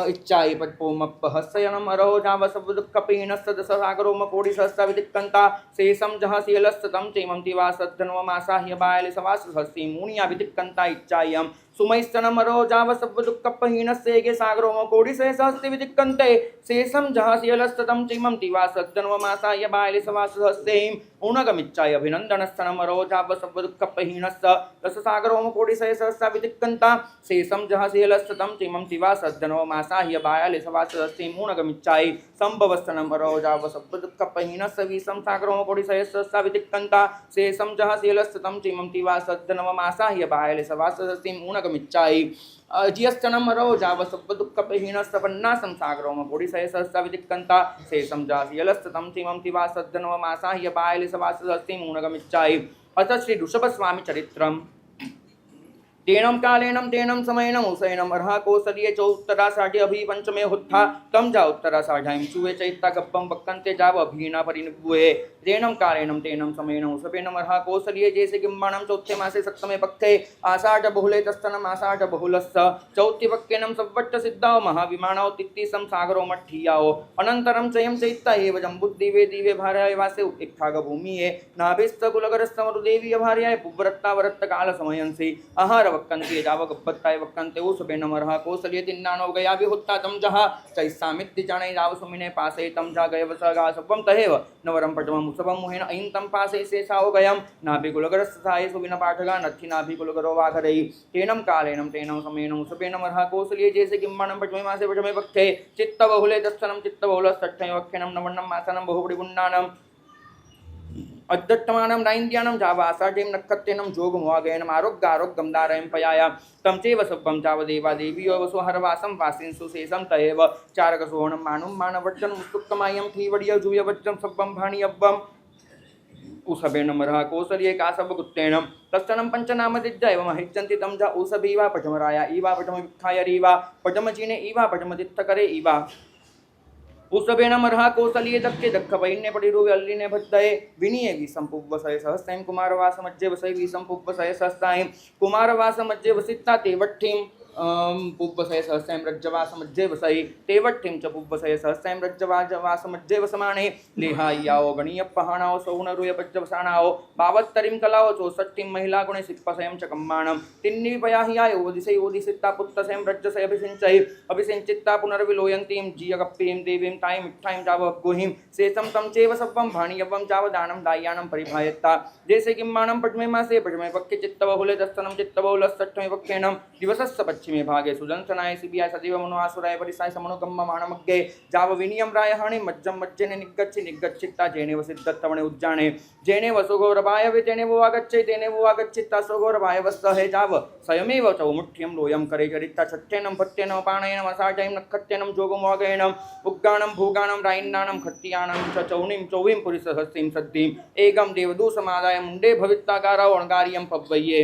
इच्छाय पद्पोमप्पहस्यनम अरहो जाव सब दुःख पहिणस्स दशसागरो मकोडिसहस्रा वितिक्कन्ता शेषं जह सियलस्सतं चैमं तिवा सद्धनवमासाह्य 42 वासहस्ते मुनिया वितिक्कन्ता इच्छायं सुमैस्तनमरो जाव सब दुःख पहिणस्स एगे सागरो मकोडिसहस्ते वितिक्कन्ते शेषं जह सियलस्सतं चैमं तिवा सद्धनवमासाह्य 42 वासहस्ते ऊणगमिच्चाय अभिनन्दनस्तनमरो जाव सब दुःख पहिणस्स दशसागरो मकोडिसहस्रा वितिक्कन्ता शेषं जह सियलस्सतं चैमं तिवा सद्धनवमासाह्य 42 वासहस्ते ऊणगमिच्चाय संभवस्तनमरो जाव सब दुःख पहिणस्स विषं सागरो मकोडिसहस्रा वितिक्कन्ता शेषं जह सियलस्सतं चैमं तिवा सद्धनवमासाह्य 42 वासहस्ते ऊणगमिच्चाय अजियस्तनमरो जाव सब दुःख पहिणस्स 50 सागरो मकोडिसहस्रा वितिक्कन्ता शेषं जह सियलस्सतं चैमं तिवा सद्धनवमासाह्य 42 वासहस्ते ऊणगमिच्चाय अथ श्री ऋषभस्वामी चरित्रम् तेनम कालेनम तेनम समयनम उसेनम अर्हा कौसल्ये चौत्तराषाढ्य अभि पंचमे हुत्था तम जा उत्तराषाढ्यां चुवे चैत्ता गप्पं वक्कन्ते जाव अभीना परिनिभुये तेनम कालेनम तेनम समयनम उसेनम अर्हा कौसल्ये जैसे किम्बाणं चौथे मासे सप्तमे पक्षे आषाढ बहुले तस्तनम आषाढ बहुलस्स चौथि पक्केनम संवट्ट सिद्धाओ महाविमानौ तित्तिसं सागरो मठ्ठियाओ अनन्तरं चयं चैत्ता एव जम्बुद्दीवे दीवे भार्याय वासे उत्तिष्ठाग भूमिये नाभिस्त कुलगरस्तमरुदेवीय भार्याय पुव्रत्ता वरत्त काल समयंसि आहार वक्कन्ते जाव गप्पत्ताय वक्कन्ते उषबेनमर्ह कौसल्ये तिन्नानो गया विहुत्ता तं जहा चैस्सामित्ति जाने जाव सुमिने पासे तं जा गयवसगा सब्वं तहेव नवरं पटमं उसभं मुहेन ऐं तं पासे शेषाओ गयं नाभिकुलगरस्थाये सुविनपाठगा नथि नाभिकुलगरो वाघरैः तेनं कालेनं तेनं समेनं उसभेन मर्हा कौसल्ये जैसे किम्बाणं पचमे मासे पचमे पक्षे चित्तबहुले दत्सनं चित्तबहुलस्तट्ठमे वक्षेनं नवन्नं मासनं बहुपरिपुण्डानं अद्दट्टमानं नैन्द्यानं जावासाढ्यं नक्षत्रेनं जोगमुवागयनम् आरोग्यारोग्यं दारयं पयाय तं चैव सब्बं चावदेवा देवीयो वसुहरवासं वासिंसु शेषं तयेव चारकसोहनं मानुं मानवज्जनं मुस्तुक्कमायं थीवडिय जूयवज्जं सब्बं भाणियब्बम् उसभेन मरः कौसल्ये कासवगुत्तेन तत्सनं पंचनामदिज्ज एव महिच्यन्ति तं ज उसभीवा पचमराया ईवा पचमविख्याय रीवा पचमचीने ईवा पचमदित्तकरे ईवा उसभेन मरः कौसल्ये दक्के दक्खपैन्ये पडिरुवे अल्लिने भद्दये विनिये विसंपुव्वसये सहस्रैं कुमारवासमध्ये वसये विसंपुव्वसये सहस्रां कुमारवासमध्ये वसिता तेवट्ठीं पुव्वसये सहस्रैं रज्जवासमध्ये वसये तेवट्ठीं च पुव्वसये सहस्रैं रज्जवासमध्ये वसमाने लेहाय्याओ गणीयप्पहाणाओ सौनरुयपज्जवसाणाओ बावत्तरीं कलाओ चौसट्ठीं महिला गुणे सिप्पसयं च कम्माणं तिन्नीपयाहियाय ओदिशै ओदिसित्ता पुत्तसयं रज्जसय अभिसिञ्चित्ता पुनर्विलोयन्तीं जीयगप्पीं देवीं ताईं मिट्ठाईं जावगुहिं शेषं तं चैव सब्बं भाणियवं जावदानं दाय्यानं परिभायत्ता जैसे किम्माणं पद्मे मासे पद्मे पक्के चित्तबहुले दस्तनं चित्तबहुलस्तट्ठमे पक्षेणं दिवसस्य पश्चिमे भागे सुदंसनाय शिबियाय सदैव मनोआसुराय परिसाय समनुगम्ममाणमग्गे जाव विनियम रायहाणि मज्जं मज्जेने निग्गच्छित्ता जेने वसिद्धत्तवणे उज्जाने जेने वसुगौरवायवे तेने वो आगच्छे तेने वो आगच्छित्ता सुगौरवायवस्तहे जाव स्वयमेव चौमुठ्यं लोयं करे चरित्ता छट्टेनं भट्टेनं पाणेनं असाढ्यं नक्षत्रेनं जोगमोगेनं उग्गाणं भूगाणं रायिन्नानं खत्तियानं च चौणीं चौवीं पुरिसहस्तीं सद्दीं एकं देवदूषमादाय मुण्डे भवित्ताकाराव अणगार्यं पव्वय्ये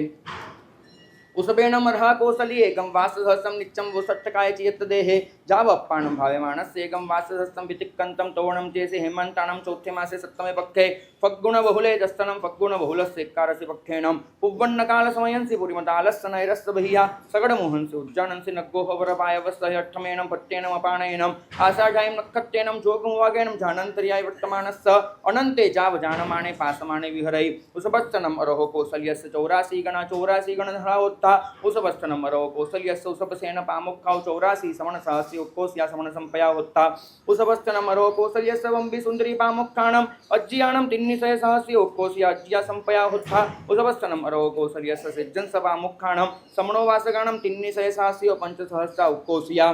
उसभेन मर्हा कौसल्ये एकं वाससहस्रं नित्यं वोषट्टकाय चेत् देहे जावप्पाणं भाव्यमाणस्य एकं वाससहस्रं वितिक्कन्तं तोरणं चेसे हेमन्ताणं चौथे मासे सप्तमे पक्षे फग्गुणबहुले दस्तनं फग्गुणबहुलस्य एकारस्य पक्षेणं पुव्वन्नकालसमयंसि पुरिमतालस्य नैरस्य बह्या सगडमोहंसि उज्जानंसि नग्गोहवरपायवस्य अट्ठमेनं पट्टेनम् अपाणयनम् आषाढायं नक्षत्रेणं जोगमुवागेनं जानन्तर्याय वर्तमानस्य अनन्ते जावजानमाने पासमाने विहरै उसभस्तनम् अरोह कौसल्यस्य 84 गण धरावोत्था उसभस्तनम् अरोह कौसल्यस्य उसभसेन पामुक्खाव 84 समणसहस्रि उत्कोस्या समणसंपया होत्ता उसभस्तनम् अरोह कौसल्यस्य वंबि सुन्दरी पामुक्खाणम् अज्जियाणं तिन्निसय सहस्रि उत्कोस्या अज्जिया संपया होत्ता उसभस्तनम् अरोह कौसल्यस्य सिज्जंस पामुक्खाणं समणोवासगाणं तिन्निसय सहस्रि पंचसहस्रा उत्कोस्या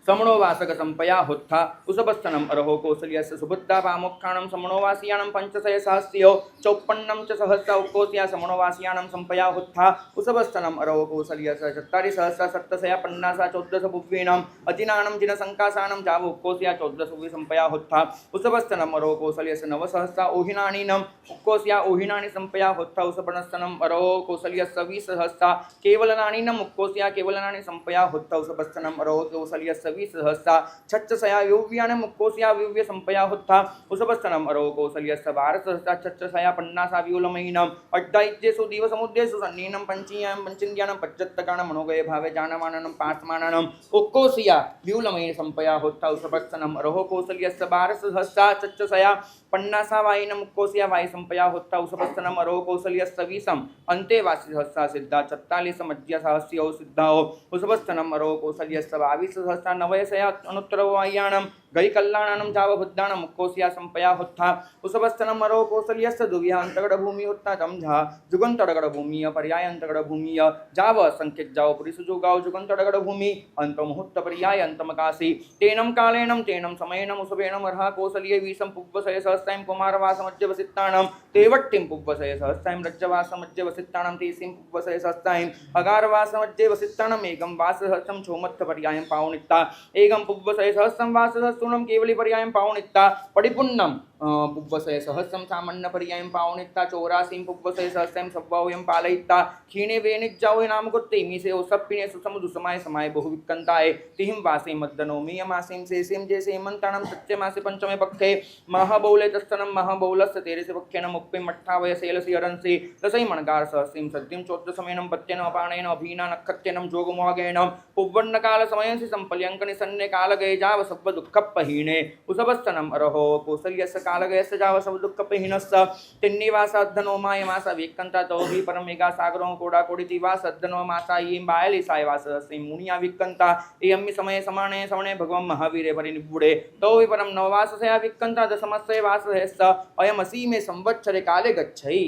समणोवासक संपया होत्था उसभस्तनम् अरहो कौसल्यस्य सुबुद्धा पामुक्खाणं समणोवासियाणं पंचशय सहस्रियो 54 च सहस्रा उत्कोस्या समणोवासियाणं संपया होत्था उसभस्तनम् अरहो कौसल्यस्य 40 सहस्रा 750 14 पुव्वीणाम् अजिनाणं जिनसंकासानं जाव उत्कोस्या 14 सुवि संपया होत्था उसभस्तनम् अरहो कौसल्यस्य 9 सहस्रा ओहिनानीनम् उत्कोस्या ओहिनानि संपया होत्था उसभस्तनम् अरहो कौसल्यस्य 20 सहस्रा केवलनानीनम् उत्कोस्या केवलनानि संपया होत्था उसभस्तनम् अरहो कौसल्यस्य 20 सहस्रा छच्चसया युव्यानं मुक्कोस्या विव्य संपया होत्था उसभस्तनम् अरोह कौसल्यस्य 12 सहस्रा छच्चसया 50 व्यूलमयीनम् अड्डाइज्येषु दिवसमुद्देषु सन्नीनं पंचीयां पंचिन्द्यानं पच्चत्तकाणं मनोगये भावे जानमाननं पासमाननं उक्कोस्या व्यूलमयी संपया होत्था उसभस्तनम् अरोह कौसल्यस्य 12 सहस्रा छच्चसया 50 वायिनं मुक्कोस्या वायि संपया होत्था उसभस्तनम् अरोह कौसल्यस्य 20 अन्तेवासि सहस्रा सिद्धा 44 मध्य सहस्रियो सिद्धाओ उसभस्तनम् अरोह कौसल्यस्य 22 सहस्रा नवयसया अनुत्तरवायाणं गई कल्याणानं जावबुद्धानं मुक्कोस्या संपया होत्था उसभस्तनम् अरोह कौसल्यस्य दुव्या अंतगड़ भूमि होत्ता तमझा जुगंतड़गड़ भूमि पर्याय अंतगड़ भूमि जाव संकेत जाव पुरुष जुगाव जुगंतड़गड़ भूमि अंत मुहूर्त पर्याय अंतमकाशी तेनं कालेनं तेनं समयनं उसभेनं अर्हा कौसल्ये वीसं पुव्वसय सहस्रैं कुमारवास मध्य वसित्तानं तेवट्टिं पुव्वसय सहस्रैं रज्जवास मध्य वसित्तानं तेसिं पुव्वसय सहस्रैं अगारवास मध्य वसित्तानं एकं वास सहस्रं छोमत्थ पर्यायं पावनित्ता एकं पुव्वसय सहस्रं वास सहस्रं केवली पर्यायं पावनित्ता पडिपुन्नं पुव्वसय सहस्रं सामान्य पर्यायं पावनित्ता 84 पुव्वसय सहस्रं सव्वावयं पालयित्ता क्षीणे वेनिज्जावे नाम कुत्ते मीसे ओसप्पिने सुसमुदुसमाय समाय बहुविक्कन्ताय तिहिं वासे मद्दनोमीय मासीं शेषीं जैसे हेमन्ताणं सत्य मासे पंचमे पक्षे महाबौले तस्तनं महाबौलस्य तेरसे पक्षेण मुक्पिं मट्ठावय सेलसि अरंसि तसै मणगार सहस्रीं सद्दिं चोद्दसमेनं पत्येन अपाणेन अभीना नक्षत्रेनं जोगमोगेन पुव्वन्नकाल समयंसि संपल्यंकनि सन्ने कालगये जाव सब्ब दुःखप्पहीने उसभस्तनम् अरहो कौसल्यस्य कालगयस्य जाव सब दुःख पिहिनस्स तिन्निवास अद्धनो माय मासा विक्कंता तो भी परमेगा सागरों कोड़ा कोड़ी दिवास अद्धनो मासा ये बायली सायवास से मुनिया विक्कंता ये अम्मी समय समाने सवणे भगवान महावीरे परिनिपुड़े तो भी परम नववास से विक्कंता दशमस्य वास है स अयम असी में संवत्सरे काले गच्छई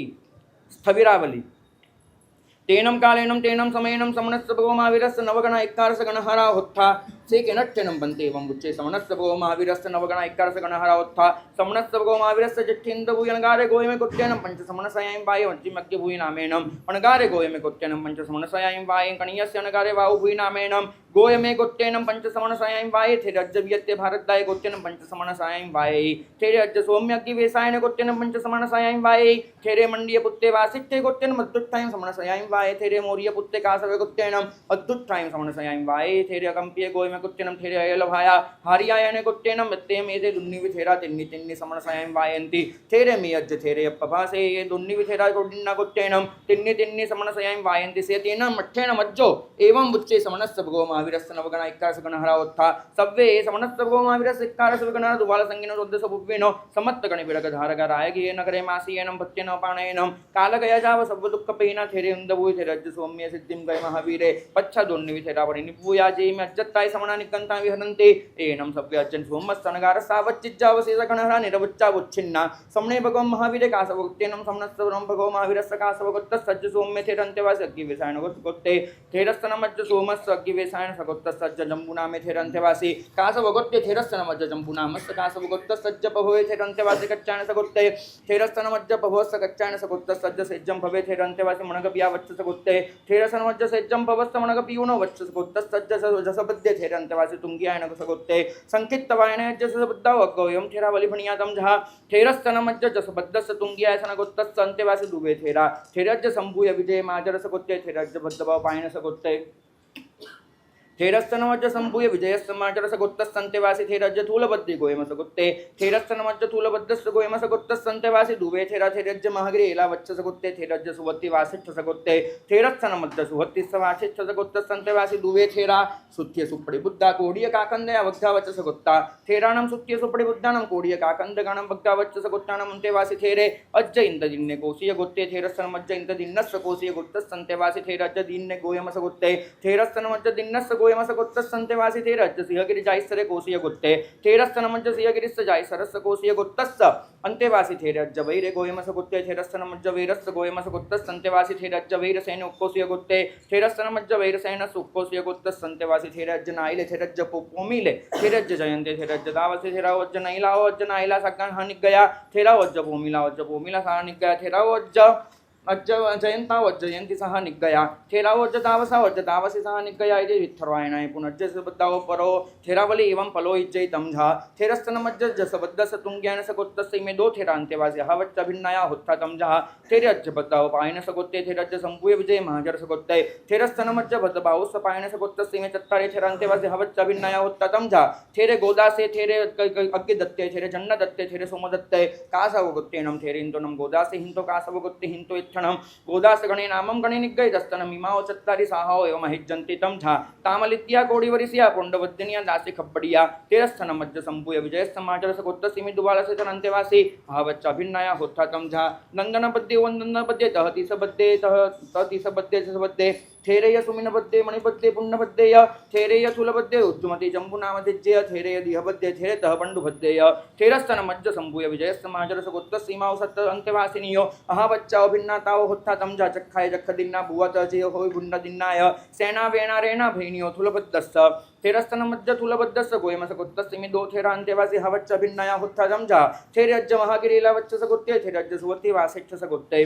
स्थविरावली तेनम कालेनम तेनम समयनम समनस्य भगो महावीरस्य नवगण इक्कारस गणहरा होत्था से केनट्यनम बनते एवं उच्चे समनस्य भगो महावीरस्य नवगण इक्कारस गणहरा होत्था समनस्य भगो महावीरस्य जिठ्ठिंद भूयनगारे गोयमे कुट्यनम पंच समनसयायं वाय वंचि मक्के भूय नामेनम अनगारे गोयमे कुट्यनम पंच समनसयायं वाय कणियस्य अनगारे वाउ भूय नामेनम गोयमे कुट्यनम पंच समनसयायं वाय थे रज्जव्यत्ते भारतदाय कुट्यनम पंच समनसयायं वाय थे रज्ज सौम्यग्गि वेसायन कुट्यनम पंच समनसयायं वाय थे मंडीय पुत्ते वासित्ते कुट्यनम अद्दुत्तायं समनसयायं वाय थे मोरिय पुत्ते कासवे कुट्यनम अद्दुत्तायं समनसयायं वाय थे अकंपिय गोयमे कुट्यनम थे अयलभाया हारियायने कुट्यनम मत्ते मेदे दुन्नि विथेरा तिन्नि तिन्नि समनसयायं वायन्ति थे मे अज्ज थे अपभासे ये दुन्नि विथेरा कोडिन्ना कुट्यनम तिन्नि तिन्नि समनसयायं वायन्ति से तेन मठ्ठेन मज्जो एवं बुच्चे समनस्य भगो महावीरस्य नवगण इक्कारस गणहरा होत्था सव्वे समनस्य भगो महावीरस्य इक्कारस गणहरा दुवाल संगिनो रुद्ध सबुव्वेनो समत्त गण विरग धारग रायगे नगरे मासीयेनं भक्त्यनो पाणेनं कालगया जाव सब दुःख पेना थेरे उंदबुय थे रज्ज सौम्य सिद्धिं गय महावीरे पच्छा दोन्नि विथेरा परिनिपुया जे में अज्जत्ताय समना निकंता विहरन्ते एनं सव्य अज्जन सोमस्तनगार सावच्चिज्जावशेष गणहरा निरवच्चा उच्छिन्ना समने भगवान महावीरे कासवगुत्तेनं समनस्य भगो महावीरस्य कासवगुत्त सज्ज सौम्य थे रन्तेवास अग्गि वेसायन गुत्ते थेरस्तनमज्ज सोमस्य अग्गि वेसायन सगुत्त सज्ज जम्बुना में थे रन्तेवासी कासवगुत्ते थेरस्तनमज्ज जम्बुना मस्य कासवगुत्त सज्ज पभवे थे रन्तेवासी कच्चायन सगुत्ते थेरस्तनमज्ज पभवस्य कच्चायन सगुत्त सज्ज सेज्जं भवे थे रन्तेवासी मनगपिया वच्च सगुत्ते थेरस्तनमज्ज सेज्जं पवस्त मनगपियुनो वच्च सगुत्त सज्ज जसबद्दे थे रन्तेवासी तुंगियायन सगुत्ते संकित्तवायन जसबद्दाव अग्गोयम थेरा बलिफणिया तमझा थेरस्तनमज्ज जसबद्दस्य तुंगियाय सनगुत्त संतेवासी दुबे थेरा थेरज्ज संभूय विजय माजर सगुत्ते थेरज्ज बद्दबाव पायन सगुत्ते थेरस्तनमज्ज संभूय विजयस्तमाचर सगुत्त संतेवासी थेरज्ज थूलबद्दि गोयम सगुत्ते थेरस्तनमज्ज थूलबद्दस्य गोयम सगुत्त संतेवासी दुबे थेरा थेरज्ज महागिरे एला वच्च सगुत्ते थेरज्ज सुवत्ति वासिष्ठ सगुत्ते थेरस्तनमज्ज सुवत्ति वासिष्ठ सगुत्त संतेवासी दुबे थेरा सुत्य सुपड़ि बुद्धा कोडिय काकंदे अवग्धा वच्च सगुत्ता थेराणम सुत्य सुपड़ि बुद्धानम कोडिय काकंद गणम भग्गा वच्च सगुत्तानम अंतेवासी थेरे अज्ज इंद दिन्ने कोसिय गुत्ते थेरस्तनमज्ज इंद दिन्नस्य कोसिय गुत्त संतेवासी थेरज्ज दिन्ने गोयम सगुत्ते थेरस्तनमज्ज दिन्नस्य गोयम सगुत्त संतेवासी थेरज्ज सिंहगिरि जायसरे कोसिय गुत्ते थेरस्तनमज्ज सिंहगिरिस्य जायसरस्य कोसिय गुत्तस्य अंतेवासी थेरज्ज वैरे गोयम सगुत्ते थेरस्तनमज्ज वैरस्य गोयम सगुत्त संतेवासी थेरज्ज वैरसेन उक्कोसिय गुत्ते थेरस्तनमज्ज वैरसेन सुक्कोसिय गुत्त संतेवासी थेरज्ज नाइले थेरज्ज पोमिले थेरज्ज जयन्ते थेरज्ज दावसे थेरावज्ज नाइलावज्ज नाइला सगन हानिक गया थेरावज्ज पोमिला सानिक गया थेरावज्ज अज्ज जयंता वज्जयंती सह निगया थेरावज्ज दावसी सह निगया इति विथर्वायणाय पुनज्ज सबद्दाव परो थेरावली एवं पलो इज्जय तमझा थेरस्तनमज्ज जसबद्दस तुंग्यान सगुत्तस्य इमे दो थेरांतेवासी हवच्च भिन्नाया होत्था तमझा थेरज्ज बद्दाव पायन सगुत्ते थेरज्ज संपूय विजय महाजर सगुत्ते थेरस्तनमज्ज बद्दाव सपायन सगुत्तस्य इमे चत्तारे थेरांतेवासी हवच्च भिन्नाया होत्था तमझा थेरे गोदासे थेरे अग्गे दत्ते थेरे जन्न दत्ते थेरे सोम दत्ते कासवगुत्तेनं थेरे हिंतोनं गोदासे हिंतो कासवगुत्ते हिंतो क्षणम गोदास गणे नामम गणे निग्गय दस्तन मीमाओ चत्तारी साहो एवं महिज्जंति तमझा तामलित्या कोडिवरिसिया पुंडवद्दिनिया दासी खब्बड़िया तेरस्थन मज्ज संपूय विजय समाचार सगुत्त सीमी दुबाला से अंतेवासी हावच्च अभिन्नाया होत्था तमझा नंदन पद्ये वंदन पद्ये तहति सबद्ये तहति सबद्ये सबद्ये थेरेय सुमिनबद्ये मणिपद्ये पुण्यपद्येय थेरेय थूलपद्ये उज्जुमति जम्बुनामधिज्येय थेरेय दिहपद्ये थेरे तह पंडुपद्येय थेरस्तन मज्ज संभूय विजय समाचार सगुत्त सीमाओ सत्त अंत्यवासिनियो अहावच्चा अभिन्नाताओ होत्था तमझा चक्खाय जक्ख दिन्ना भुवत जय होय बुंड दिन्नाय सेना वेणा रेणा भैनियो थूलपद्दस्य थेरस्तन मज्ज थूलपद्दस्य गोयम सगुत्त सीमी दो थेरा अंत्यवासी हवच्च अभिन्नाया होत्था तमझा थेरज्ज महागिरीला वच्च सगुत्ते थेरज्ज सुवत्ति वासिष्ठ सगुत्ते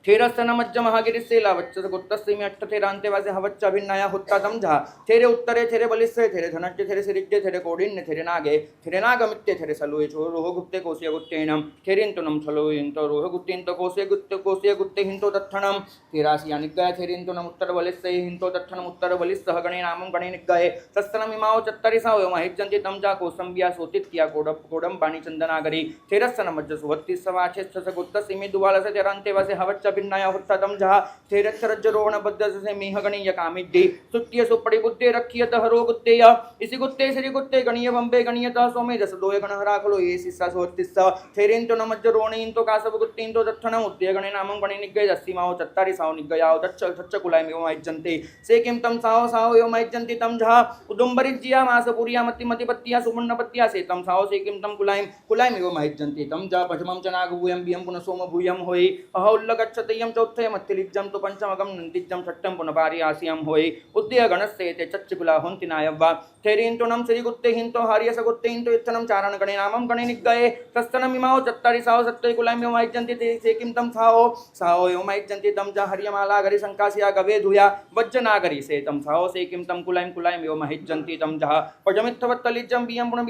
थेरस्तनमज्ज महागिरिस्य लावच्च सगुत्तस्य इमे अट्ठ थेरांतेवासी हवच्च अभिन्नाया होत्था तमझा थेरे उत्तरे थेरे बलिस्य थेरे धनज्ज थेरे सिरिज्ज थेरे कोडिन्य थेरे नागे थेरे नागमित्य थेरे सलुय छो रोह गुप्ते कोसिय गुत्तेनम थेरिंतुनम सलुयिंतो रोह गुत्तिंतो कोसिय गुत्ते हिंतो तत्थनम थेरासिया निग्गय थेरिंतुनम उत्तर बलिस्य हिंतो तत्थनम उत्तर बलिस्य गणे नामम गणे निग्गय तस्तनम इमाओ चत्तरिसा एवं महिज्जन्ति तमझा कोसंबिया सोतित्या कोडम बाणी चंदनागरी थेरस्तनमज्ज सुवत्ति सवाचेच्छ सगुत्तस्य इमे दुवालस्य थेरांतेवासी हवच्च भिन्नाय हुत्तम जहा थेरज्ज रोहण बद्ध से मेह गणीय कामिद्धि सुत्य सुपड़ी बुद्धि रखिय दहरो गुत्तेय इसी गुत्ते श्री गुत्ते गणीय बंबे गणीयता सोमे दस दोय गण हराखलो ये सिस्सा सोत्तिस्सा थेरेंतो नमज्ज रोणींतो कासव गुत्तींतो दत्थनम उद्य गणे नामं गणे निग्गय दस्सीमाओ चत्तारि साओ निग्गयाओ दच्च कुलाय मेव माइज्जन्ते से किम तम साओ यो माइज्जन्ति तम जहा उदुम्बरिज्जिया मासपुरिया मतिपत्तिया सुमुन्नपत्तिया से तम साओ से किम तम कुलाय मेव माइज्जन्ति तम जा पठमं च नागभूयं बियं पुनः सोम भूयं होय अहौल्लगच्छतयं चौथयं मत्तिलिज्जं तो पंचमगं नन्दिज्जं षट्टं पुनः पारियास्यं होय उद्य गणस्य ते चच्चकुला होन्ति नायव्वा थेरिंतो नम श्री गुत्ते हिंतो हार्यस गुत्ते हिंतो इत्थनं चारण गणे नामं गणे निग्गये तस्तनं मिमाओ चत्तारि साओ सत्तय कुलाय मेव माइज्जन्ति ते से किम तम साओ यो माइज्जन्ति तम जा हरियमाला गरि संकासिया गवे धुया वज्जनागरी से तम साओ से किम तम कुलाय मेव माइज्जन्ति तम जा पजमित्थवत्तलिज्जं बियं पुनः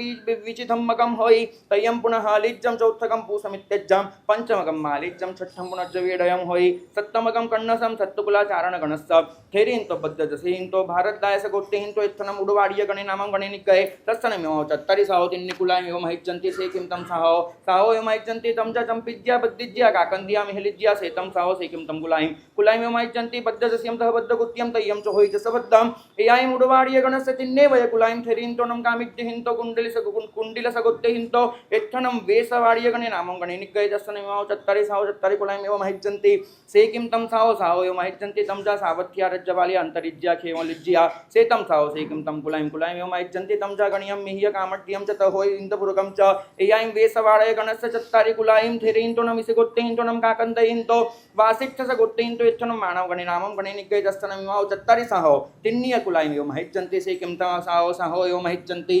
विचितं मगं होय तयं पुनः हालिज्जं चौथकं पूसमित्यज्जं पंचमगं मालिज्जं षट्ठं पुनः जवेडयं होय सप्तमगं कन्नसं सत्तकुला चारण गणस्य थेरिंतो बद्धजसे हिंतो भारतदायस गोत्ते हिंतो इत्थनं उडवाडिय गणे नामं गणे निग्गये तत्सनं मेव चत्तारि साओ तिन्नि कुलाय मेव माइज्जन्ति से किम तम साओ यो माइज्जन्ति तम च चंपिज्या बद्दिज्या काकंदिया मिहलिज्या से तम साओ से किम तम कुलाय मेव माइज्जन्ति बद्धजस्यं तह बद्धगुत्यं तय्यं च होय जसबद्धं एयाय उडवाडिय गणस्य तिन्ने वय कुलायं थेरिंतो नम कामिज्य हिंतो कुंडिल सगोत्ते हिंतो इत्थनं वेसवाडिय गणे नामं गणे निग्गये तत्सनं मेव चत्तारि साओ चत्तारि कुलाय मेव माइज्जन्ति से किम तम साओ यो माइज्जन्ति तम च सावथ्या रज्जवाली अंतरिज्या खेमलिज्या से तम साओ से किम तम कुलाय मेव माइज्जन्ति तम च गणियं मिह्य कामट्यं च तहोय इंदपुरगं च एयाय वेसवाडय गणस्य चत्तारि कुलायं थेरिंतो नम इसे गोत्ते हिंतो नम काकंद हिंतो वासिष्ठ स गोत्ते हिंतो इत्थनं मानव गणे नामं गणे निग्गये तत्सनं मेव चत्तारि साओ तिन्निय कुलाय मेव माइज्जन्ति से किम तम साओ यो माइज्जन्ति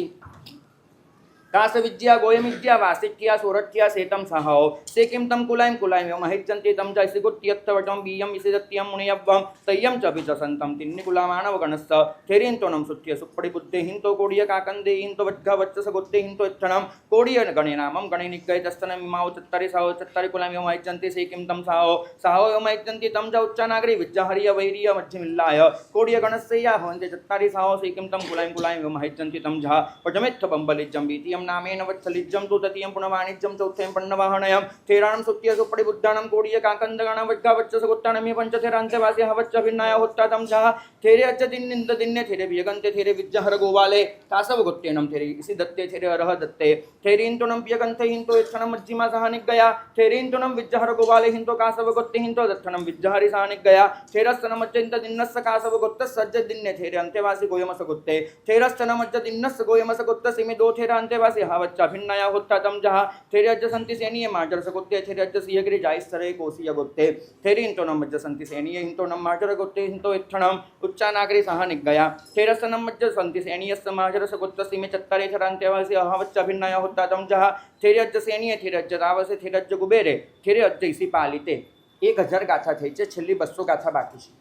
कासविज्या गोयमिज्या वासिक्या सोरठ्या सेतम साहो से किम तम कुलायं मेव माहिज्जन्ति तम च इसी गुत्यत्तवटं बीयं इसी दत्यं मुनियव्वं तय्यं च विचसन्तं तिन्नि कुला मानव गणस्य थेरिंतो नम सुत्य सुप्पडि बुद्धे हिंतो कोडिय काकंदे हिंतो वज्घ वच्चस गुत्ते हिंतो इत्थनं कोडिय गणे नामं गणे निग्गये तस्तनं मिमाओ चत्तारि कुलायं मेव माहिज्जन्ति से किम तम साहो यो माहिज्जन्ति तम च उच्चानागरी विज्जहर्य वैर्य मध्यमिल्लाय कोडिय गणस्य या होन्ते चत्तारि साहो से किम तम कुलायं मेव माहिज्जन्ति तम झा पटमित्थ बंबलिज्जं बीतियं नामेन वत्सलिज्जं तु ततीयं पुनः वाणिज्यं चौथ्यं पन्नवाहनयं थेराणं सुत्य सुपडि बुद्धानं कोडिय काकंदगणं वज्गा वच्चस गुत्तानं मे पंच थेरांतेवासी हवच्च भिन्नाय होत्ता तम झा थेरे अच्च दिन्निंद दिन्ने थेरे वियगंते थेरे विज्जहर गोवाले कासव गुत्तेनं थेरे इसी दत्ते थेरे अरह दत्ते थेरिंतुनं पियगंते हिंतो इत्थनं मज्जिमा सह निग्गया थेरिंतुनं विज्जहर गोवाले हिंतो कासव गुत्ते हिंतो दत्थनं विज्जहरि सह निग्गया थेरस्तनं मज्जिंत दिन्नस्य कासव गुत्तस सज्ज दिन्ने थेरे अंतेवासी गोयमस गुत्ते थेरस्तनं मज्ज दिन्नस्य गोयमस गुत्तस इमे दो थेरा अंतेवासी हवच्च भिन्नाय होत्ता तम जहा थेरे अज्ज संति सेनीय मार्जर सगुत्ते थेरे अज्ज सियगिरि जायसरे कोसिय गुत्ते थेरिंतो नम मज्ज संति सेनीय हिंतो नम मार्जर गुत्ते हिंतो इत्थनं उच्चानागरी सह निग्गया थेरस्तनं मज्ज संति सेनीयस्य मार्जर सगुत्तस इमे चत्तारे थेरांतेवासी हवच्च भिन्नाय होत्ता तम जहा थेरे अज्ज सेनीय थेरे अज्ज तावसे थेरे अज्ज कुबेरे थेरे अज्ज इसी पालिते 1000 गाथा થઈ છે છેલ્લી 200 ગાથા બાકી છે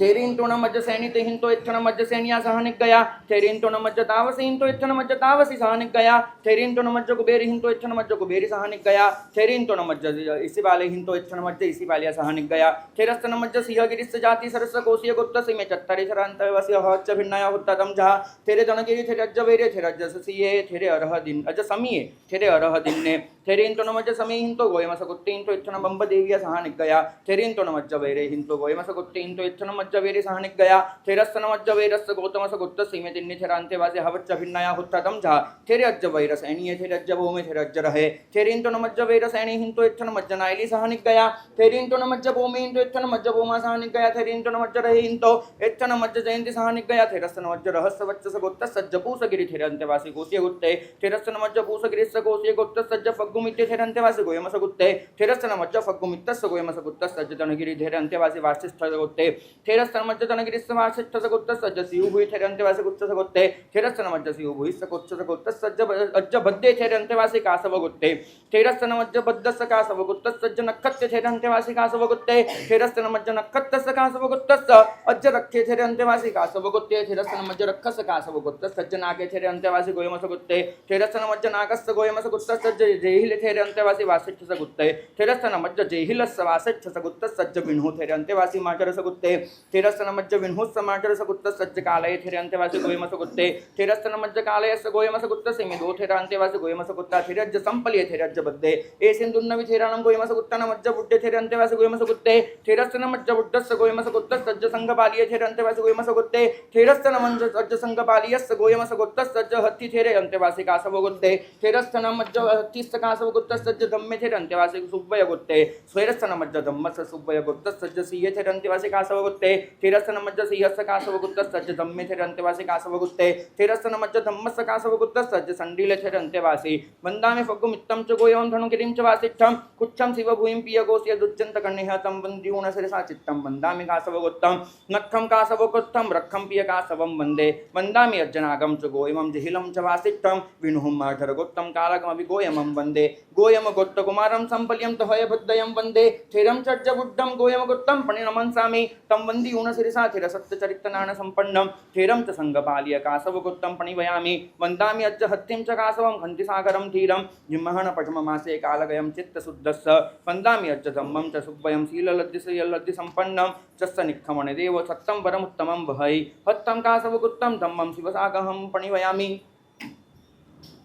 थेरिंतो न मज्ज सैनित हिंतो इत्थन मज्ज सैनिया सह निग्गया थेरिंतो न मज्ज तावसी हिंतो इत्थन मज्ज तावसी सह निग्गया थेरिंतो न मज्ज कुबेरी हिंतो इत्थन मज्ज कुबेरी सह निग्गया थेरिंतो न मज्ज इसी बाले हिंतो इत्थन मज्ज इसी बालिया सह निग्गया थेरस्त न मज्ज सिंहगिरिस्य जाति सरस कोसिय गुत्तसि में चत्तारि सरांतवस्य हच्च भिन्नाय होत्ता तम जहा थेरे दणगिरि थेरे अज्ज वैरे थेरे अज्ज ससिये थेरे अरह दिन अज्ज समिये थेरे अरह दिन्ने थेरिंतो न मज्ज समी हिंतो गोयमस गुत्ते हिंतो इत्थन बंब देविया सह निग्गया थेरिंतो न मज्ज वैरे हिंतो गोयमस गुत्ते हिंतो इत्थन मज्ज वैरे सह निग्गया थेरस्तन मज्ज वैरस्य गौतमस गुत्तसि में तिन्नि थेरांतेवासी हवच्च भिन्नाया होत्ता तम जहा थेरे अज्ज वैरस एनीये थेरे अज्ज भूमि थेरे अज्ज रहे थेरिंतो न मज्ज वैरस एनी हिंतो इत्थन मज्ज नाइली सह निग्गया थेरिंतो न मज्ज भूमि हिंतो इत्थन मज्ज भूमा सह निग्गया थेरिंतो न मज्ज रहे हिंतो इत्थन मज्ज जयंती सह निग्गया थेरस्तन मज्ज रहस्य वच्चस गुत्तस सज्ज पूसगिरि थेरांतेवासी कोसिय गुत्ते थेरस्तन मज्ज पूसगिरिस्य कोसिय गुत्तस सज्ज फग्गुमित्ते थेरांतेवासी गोयमस गुत्ते थेरस्तन मज्ज फग्गुमित्तस्य गोयमस गुत्तस सज्ज तनगिरि थेरांतेवासी वासिष्ठ गुत्ते थेरस्तन मज्ज तनगिरिस्य वासिष्ठ गुत्तस सज्ज सियुभुइ थेरांतेवासी गुत्तस गुत्ते थेरस्तन मज्ज सियुभुइ सकोच्चस गुत्तस सज्ज अज्ज बद्दे थेरांतेवासी कासव गुत्ते थेरस्तन मज्ज बद्दस्य कासव गुत्तस सज्ज नखत्ते थेरांतेवासी कासव गुत्ते थेरस्तन मज्ज नखत्तस्य कासव गुत्तस अज्ज रखे थेरांतेवासी कासव गुत्ते थेरस्तन मज्ज रखस कासव गुत्तस सज्ज नाके थेरांतेवासी गोयमस गुत्ते थेरस्तन मज्ज नागस्य गोयमस गुत्तस सज्ज जेहि जेहिल थेरे अंतेवासी वासिच्छ सगुत्ते थेरस्तन मज्ज जेहिलस्स वासिच्छ सगुत्तस् सज्ज विन्हु थेरे अंतेवासी माचर सगुत्ते थेरस्तन मज्ज विन्हुस्स माचर सगुत्तस् सज्ज कालये थेरे अंतेवासी गोयम सगुत्ते थेरस्तन मज्ज कालयस्स गोयम सगुत्तस् सेमिदो थेरे अंतेवासी गोयम सगुत्ता थेरज्ज संपलिये थेरज्ज बद्दे ए सिंधुन्नवि थेराणं गोयम सगुत्तन मज्ज बुड्डे थेरे अंतेवासी गोयम सगुत्ते थेरस्तन मज्ज बुड्डस्स गोयम सगुत्तस् सज्ज संगपालिये थेरे अंतेवासी गोयम सगुत्ते थेरस्तन मज्ज सज्ज संगपालियस्स गोयम सगुत्तस् सज्ज हत्ति थेरे अंतेवासी कासव गुत्ते थेरस्तन मज्ज हत्तिस्स कासव गुत्तस् सज्ज धम्मे थेरे अंतेवासी सुब्बय गुत्ते स्वेरस्तन मज्ज धम्मस्स सुब्बय गुत्तस् सज्ज सीये थेरे अंतेवासी कासव गुत्ते थेरस्तन मज्ज सीयस्स कासव गुत्तस् सज्ज धम्मे थेरे अंतेवासी कासव गुत्ते थेरस्तन मज्ज धम्मस्स कासव गुत्तस् सज्ज संडीले थेरे अंतेवासी वंदामि फग्गुमित्तं च गोयवं धनुगिरिं च वासिष्ठं कुच्छं शिवभूमिं पियगोस्य दुच्चन्त कन्निह तं वन्द्यूण शिरसा चित्तं वंदामि कासव गुत्तं नक्खं कासव गुत्तं रक्षं पिय कासवं वन्दे वंदामि अज्जनागं च गोयमं जिहिलं च वासिष्ठं विनुहुं माधर गुत्तं कालकमपि गोयमं वन्दे गोयम गोत्तकुमारं संपल्यं तहय बुद्धयं वन्दे थेरं चज्ज बुद्धं गोयम गुत्तं पणिनमंसामि तं वन्द्यूण शिरसा थिर सत्यचरितनान सम्पन्नं थेरं च संगपाल्य कासव गुत्तं पणिवयामि वन्दामि अज्ज हत्तिं च कासवं हन्तिसागरं धीरं जिह्महन पठममासे कालगयं चित्तशुद्धस्स वन्दामि अज्ज धम्मं च सुब्बयं शीललद्धिसयल्लद्धि सम्पन्नं चस्स निक्खमणिदेव सत्तं वरमुत्तमं वहै हत्तं कासव गुत्तं धम्मं शिवसागहं पणिवयामि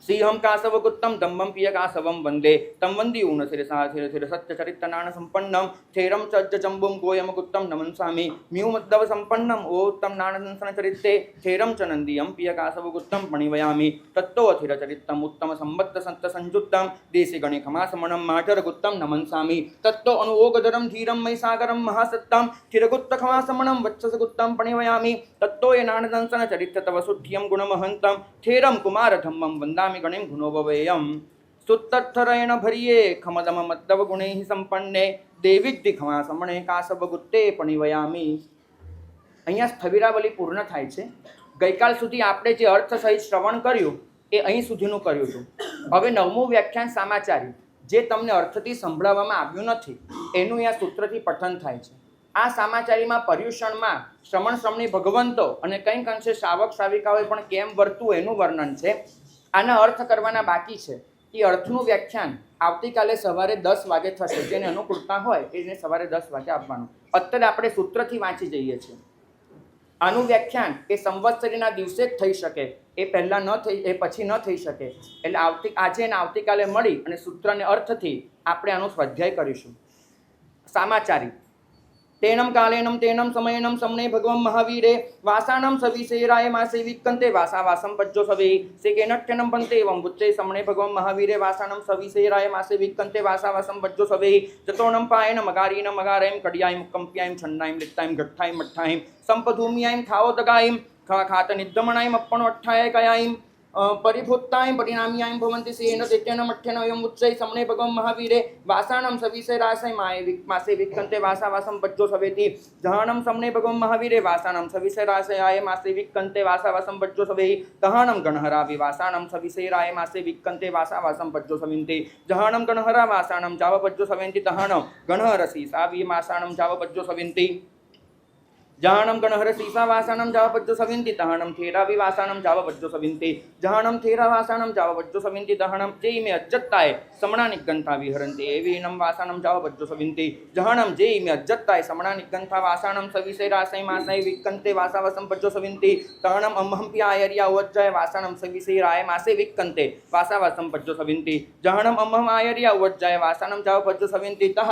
सिंहं कासव गुत्तं धम्मं पिय कासवं वन्दे तं वन्द्यूण शिरसा थिर थिर सत्यचरितनान सम्पन्नं थेरं च अज्ज चम्बुं गोयम गुत्तं नमंसामि म्यूमद्दव सम्पन्नं ओत्तं नानदंसन चरित्ते थेरं च नन्दीयं पिय कासव गुत्तं पणिवयामि तत्तो अथिर चरित्तम् उत्तम संबद्ध सत्त संयुक्तं देशि गणे खमासमनं माठर गुत्तं नमंसामि तत्तो अनुओगधरं धीरं मयि सागरं महासत्तं थिरगुत्त खमासमनं वत्सस गुत्तं पणिवयामि तत्तो ये नानदंसन चरित्र तव सुठ्यं गुणमहन्तं थेरं कुमार धम्मं वन्दामि गणिं गुणोपवेयं स्तुत्तर्थरेण भरिये खमदम मद्दव गुणैः संपन्ने देविद्दि खमासमणे कासव गुत्ते पणिवयामी। અહીંયા સ્થવિરાવલી પૂર્ણ થાય છે। ગઈકાલ સુધી આપણે જે અર્થ સહિત શ્રવણ કર્યું એ અહીં સુધીનું કર્યું હતું। હવે નવમું વ્યાખ્યાન સામાચારી જે તમને અર્થથી સંભળાવવામાં આવ્યું નથી એનું અહીંયા સૂત્રથી પઠન થાય છે। આ સામાચારીમાં પર્યુષણમાં શ્રમણ શ્રમણી ભગવંતો અને કંઈક અંશે શ્રાવક શ્રાવિકાઓએ પણ કેમ વર્તવું એનું વર્ણન છે। આના અર્થ કરવાના બાકી છે। એ અર્થનું વ્યાખ્યાન આવતીકાલે સવારે 10 વાગે થશે। જેને અનુકૂળતા હોય એને સવારે 10 વાગે આપવાનું। અત્યારે આપણે સૂત્રથી વાંચી જઈએ છીએ। આનું વ્યાખ્યાન એ સંવત્સરીના દિવસે જ થઈ શકે, એ પહેલાં ન થઈ, એ પછી ન થઈ શકે। એટલે આજે અને આવતીકાલે મળી અને સૂત્રને અર્થથી આપણે આનું સ્વાધ્યાય કરીશું। સામાચારી तेनम कालेनम तेनम समयनम समने भगवं महावीरे वासानम सविशेराय मासे विक्कन्ते वासावासं पज्जो सवे सेकेनट्ठनम पंते एवं बुच्चे समने भगवं महावीरे वासानम सविशेराय मासे विक्कन्ते वासावासं पज्जो सवे जतोनम पायन मगारीन मगारयं कडियायं कंप्यायं छन्नायं लित्तायं गट्ठायं मट्ठायं संपधूम्यायं खाओ दगायं खात निद्दमणायं अप्पणो अट्ठाय कयायं परिभूतायं परिणाम्यायं भवन्ति सेन तेन मठ्ठेन एवं उच्चै समने भगवं महावीरे वासानं सविशेरासै मासे विक्कन्ते वासावासं पज्जो सवेति जहानं समने भगवं महावीरे वासानं सविशेरासयाय मासे विक्कन्ते वासावासं पज्जो सवे तहानं गणहरा विवासानं सविशेराय मासे विक्कन्ते वासावासं पज्जो सविन्ति जहानं गणहरा वासानं जाव पज्जो सवेन्ति तहानं गणहरसि सा विमासानं जाव पज्जो सविन्ति जहानम गणहर सीसा वासानम जाव पज्जो सविन्ति तहानम थेरा विवासानम जाव पज्जो सविन्ति जहानम थेरा वासानम जाव पज्जो सविन्ति तहानम जेई में अज्जत्ताय समणा निगंथा विहरन्ति एवीनम वासानम जाव पज्जो सविन्ति जहानम जेई में अज्जत्ताय समणा निगंथा वासानम सविशेरासै मासै विक्कन्ते वासावसं पज्जो सविन्ति तहानम अम्हं प्यायर्या उवज्जय वासानम सविशेराय मासे विक्कन्ते वासावसं पज्जो सविन्ति जहानम अम्हं आयर्या उवज्जय वासानम जाव पज्जो सविन्ति तह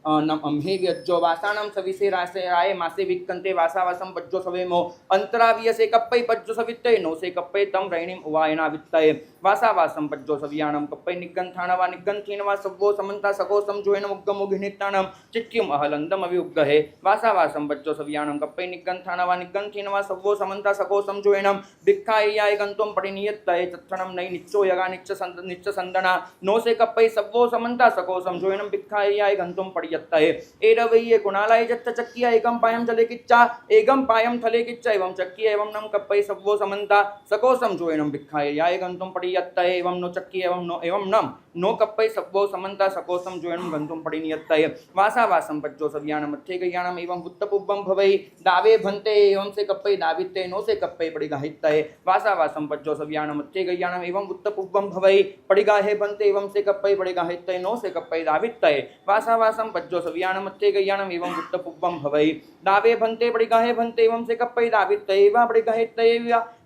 नम अम्हे व्यज्जो वासानं सविशेराय मासे विक्कन्ते वासावासं पज्जो सवेमो अंतरावियसे कप्पै पज्जो सवित्ते नोसे कप्पै तं रैणीं उवायना वित्तये वासावासं पज्जो सवियाणं कप्पै निगंथान वा निगंथीन वा सव्वो समन्ता सको समजोयन मुग्गमुघिनित्तानं चिट्क्युम अहलन्दम अभिउग्गहे वासावासं पज्जो सवियाणं कप्पै निगंथान वा निगंथीन वा सव्वो समन्ता सको समजोयनं भिक्खाय्याय गन्तुं पडिनियत्तये तत्क्षणं नै निच्चो यगा निच्च संदना नोसे कप्पै सव्वो समन्ता सको समजोयनं भिक्खाय्याय गन्तुं पडिय एरवैये गुणालय जत्त चक्किया एकम पायम चले किच्चा एकम पायम थले किच्चा एवं चक्किया एवं नम कप्पै सव्वो समन्ता सको समजोयनम भिक्खाय याय गन्तुं पडियत्त एवं नो चक्की एवं नो एवं नम नो कप्पै सब्बो समन्ता सकोसम जोयणं गंतुम पडिनियत्तये वासावासं पज्जो सव्यानं मत्थे गयानम एवं उत्तपुब्बं भवै दावे भंते एवं से कप्पै दावित्ते नो से कप्पै पडिगाहित्तये वासावासं पज्जो सव्यानं मत्थे गयानम एवं उत्तपुब्बं भवै पडिगाहे भंते एवं से कप्पै पडिगाहित्तये नो से कप्पै दावित्तये वासावासं पज्जो सव्यानं मत्थे गयानम एवं उत्तपुब्बं भवै दावे भंते पडिगाहे भंते एवं से कप्पै दावित्तये वा पडिगाहित्तये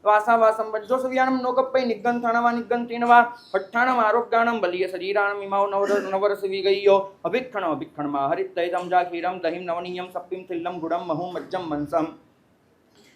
वासावासं पज्जो सव्यानं नो कप्पै निग्गन्थाणवा निग्गन्थिनवा पट्ठाणम आरोग्याणं बलिय शरीराणं इमाव नवरस विगय्यो अभिक्षणमा हरित्तये तमजा क्षीरं दहिं नवनीयं सप्पिं थिल्लं गुडं महु मज्जं मनसम्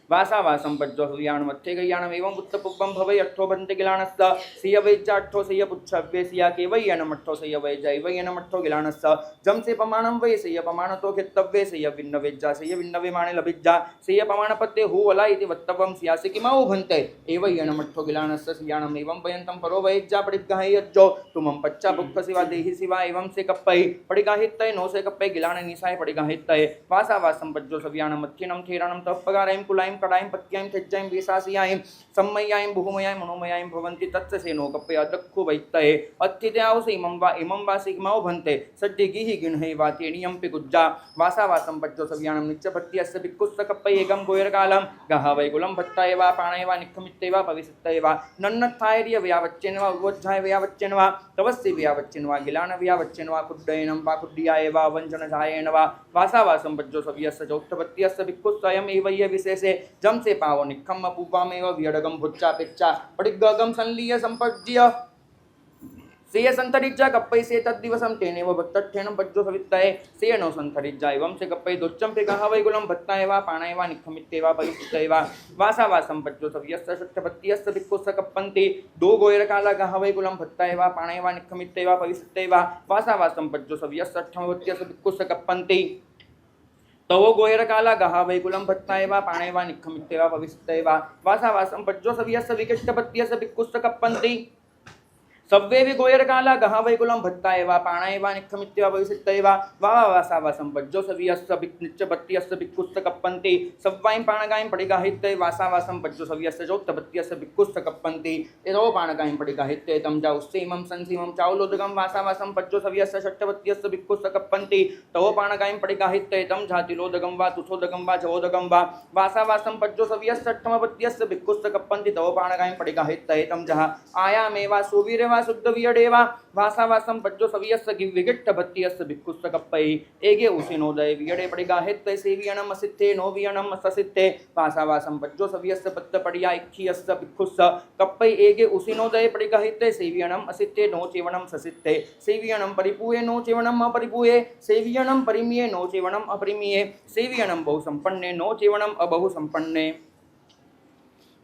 वासावासं पज्जो सव्यानं मत्थे गयानम एवं उत्तपुब्बं भवै अट्ठो भंते गिलाणस्य सिय वैज्जा अट्ठो सिय पुच्छव्ये सिया के वैयनम अट्ठो सिय वैज्जा वैयनम अट्ठो गिलाणस्य जम से पमाणं वै सिय पमाणतो घेत्तव्ये सिय भिन्न वेज्जा सिय भिन्न विमाने लभिज्जा सिय पमाणपत्ते हुवला इति वत्तवं सियासि किमाउ भंते एवैयनम अट्ठो गिलाणस्य सियाणं एवं पयन्तं परो वैज्जा पडिगाहे यज्जो तुमं पच्चा भुक्ख सिवा देहि सिवा एवं से कप्पै पडिगाहित्तये नो से कप्पै गिलाण निसाय पडिगाहित्तये वासावासं पज्जो सव्यानं मच्छिनं थेराणं तपगारयं कुलायं कडायं पत्यायं थेज्जायं वेसासियायं सम्मयायं बहुमयायं मनोमयायं भवन्ति तत्ससेनो कप्पे अदक्खु वैत्तये अत्थित्यावस इमं वा सिग्माओ भन्ते सड्डिगिहि गिण्है वा तेणियं पिकुज्जा वासावासं पज्जो सव्यानं नित्यभत्त्यस्य भिक्खुस्स कप्पै एकं गोयरकालं गह वैकुलं भत्ताय वा पाणय वा निक्खमित्तये वा भविसित्तये वा नन्नत्थायर्य व्यावच्चेन वा उवोज्झाय व्यावच्चेन वा तवस्य व्यावच्चेन वा गिलान व्यावच्चेन वा कुड्डयनं वा कुड्डियाय वा वञ्चनजायेन वा वासावासं पज्जो सव्यस्य चौत्थभत्त्यस्य भिक्खुस्सयम् एवय्य विशेषे जम से पावो निखम पूपामेव वियडगम भुच्चा पिच्चा पडिगगम संलीय संपज्य सेय संतरिज्जा कप्पै से तद्दिवसं तेनेव भत्तठ्ठेन पज्जो सवित्तये सेय नो संतरिज्जा एवं से कप्पै दोच्चं पे गह वैकुलं भत्ताय वा पाणय वा निखमित्ते वा परिचित्तये वा वासावासं पज्जो सव्यस्य षट्ठभत्त्यस्य भिक्खुस्स कप्पन्ति दो गोयरकाला गह वैकुलं भत्ताय वा पाणय वा निखमित्ते वा परिचित्तये वा वासावासं पज्जो सव्यस्य अष्टमभत्त्यस्य भिक्खुस्स कप्पन्ति तवो गोयरकाला गहा वैकुलं भत्ताय वा पाणय वा निखमित्ते वा भविष्यत्तये वा वासावासं पज्जो सव्यस्य विकिष्टभत्त्यस्य भिक्खुस्स कप्पन्ति सव्वे वि गोयरकाला गह वैकुलं भत्ताय वा पाणय वा निखमित्ते वा भविष्यत्तये वा वासावासं पज्जो सव्यस्य नित्यभत्त्यस्य भिक्खुस्स कप्पन्ति सव्वायं पाणगायं पडिगाहित्तये वासावासं पज्जो सव्यस्य चौत्थभत्त्यस्य भिक्खुस्स कप्पन्ति यतो पाणगायं पडिगाहित्तये तं जा उस्सीमं संसीमं चावलोदगं वासावासं पज्जो सव्यस्य षट्ठभत्त्यस्य भिक्खुस्स कप्पन्ति तवो पाणगायं पडिगाहित्तये तं झातिलोदगं वा तुथोदगं वा जवोदगं वा वासावासं पज्जो सव्यस्य षट्ठमभत्त्यस्य भिक्खुस्स कप्पन्ति तवो पाणगायं पडिगाहित्तये तं जः आयामेवा सुवीरे वा शुद्ध वियडेवा वासावासं पज्जो सव्यस्य विगिट्टभत्त्यस्य भिक्खुस्स कप्पै एगे उसिनोदय वियडे पडिगाहित्तये सेवियणम् असिद्धे नो वियणम् अससिद्धे वासावासं पज्जो सव्यस्य पत्तपडिया इक्खियस्य भिक्खुस्स कप्पै एगे उसिनोदय पडिगाहित्तये सेवियणम् असिद्धे नो चेवणम् ससिद्धे सेवियणं परिपूये नो चेवणम् अपरिपूये सेवियणं परिमीये नो चेवणम् अपरिमीये सेवियणं बहुसम्पन्ने नो चेवणम् अबहुसम्पन्ने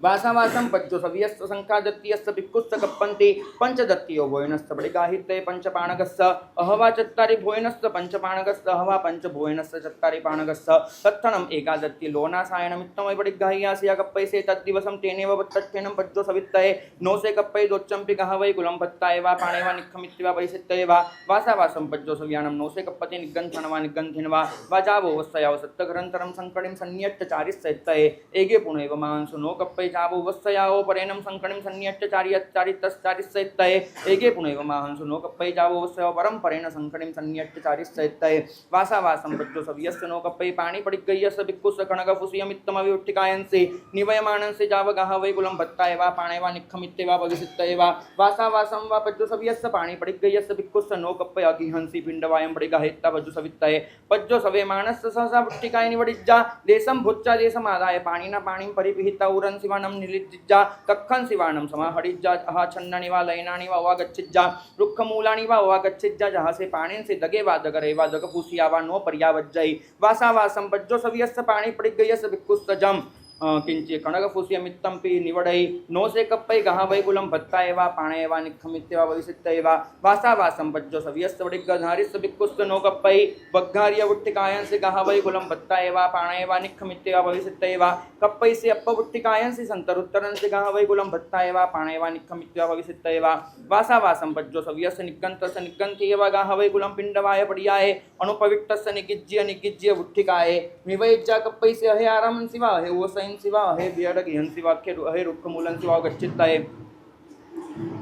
वासावासं पज्जो सव्यस्य संख्यादत्त्यस्य भिक्खुस्स कप्पन्ति पंचदत्तियो भोयनस्य पडिगाहित्तये पंचपाणकस्य अहवा चत्तारि भोयनस्य पंचपाणकस्य अहवा पंचभोयनस्य चत्तारि पाणकस्य तत्थणम् एकादत्ति लोनासायनमित्तमय पडिगाह्यास्य कप्पै से तद्दिवसं तेनेव भत्तठ्ठेनं पज्जो सवित्तये नो से कप्पै दोच्चंपि गह वैकुलं भत्ताय वा पाणय वा निखमित्ते वा परिसित्तये वा वासावासं पज्जो सव्यानं नो से कप्पति निगन्थन वा निगन्थिन वा वाजावो वस्सयाव सत्तघरन्तरं संकणिं सन्न्यट्टचारिस्सत्तये एगे पुनैव मांसु नो कप्पै जावो वस्सयावो परेणं संकणिं सन्न्यट्टचारित्तये एगे पुनैव मांसु नो कप्पै जावो वस्सयावो परं परेण संकणिं सन्न्यट्टचारिस्सत्तये वासावासं पज्जो सव्यस्य नो कप्पै पाणि पडिगय्यस्य भिक्खुस्स कणगफुसियमित्तमविउट्टिकायंसि निवयमानंसि जावगाह वैकुलं भत्ताय वा पाणय वा निखमित्ते वा भविष्यत्तये वा वासावासं वा पज्जो सव्यस्य पाणि पडिगय्यस्य भिक्खुस्स नो कप्पै अगिहंसि पिण्डवायं पडिगाहित्ता पज्जो सवित्तये पज्जो सवेमानस्य सहसा पुट्टिकाय निवडिज्जा देशं भुच्चा देशमादाय पाणिना पाणिं परिपिहिता उरन् शिवानं निलिज्जा कक्खं शिवानं समाहरिज्जा अहा छन्नानि वा लयनानि वा वागच्छिज्जा रुक्खमूलानि वा वागच्छिज्जा जहाँ से पाणिन से दगे वा दगरे वा दगपुसिया वा नो पर्यावज्जै वासावासं पज्जो सव्यस्य पाणि पडिगय्यस्य भिक्खुस्स जम किंचे कणगफुसियमित्तंपि निवडै नो से कप्पै गह वैकुलं भत्ताय वा पाणय वा निखमित्ते वा भविष्यत्तये वा वासावासं पज्जो सव्यस्य पडिगधारिस्य भिक्खुस्स नो कप्पै बग्घार्य उट्टिकायंसि गह वैकुलं भत्ताय वा पाणय वा निखमित्ते वा भविष्यत्तये वा कप्पै से अप्पवुट्टिकायंसि सन्तरुत्तरंसि गह वैकुलं भत्ताय वा पाणय वा निखमित्ते वा भविष्यत्तये वा वासावासं पज्जो सव्यस्य निगन्थस्य निगन्थीय वा गह वैकुलं पिण्डवाय पडियाय अनुपविट्टस्य निगिज्य उट्टिकाय निवैज्जा कप्पै से अहे आरामं सिवा अहे ओसै शिवा हे बियडगिहं शिवा हे रुक्खमूलं शिवा गच्छित्तये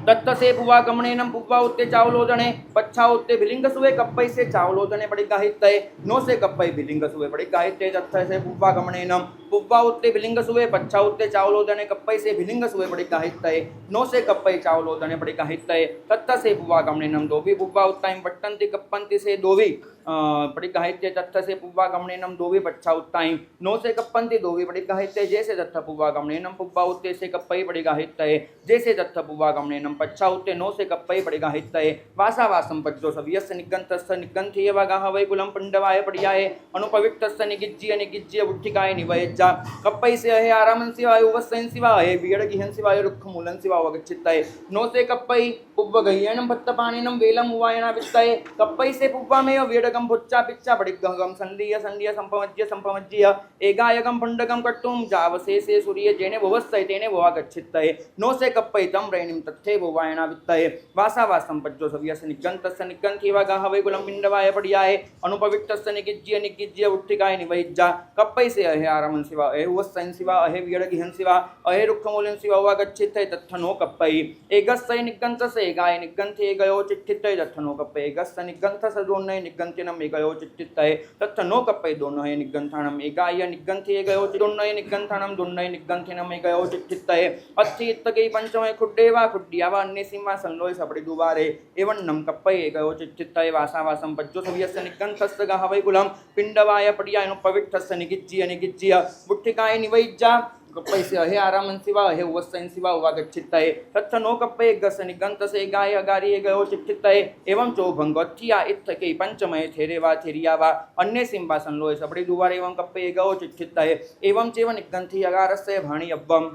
तत्त से पुवा गमनेनम पुवा उत्ते चावलोदने पच्छा उत्ते भिलिंग सुवे कप्पै से चावलोदने पड़ी गाहित्य नो से कप्पै भिलिंग सुवे पड़ी गाहित्य तत्त से पुवा गमनेनम पुवा उत्ते भिलिंग सुवे पच्छा उत्ते चावलोदने कप्पै से भिलिंग सुवे पड़ी गाहित्य नो से कप्पै चावलोदने पड़ी गाहित्य तत्त से पुवा गमनेनम दोवी पुवा उत्ताइम पट्टन्ति कप्पन्ति से दोवी पड़ी गाहित्य तत्थ से पुवा गमनेनम दोवी पच्छा उत्ताइम नो से कप्पन्ति दोवी पड़ी गाहित्य जैसे तत्थ पुवा गमनेनम पुवा उत्ते से कप्पै पड़ी गाहित्य जैसे तत्थ पुवा गमनेनम पच्छा उत्ते नो से कप्पै पड़ी गाहित्य वासा वासम पज्जो सव्यस्य निगंतस्य निगंथीय वागाह वैकुलम पिंडवाय पड़ियाय अनुपविक्तस्य निगिज्य निगिज्य बुद्धिकाय निवयज्जा कप्पै से अहे आरामन शिवाय उवस्सैन शिवाय बीड़गिहन शिवाय रुक्खमूलन शिवाय वगच्छित्तये नो से कप्पै पुव्वगह्यनं भत्तपानिनं वेलम उवायना वित्तये कप्पै से पुव्वामेव वेडगम भुच्चा पिच्चा पडिग्गहगम संलीय संलीय संपमज्य संपमज्य एगायगम पुंडगम कट्टुम जावसे से सूर्य जेने भवस्तये तेने भवागच्छित्तये नो से कप्पै तम रैणिं तत्थे भवायना वित्तये वासा वासं पज्जो सव्यस्य निगंतस्य निगंथीवा गाह वैकुलम पिंडवाय पड़ियाय अनुपविक्तस्य निगिज्य निगिज्य उत्थिकाय निवैज्जा कप्पै से अहे आरमन शिवा अहे उवस्सैन शिवा अहे वीरगिहन शिवा अहे रुक्खमूलन शिवा वागच्छित्तये तत्थनो कप्पै एगस्य निगंतस्य एगाय निगंथे गयो चिट्ठित्तये तत्थनो कप्पै एगस्य निगंतस्य दोन्नय निगंथिनम एगयो चिट्ठित्तये तत्थनो कप्पै दोन्नय निगंथानम एगाय निगंथे गयो दोन्नय निगंथानम दोन्नय निगंथिनम एगयो चिट्ठित्तये अस्थि इत्तके पंचमय खुड्डेवा खुड्डियावा अन्य सीमा संलोय सपड़ी दुबारे एवं नम कप्पै एगयो चिट्ठित्तये वासा वासं पज्जो सव्यस्य निगंथस्य गाह वैकुलम पिंडवाय पड़ियाय पवित्रस्य निगिज्य निगिज्य बुट्ठिकाय निवैज्जा कप्पै से अहे आरामन शिवा अहे उवस्सैन शिवा उवागच्छित्तये तत्थ नो कप्पै गस्य निगंतस्य गाय अगारी एगयो चिट्ठित्तये एवं चो भंगोत्थिया इत्थके पंचमय थेरे वा थेरिया वा अन्य सिंबा संलोय सपड़ी दुबारे एवं कप्पै एगयो चिट्ठित्तये एवं चेव निगंथि अगारस्य भाणि अब्बम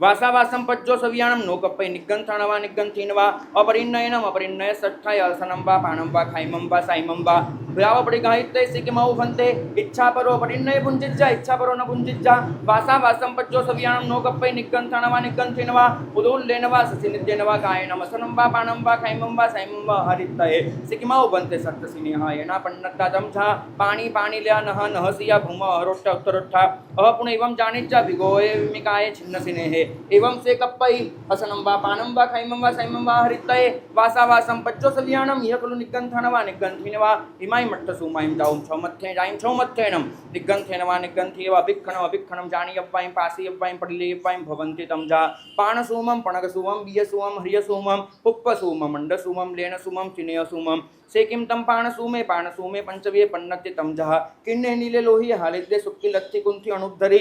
वासा वासं पज्जो सव्याणं नो कप्पै निगंथाण वा निगंथीन वा अपरिण्ययनम अपरिण्यय सट्ठाय अलसनं वा पाणं वा खाइमं वा साइमं वा भयाव पड़ी गाहित्य सिकिमौ भन्ते इच्छा परो अपरिण्यय पुंजिज्जा इच्छा परो न पुंजिज्जा वासा वासं पज्जो सव्याणं नो कप्पै निगंथाण वा निगंथीन वा उदुल्लेन वा ससिनिद्येन वा गायनम असनं वा पाणं वा खाइमं वा साइमं वा हरित्तये सिकिमौ भन्ते सत्तसिनेहायना पन्नत्ता दमझा पाणी पाणी ल्या नह नहसिया भूम अरोट्ठ उत्तरोट्ठा अह पुन एवं जानिज्जा भिगोये विमिकाय छिन्नसिनेहे एवं से कप्पै असनं वा पानं वा खाइमं वा साइमं वा हरित्तये वासा वासं पज्जो सव्याणं इह खलु निगंथाण वा निगंथीन वा इमाय मट्टसुमायं जाऊं छौमत्थे जायं छौमत्थेनं निगंथेन वा निगंथीव अभिक्षणम अभिक्षणम जानीयव्वायं पासीयव्वायं पडिलेयव्वायं भवन्ति तमजा पाणसुमं पणगसुमं बियसुमं ह्रियसुमं पुप्पसुमं मंडसुमं लेनसुमं चिनेयसुमं सेकिम तम पाणसुमे पाणसुमे पंचवे पन्नत्य तमजः किन्ने नीले लोही हालिद्दे सुक्की लत्थि कुंथि अनुद्धरि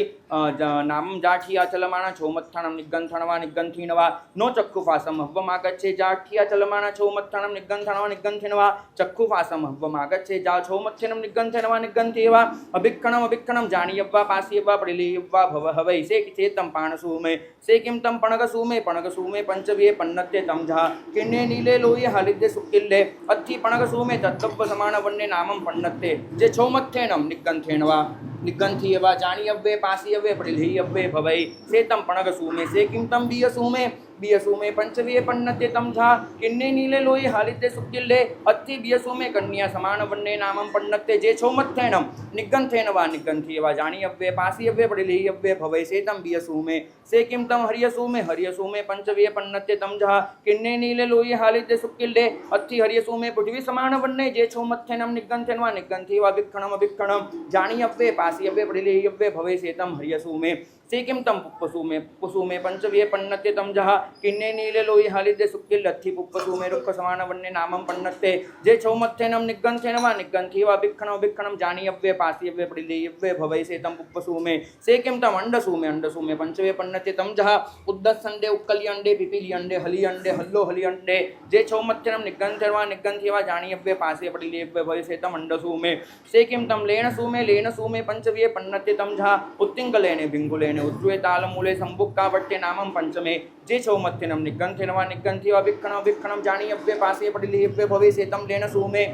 नामं जाठिया चलमाना छौमत्थानं निगंथणवा निगंथीनवा नो चक्षुफासं हव्वमागच्छे जाठिया चलमाना छौमत्थानं निगंथणवा निगंथीनवा चक्षुफासं हव्वमागच्छे जा छौमत्थेनं निगंथेनवा निगंथीवा अभिक्षणम अभिक्षणम जानीयव्वा पासीयव्वा पडिलेयव्वा भव हवै सेकिचेतं पाणसुमे सेकिम तम पणगसुमे पणगसुमे पंचवे पन्नत्य तमजः किन्ने नीले लोही हालिद्दे सुक्किल्ले अत्थि पणगसुमे तत्तव्य समान वन्ने नामं पन्नत्ते जे छौमत्थेनं निगंथेन वा निगंथीय वा जानीयव्वे पासीयव्वे पडिलेयव्वे भवै सेतं पणगसुमे सेकिं तं बियसुमे बियसुमे पंचवे पन्नत्य तमझा किन्ने नीले लोई हालिद्दे सुक्किल्ले अत्थि बियसुमे कन्या समान वन्ने नामं पन्नत्ते जे छौमत्थेनं निगंथेन वा निगंथीय वा जानीयव्वे पासीयव्वे पडिलेयव्वे भवै सेतं बियसुमे सेकिं तं हरियसुमे हरियसुमे पंचवे पन्नत्य तमझा किन्ने नीले लोई हालिद्दे सुक्किल्ले अत्थि हरियसुमे पृथ्वी समान वन्ने जे छौमत्थेनं निगंथेन वा निगंथीय वा विक्षणम अभिक्षणम जानीयव्वे पासीयव्वे पडिलेयव्वे भवै सेतं हरियसुमे सेकिं तं पुप्पसुमे पुप्पसुमे पंचवे पन्नत्य तमजः किन्ने नीले लोई हालिद्दे सुक्किल् लत्थि पुप्पसुमे रुक्ख समान वन्ने नामं पन्नत्ते जे छौमत्थेनं निगंथेन वा निगंथीय वा विक्षणम विक्षणम जानीयव्वे पासीयव्वे पडिलेयव्वे भवै सेतं पुप्पसुमे सेकिं तं अंडसुमे अंडसुमे पंचवे पन्नत्य तमजः उद्दस्संडे उक्कल्यंडे पिपील्यंडे हलियंडे हल्लो हलियंडे जे छौमत्थेनं निगंथेन वा निगंथीय वा जानीयव्वे पासीय पडिलेयव्वे भवै सेतं अंडसुमे सेकिं तं लेनसुमे लेनसुमे पंचवे पन्नत्य तमजः उत्तिंगलेने भिंगुलेने उज्ज्वे तालमूले संबुक्कावट्टे नामं पंचमे जे छौमत्थेनं निगंथेन वा निगंथीय वा विक्षणम विक्षणम जानीयव्वे पासीय पडिलेयव्वे भवै सेतं लेनसुमे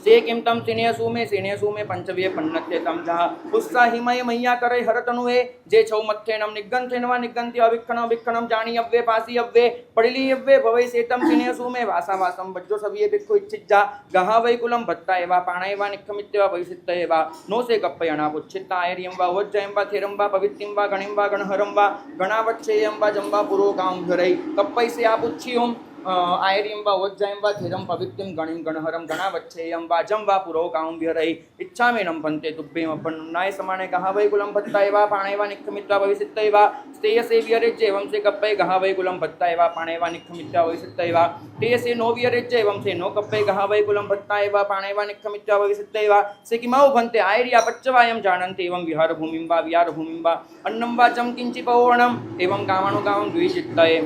से किम तम सिनेसु में पंचव्य पन्नत्य तम जहा उत्साहिमय मैया करे हरतनुए जे छौ मत्थेनम निगंथेन वा निगंति अविक्षणम विक्षणम जानी अव्वे पासी अव्वे पड़िली अव्वे भवै सेतम सिनेसु में वासा वासम बज्जो सविये भिक्खु इच्छिज्जा गहा वै कुलम भत्ता एवा पाणय वा निखमित्य वा भविष्यत एवा नो से कप्पयणा पुच्छिता आयर्यं वा वज्जयं वा थेरं वा पवित्तिं वा गणिं वा गणहरं वा गणावच्छेयं वा जंबा पुरोगां घरै कप्पै से आपुच्छियों आयर्यं वा वज्जयं वा थेरं पवित्तिं गणिं गणहरं गणावच्छेयं वा जं वा पुरोगां विहरै इच्छामेनं भन्ते तुभ्यमपन्नाय समाने गहा वै कुलं भत्ता एवा पाणय वा निखमित्वा भविष्यत एवा स्तेयसे विहरेज्य एवं से कप्पै गहा वै कुलं भत्ता एवा पाणय वा निखमित्वा भविष्यत एवा तेयसे नो विहरेज्य एवं से नो कप्पै गहा वै कुलं भत्ता एवा पाणय वा निखमित्वा भविष्यत एवा से किमौ भन्ते आयर्या पच्चवायं जानन्ति एवं विहारभूमिं वा विहारभूमिं वा अन्नं वा चं किञ्चिपौर्णम् एवं कामानुगामं द्विचित्तये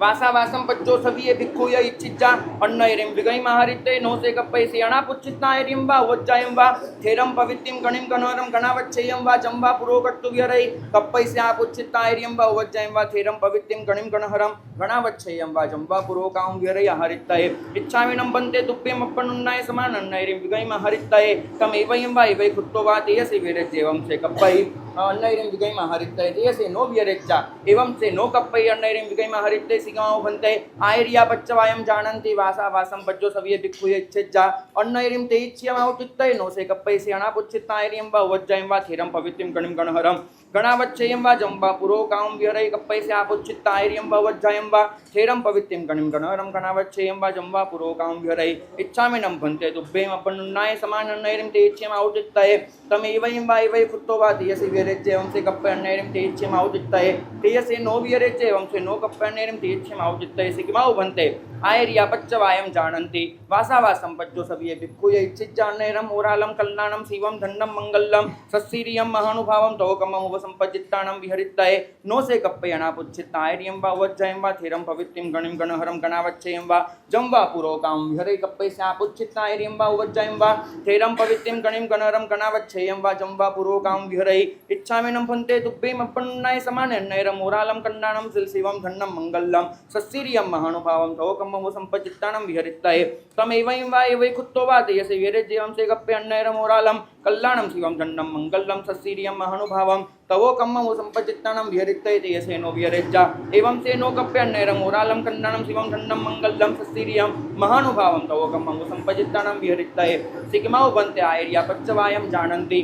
वासा वासम पच्चो सविये भिक्खु य इच्छिज्जा अन्नयरिं विगै महारिते नो से कप्पै सेयणा पुच्छित्नायरिं वा वज्जायं वा थेरं पवित्तिं गणिं गणहरं गणावच्छेयं वा जंबा पुरोकट्टु विहरै कप्पै से आपुच्छित्नायरिं वा वज्जायं वा थेरं पवित्तिं गणिं गणहरं गणावच्छेयं वा जंबा पुरोकां विहरै हरित्तये इच्छामिनं बन्ते तुप्यमप्पनुन्नाय समानन्नयरिं विगै महारित्तये तमेवयं वा इवै खुत्तो वा तेयसि विरज्येवं से कप्पै अन्नयरिं विगै महारित्तये तेयसे नो विरज्जा एवं से नो कप्पै अन्नयरिं विगै महारित्तये सिगाओ भन्ते आयर्या पच्चवायं जानन्ति वासा वासं पज्जो सविये भिक्खु इच्छिज्जा अन्नयरिं ते इच्छ्यमावचित्तये नो से कप्पै से अणापुच्छित्तायर्यं वा वज्जयं वा थेरं पवित्तिं गणिं गणहरं गणावच्छेयं वा जंबा पुरोकां विहरै कप्पै से आपुच्छित्तायर्यं वा वज्जयं वा थेरं पवित्तिं गणिं गणहरं गणावच्छेयं वा जंबा पुरोकां विहरै इच्छामिनं भन्ते तुभ्यमपन्नुन्नाय समानन्नयरिं ते इच्छ्यमावचित्तये तमेवयं वा इवै खुत्तो वा तेयसि विहरेज्य एवं से कप्पै अन्नयरिं ते इच्छ्यमावचित्तये तेयसे नो विहरेज्य एवं से नो कप्पै अन्नयरिं ते इच्छ्यमावचित्तये सिकिमाउ भन्ते आयर्या पच्चवायं जानन्ति वासा वासं पच्चो सविये भिक्खु य इच्छिज्जा अन्नयरं ओरालं कल्याणं शिवं धन्नं मंगलं सस्सीरियं महानुभावं तवकमं उपसंपजित्तानं विहरित्तये नो से कप्पयणा पुच्छित्तायर्यं वा वज्जयं वा थेरं पवित्तिं गणिं गणहरं गणावच्छेयं वा जं वा पुरोकां विहरै कप्पै से आपुच्छित्तायर्यं वा वज्जयं वा थेरं पवित्तिं गणिं गणहरं गणावच्छेयं वा जं वा पुरोकां विहरै इच्छामिनं भन्ते तुभ्यमप्पन्नुन्नाय समानन्नयरं ओरालं कल्याणं शिवं धन्नं मंगलं सस्सीरियं महानुभावं तवकमं उपसंपजित्तानं विहरित्तये तमेवं वा एवै खुत्तो वा तेयसे विहरेज्येवं से कप्पे अन्नयरं ओरालं कल्याणं शिवं धन्नं मंगलं सस्सीरियं महानुभावं तवोकम्मं उपसंपजित्तानं विहरित्तये तेयसे नो विहरेज्जा एवं से नो कप्पे अन्नयरं ओरालं कल्याणं शिवं धन्नं मंगलं सस्सीरियं महानुभावं तवोकम्मं उपसंपजित्तानं विहरित्तये सिकिमाउ भन्ते आयर्या पच्चवायं जानन्ति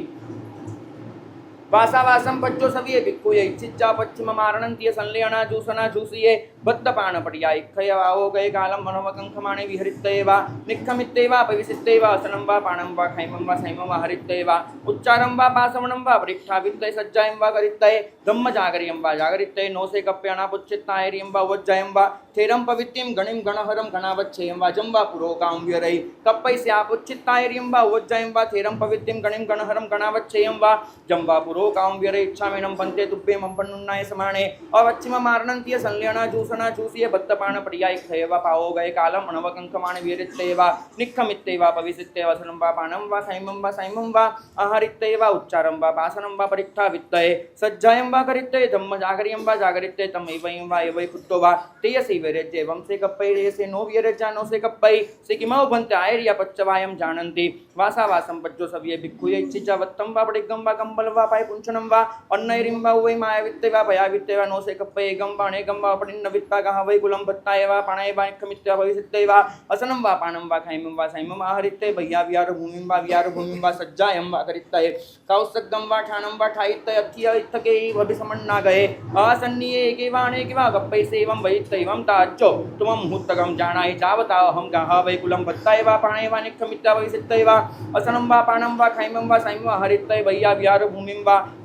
वासा वासं पच्चो सविये भिक्खु य इच्छिज्जा पश्चिममारणन्तिय संलेयणा जूसना जूसिये बद्धपान पडिया इक्खय वावो गए कालं मनवकंखमाणे विहरित्तये वा निक्खमित्ते वा पविसित्ते वा असनं वा पाणं वा खैमं वा सैमं वा हरित्तये वा उच्चारं वा पासवनं वा परीक्षावित्तये सज्जायं वा करित्तये धम्मजागर्यं वा जागरित्तये नो से कप्प्यणा पुच्छित्तायर्यं वा वज्जयं वा थेरं पवित्तिं गणिं गणहरं गणावच्छेयं वा जं वा पुरोकां विहरै कप्पै स्यापुच्छित्तायर्यं वा वज्जयं वा थेरं पवित्तिं गणिं गणहरं गणावच्छेयं वा जं वा पुरोकां विहरै इच्छामिनं भन्ते तुभ्यमपन्नुन्नाय समाने अवच्छिममारणन्तिय संलेयणा जूसना जूसिये बद्धपान पडिया इक्खय वा पावो गए कालं मनवकंखमाणे विहरित्तये वा निक्खमित्ते वा पविसित्ते वा असनं वा पाणं वा सैमं वा आहरित्तये वा उच्चारं वा पासनं वा परीक्षावित्तये सज्जायं वा करित्तये धम्मजागर्यं वा जागरित्तये तमेवं वा एवै खुत्तो वा तेयसि विहरेज्य एवं से कप्पै तेयसे नो विहरेज्जा नो से कप्पै सिकिमौ भन्ते आयर्या पच्चवायं जानन्ति वासा वासं पच्चो सविये भिक्खु य इच्छिज्जा वत्तं वा पडिग्गं वा कम्बलं वा पाय पुंचनं वा अन्नयरिं वा उवै मायावित्ते वा भयावित्ते वा नो से कप्पै एकं वा अनेकं वा पडिन्नवित्ता गहा वै कुलं भत्ताय वा पाणय वा निक्खमित्वा भविसित्ते वा असनं वा पाणं वा खैमं वा सैमं आहरित्ते भय्या विहारभूमिं वा सज्जायं वा करित्तये कौसग्गं वा ठाणं वा ठायित्तये अत्थिय इत्थके भविसमन्ना गए आसन्निये एके वा अनेके वा कप्पै सेवं वैत्तैवं ताच्चो तुमं मुहूर्तकं जानाय जावता अहं गहा वै कुलं भत्ताय वा पाणय वा निक्खमित्वा भविसित्ते वा असनं वा पाणं वा खैमं वा सैमं आहरित्तये भय्या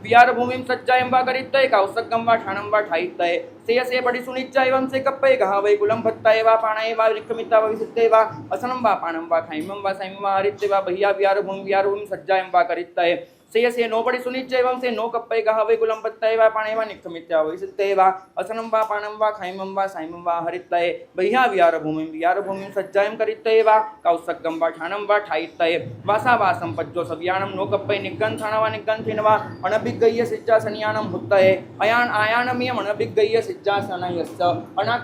विहारभूमिं सज्जायं वा करित्तये कौसग्गं वा ठाणं वा ठायित्तये सेयसे पडि सुनिच्चा एवं से कप्पै गहा वै कुलं भत्ताय वा पाणय वा निक्खमित्वा भविसित्ते वा असनं वा पाणं वा खैमं वा सैमं आहरित्ते वा भय्या विहारभूमिं सज्जायं वा करित्तये से नो पड़ी सुनिच एवं से नो कप्पै कहा वे कुलम पत्तय वा पाणे वा निखमित्या वे सित्ते वा असनं वा पाणं वा खैमं वा साइमं वा हरित्तये बह्या विहार भूमिं सज्जायं करित्तये वा कौसग्गं वा ठाणं वा ठायित्तये वासा वासं पज्जो सव्यानं नो कप्पै निग्गन्थाण वा निग्गन्थिन वा अनभिगय्य सिज्जासनियानं हुत्तये अयान आयानमियं अनभिगय्य सिज्जासनयस्य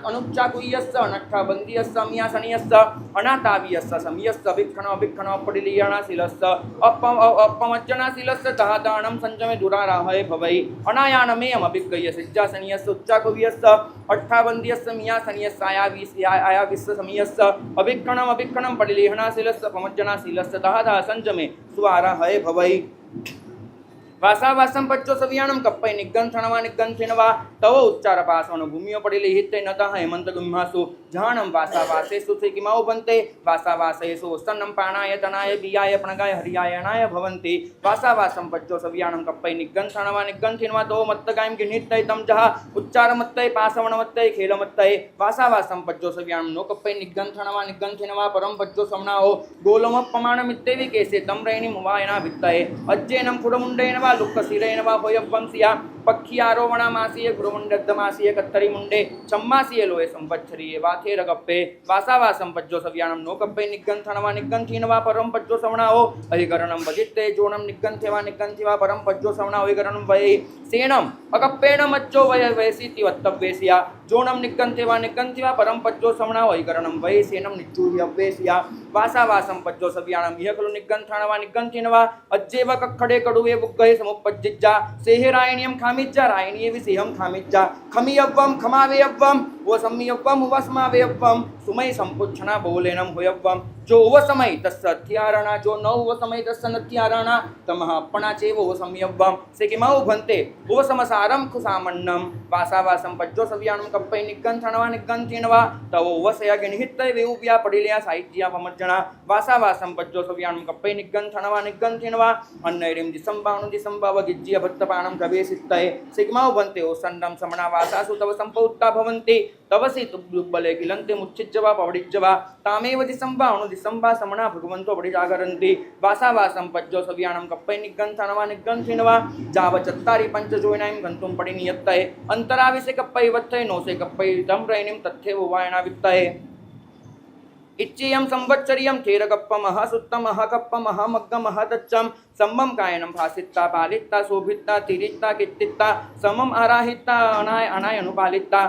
अनुच्चाकुय्यस्य अनट्ठाबन्दियस्य अमियासनियस्य अनातावियस्य समियस्य भिक्षण पडिलीयणाशीलस्य अपमज्जनाशीलस्य दहादानं संजमे दुराराहये भवै अनायानमेयम् अभिगय्य सिज्जासनियस्य उच्चाकुय्यस्य अट्ठाबन्दियस्य मियासनियस्य आयाविस्य समियस्य अभिक्षणं पडिलीयणाशीलस्य अपमज्जनाशीलस्य दहादा संजमे सुआराहये भवै वासावासं पच्चो सव्यानं कप्पै निग्गन्थणवा निग्गन्थिनवा तव उच्चारपासवन भूमियो पडिले हित्ते नतः हेमंत गुम्हासु जहानं वासावासेषु से किमाउ बन्ते वासावासेषु सन्नं पाणाय तनाय बियाय प्रणगाय हरियायणाय भवन्ति वासावासं पच्चो सव्यानं कप्पै निग्गन्थणवा निग्गन्थिनवा तव मत्तगायं गिनित्तै तं जहा उच्चारमत्तै पासवणमत्तै खेलमत्तै वासावासं पच्चो सव्यानं नो कप्पै निग्गन्थणवा निग्गन्थिनवा परं पच्चो समनाओ गोलमपमाणमित्तेवि केसे तं रैणिं वायना भित्तये अज्जेनं कुडमुण्डेन वा लुक्कशीलेन वा होयवंसिया पक्षी आरोवणामासीय गुरुमुण्डद्धमासीय कत्तरी मुण्डे चम्मासीय लोये संवत्सरीये वाथे रगप्पे वासावासं पज्जो सव्यानं नो कप्पे निग्गन्थणवा निग्गन्थिन वा परं पज्जो सवणाओ अहिकरणं वदित्ते जोणं निग्गन्थे वा निग्गन्थि वा परं पज्जो सवणाओ अहिकरणं वये सेनम् अकप्पेण मज्जो वय वयसीति वत्तव्येसिया जोणं निग्गन्थे वा निग्गन्थि वा परं पज्जो सवणाओ अहिकरणं वये सेनं निच्चूह्यव्येसिया वासावासं पज्जो सव्यानं इह खलु निग्गन्थाण वा निग्गन्थिन वा अज्जेव कक्खडे कड़ुवे बुग्गहे समुपज्जिज्जा सेहेरायणीयं खामिज्जा रायणीये विसेहं खामिज्जा खमियव्वं खमावेयव्वं वो सम्मियव्वं वस्मावेयव्वं सुमय संपुच्छना बोलेनं होयव्वं जो वो समय तस्य अत्यारणा जो न वो समय तस्य नत्यारणा तमः अपणाचे वो सम्यव्वं से किमाउ भन्ते वो समसारं खुसामन्नं वासावासं पज्जो सव्यानं कप्पै निग्गन्थणवा निग्गन्थिनवा तव वसया गिणहित्तै वेउव्या पडिल्या साहित्या पमज्जना वासावासं पज्जो सव्यानं कप्पै निग्गन्थणवा निग्गन्थिनवा अन्नैरिं दिसंबाणु दिसंबाव गिज्जिय भक्तपाणं कवेसित्तये से किमाउ भन्ते ओ सन्नं समणा वासासु तव संपौत्ता भवन्ति तवसि तुब्बले किलन्ते मुच्चिज्जवा पवडिज्जवा तामेव दिसंबाणु दिसंबा समणा भगवन्तो बड़ी जागरन्ति वासावासं पज्जो सव्यानं कप्पै निग्गन्थणवा निग्गन्थिनवा जाव चत्तारि पञ्चजोयनां गन्तुं पडि नियत्तये अन्तराविसे कप्पै वत्तये नोसे कप्पै तं रैणिं तथ्येव वायना वित्तये इच्चेयं संवत्सरियं थेरकप्पमः सुत्तमः कप्पमः मग्गमः तच्चं सम्मं कायनं भासित्ता पालित्ता शोभित्ता तिरित्ता कित्तित्ता समम् आराहित्ता अनाय अनाय अनुपालित्ता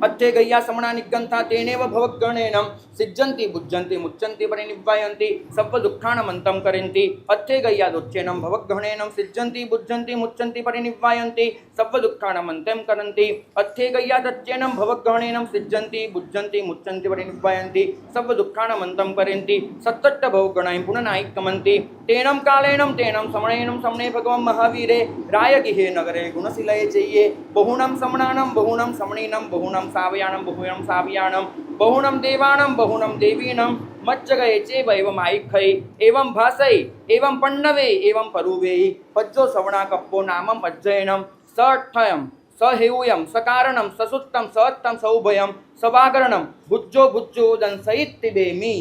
अत्थे गय्या समणा निग्गन्था तेनेव भवगणेनं सिज्जन्ति बुज्जन्ति मुच्चन्ति परिनिव्वायन्ति सप्प दुःखानमन्तं करन्ति अत्थे गय्या दोच्चेनं भवगणेनं सिज्जन्ति बुज्जन्ति मुच्चन्ति परिनिव्वायन्ति सप्प दुःखानमन्तं करन्ति अत्थे गय्या दच्चेनं भवगणेनं सिज्जन्ति बुज्जन्ति मुच्चन्ति परिनिव्वायन्ति सप्प दुःखानमन्तं करन्ति सत्तट्ट भवगणाय पुननायिकमन्ति तेनं कालेनं तेनं समणेनं समणे भगवं महावीरे रायगिहे नगरे गुणशिलये चेये बहुनं समणानं बहुनं समणीनं बहुनं सावयानं बहुनं सावयानं बहुनं देवानं बहुनं देवीनं मज्जगये चेव एवं आयिखै एवं भासै एवं पण्णवे एवं परुवेयि पज्जो सवणा कप्पो नामं अज्जयनं सठयं सहेऊयं सकारणं ससुत्तं सत्तं सौभयं सवागरणं भुज्जो भुज्जो दंसयित्तिबेमि